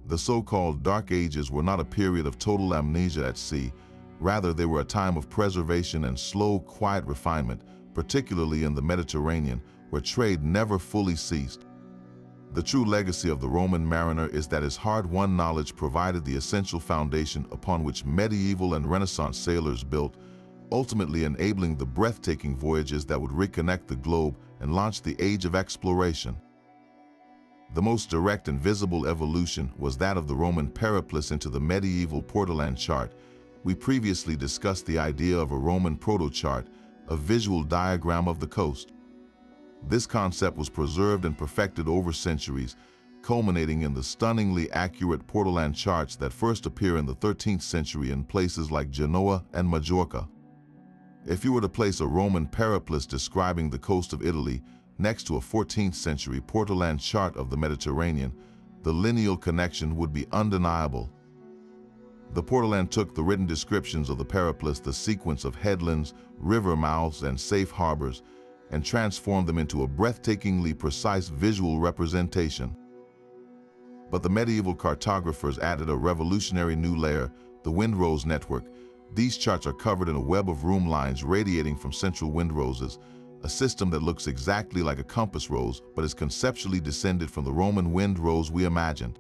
Speaker 1: The so-called Dark Ages were not a period of total amnesia at sea. Rather, they were a time of preservation and slow, quiet refinement, particularly in the Mediterranean, where trade never fully ceased. The true legacy of the Roman mariner is that his hard-won knowledge provided the essential foundation upon which medieval and Renaissance sailors built, ultimately enabling the breathtaking voyages that would reconnect the globe and launch the age of exploration. The most direct and visible evolution was that of the Roman periplus into the medieval Portolan chart. We previously discussed the idea of a Roman proto-chart, a visual diagram of the coast. This concept was preserved and perfected over centuries, culminating in the stunningly accurate Portolan charts that first appear in the 13th century in places like Genoa and Majorca. If you were to place a Roman periplus describing the coast of Italy next to a 14th century Portolan chart of the Mediterranean, the lineal connection would be undeniable. The Portolan took the written descriptions of the periplus, the sequence of headlands, river mouths, and safe harbors, and transformed them into a breathtakingly precise visual representation. But the medieval cartographers added a revolutionary new layer, the windrose network. These charts are covered in a web of room lines radiating from central windroses, a system that looks exactly like a compass rose but is conceptually descended from the Roman windrose we imagined.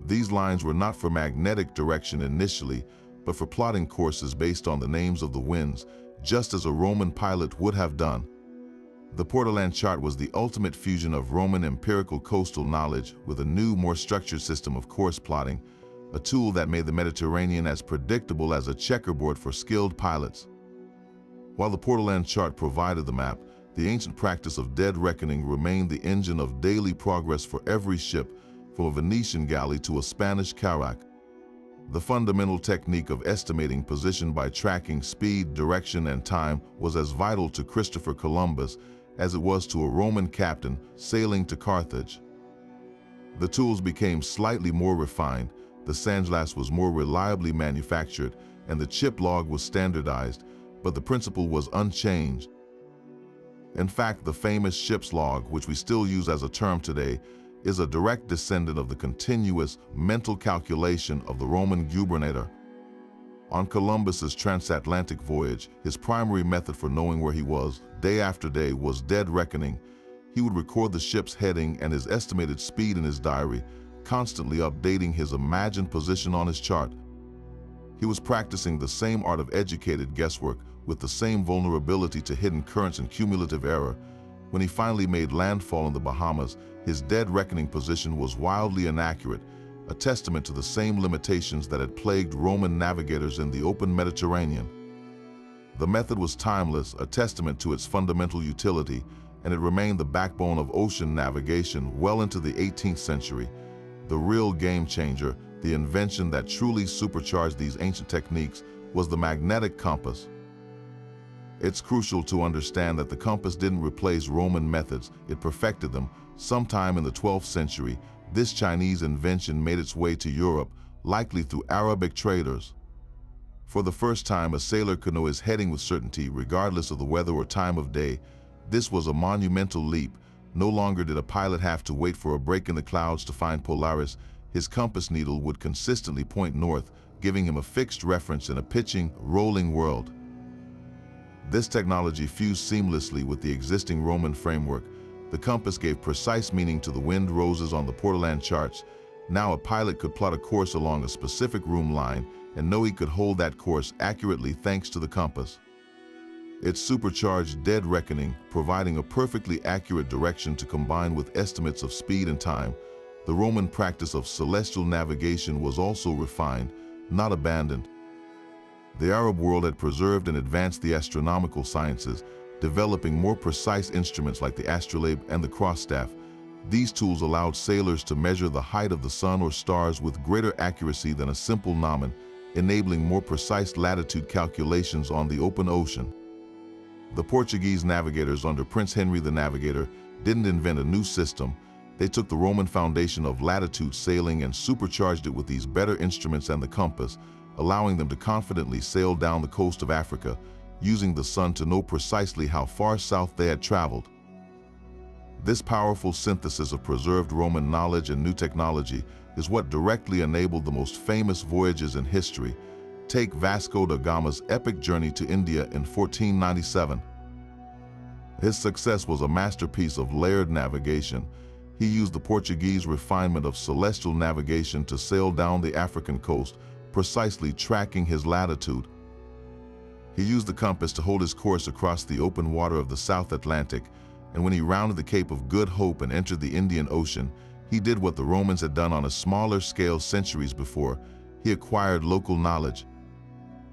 Speaker 1: These lines were not for magnetic direction initially, but for plotting courses based on the names of the winds, just as a Roman pilot would have done. The Portolan chart was the ultimate fusion of Roman empirical coastal knowledge with a new, more structured system of course plotting, a tool that made the Mediterranean as predictable as a checkerboard for skilled pilots. While the Portolan chart provided the map, the ancient practice of dead reckoning remained the engine of daily progress for every ship, from a Venetian galley to a Spanish carrack. The fundamental technique of estimating position by tracking speed, direction, and time was as vital to Christopher Columbus as it was to a Roman captain sailing to Carthage. The tools became slightly more refined, the sandglass was more reliably manufactured, and the chip log was standardized, but the principle was unchanged. In fact, the famous ship's log, which we still use as a term today, is a direct descendant of the continuous mental calculation of the Roman gubernator. On Columbus's transatlantic voyage, his primary method for knowing where he was, day after day, was dead reckoning. He would record the ship's heading and his estimated speed in his diary, constantly updating his imagined position on his chart. He was practicing the same art of educated guesswork with the same vulnerability to hidden currents and cumulative error, When he finally made landfall in the Bahamas, his dead reckoning position was wildly inaccurate, a testament to the same limitations that had plagued Roman navigators in the open Mediterranean. The method was timeless, a testament to its fundamental utility, and it remained the backbone of ocean navigation well into the 18th century. The real game changer, the invention that truly supercharged these ancient techniques, was the magnetic compass. It's crucial to understand that the compass didn't replace Roman methods, it perfected them. Sometime in the 12th century, this Chinese invention made its way to Europe, likely through Arabic traders. For the first time, a sailor could know his heading with certainty, regardless of the weather or time of day. This was a monumental leap. No longer did a pilot have to wait for a break in the clouds to find Polaris. His compass needle would consistently point north, giving him a fixed reference in a pitching, rolling world. This technology fused seamlessly with the existing Roman framework. The compass gave precise meaning to the wind roses on the Portoland charts. Now a pilot could plot a course along a specific room line and know he could hold that course accurately thanks to the compass. It supercharged dead reckoning, providing a perfectly accurate direction to combine with estimates of speed and time. The Roman practice of celestial navigation was also refined, not abandoned. The Arab world had preserved and advanced the astronomical sciences, developing more precise instruments like the astrolabe and the cross-staff. These tools allowed sailors to measure the height of the sun or stars with greater accuracy than a simple gnomon, enabling more precise latitude calculations on the open ocean. The Portuguese navigators under Prince Henry the Navigator didn't invent a new system. They took the Roman foundation of latitude sailing and supercharged it with these better instruments and the compass, allowing them to confidently sail down the coast of Africa, using the sun to know precisely how far south they had traveled. This powerful synthesis of preserved Roman knowledge and new technology is what directly enabled the most famous voyages in history. Take Vasco da Gama's epic journey to India in 1497. His success was a masterpiece of layered navigation. He used the Portuguese refinement of celestial navigation to sail down the African coast, precisely tracking his latitude. He used the compass to hold his course across the open water of the South Atlantic, and when he rounded the Cape of Good Hope and entered the Indian Ocean, he did what the Romans had done on a smaller scale centuries before. He acquired local knowledge.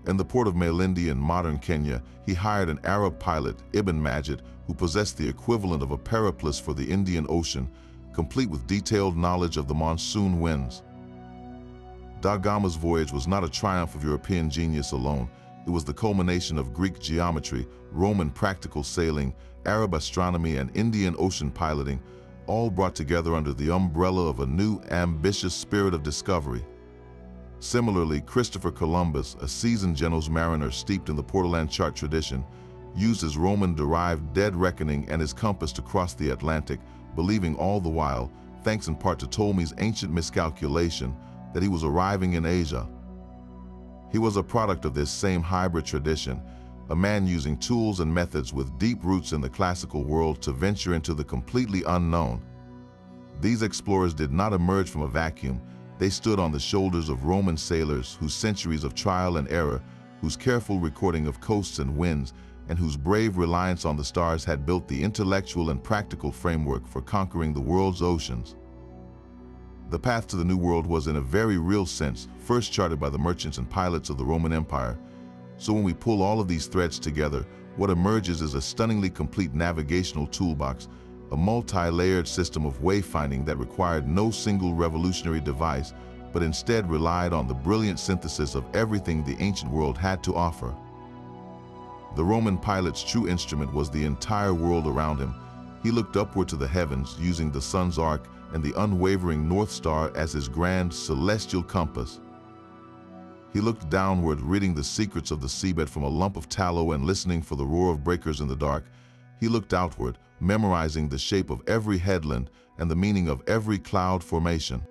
Speaker 1: In the port of Malindi in modern Kenya, he hired an Arab pilot, Ibn Majid, who possessed the equivalent of a periplus for the Indian Ocean, complete with detailed knowledge of the monsoon winds. Da Gama's voyage was not a triumph of European genius alone. It was the culmination of Greek geometry, Roman practical sailing, Arab astronomy, and Indian Ocean piloting, all brought together under the umbrella of a new, ambitious spirit of discovery. Similarly, Christopher Columbus, a seasoned Genoese mariner steeped in the Portoland chart tradition, used his Roman-derived dead reckoning and his compass to cross the Atlantic, believing all the while, thanks in part to Ptolemy's ancient miscalculation, that he was arriving in Asia. He was a product of this same hybrid tradition, a man using tools and methods with deep roots in the classical world to venture into the completely unknown. These explorers did not emerge from a vacuum. They stood on the shoulders of Roman sailors whose centuries of trial and error, whose careful recording of coasts and winds, and whose brave reliance on the stars had built the intellectual and practical framework for conquering the world's oceans. The path to the New World was, in a very real sense, first charted by the merchants and pilots of the Roman Empire. So when we pull all of these threads together, what emerges is a stunningly complete navigational toolbox, a multi-layered system of wayfinding that required no single revolutionary device, but instead relied on the brilliant synthesis of everything the ancient world had to offer. The Roman pilot's true instrument was the entire world around him. He looked upward to the heavens, using the sun's arc and the unwavering North Star as his grand celestial compass. He looked downward, reading the secrets of the seabed from a lump of tallow and listening for the roar of breakers in the dark. He looked outward, memorizing the shape of every headland and the meaning of every cloud formation.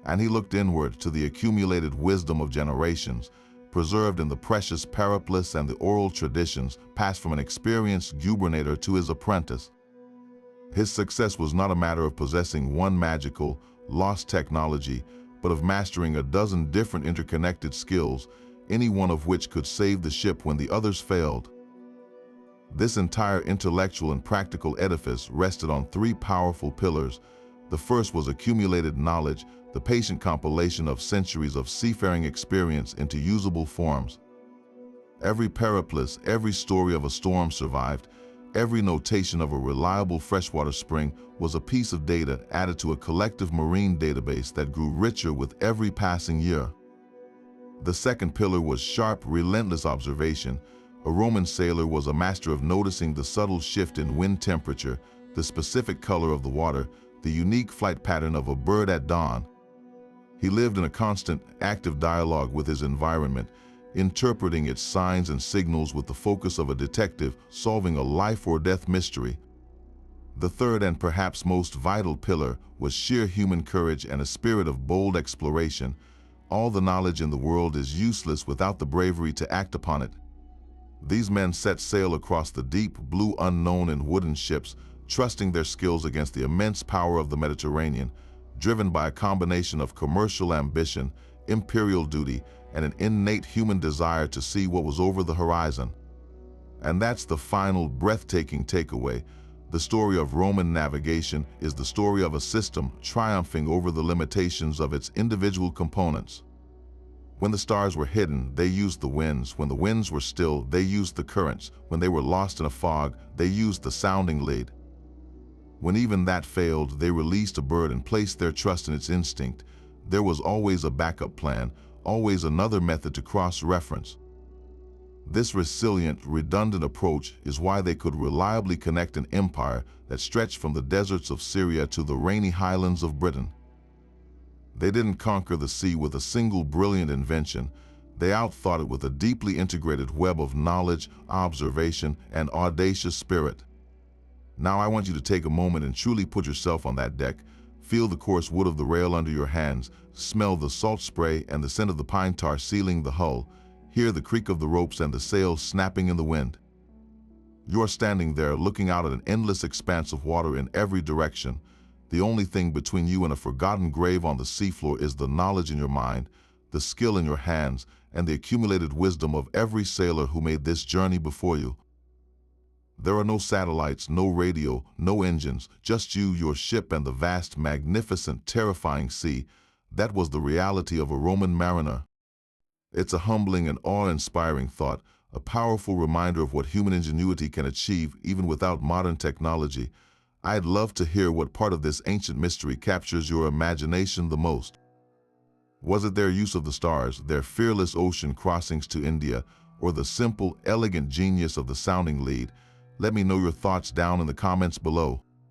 Speaker 1: And he looked inward to the accumulated wisdom of generations, preserved in the precious periplus and the oral traditions passed from an experienced gubernator to his apprentice. His success was not a matter of possessing one magical, lost technology, but of mastering a dozen different interconnected skills, any one of which could save the ship when the others failed. This entire intellectual and practical edifice rested on three powerful pillars. The first was accumulated knowledge, the patient compilation of centuries of seafaring experience into usable forms. Every periplus, every story of a storm survived, every notation of a reliable freshwater spring was a piece of data added to a collective marine database that grew richer with every passing year. The second pillar was sharp, relentless observation. A Roman sailor was a master of noticing the subtle shift in wind temperature, the specific color of the water, the unique flight pattern of a bird at dawn. He lived in a constant, active dialogue with his environment, interpreting its signs and signals with the focus of a detective solving a life-or-death mystery. The third and perhaps most vital pillar was sheer human courage and a spirit of bold exploration. All the knowledge in the world is useless without the bravery to act upon it. These men set sail across the deep blue unknown in wooden ships, trusting their skills against the immense power of the Mediterranean, driven by a combination of commercial ambition, imperial duty, and an innate human desire to see what was over the horizon. And that's the final, breathtaking takeaway. The story of Roman navigation is the story of a system triumphing over the limitations of its individual components. When the stars were hidden, they used the winds. When the winds were still, they used the currents. When they were lost in a fog, they used the sounding lead. When even that failed, they released a bird and placed their trust in its instinct. There was always a backup plan, always another method to cross-reference. This resilient, redundant approach is why they could reliably connect an empire that stretched from the deserts of Syria to the rainy highlands of Britain. They didn't conquer the sea with a single brilliant invention. They outthought it with a deeply integrated web of knowledge, observation, and audacious spirit. Now I want you to take a moment and truly put yourself on that deck. Feel the coarse wood of the rail under your hands, smell the salt spray and the scent of the pine tar sealing the hull, hear the creak of the ropes and the sails snapping in the wind. You are standing there looking out at an endless expanse of water in every direction. The only thing between you and a forgotten grave on the seafloor is the knowledge in your mind, the skill in your hands, and the accumulated wisdom of every sailor who made this journey before you. There are no satellites, no radio, no engines, just you, your ship, and the vast, magnificent, terrifying sea. That was the reality of a Roman mariner. It's a humbling and awe-inspiring thought, a powerful reminder of what human ingenuity can achieve even without modern technology. I'd love to hear what part of this ancient mystery captures your imagination the most. Was it their use of the stars, their fearless ocean crossings to India, or the simple, elegant genius of the sounding lead? Let me know your thoughts down in the comments below.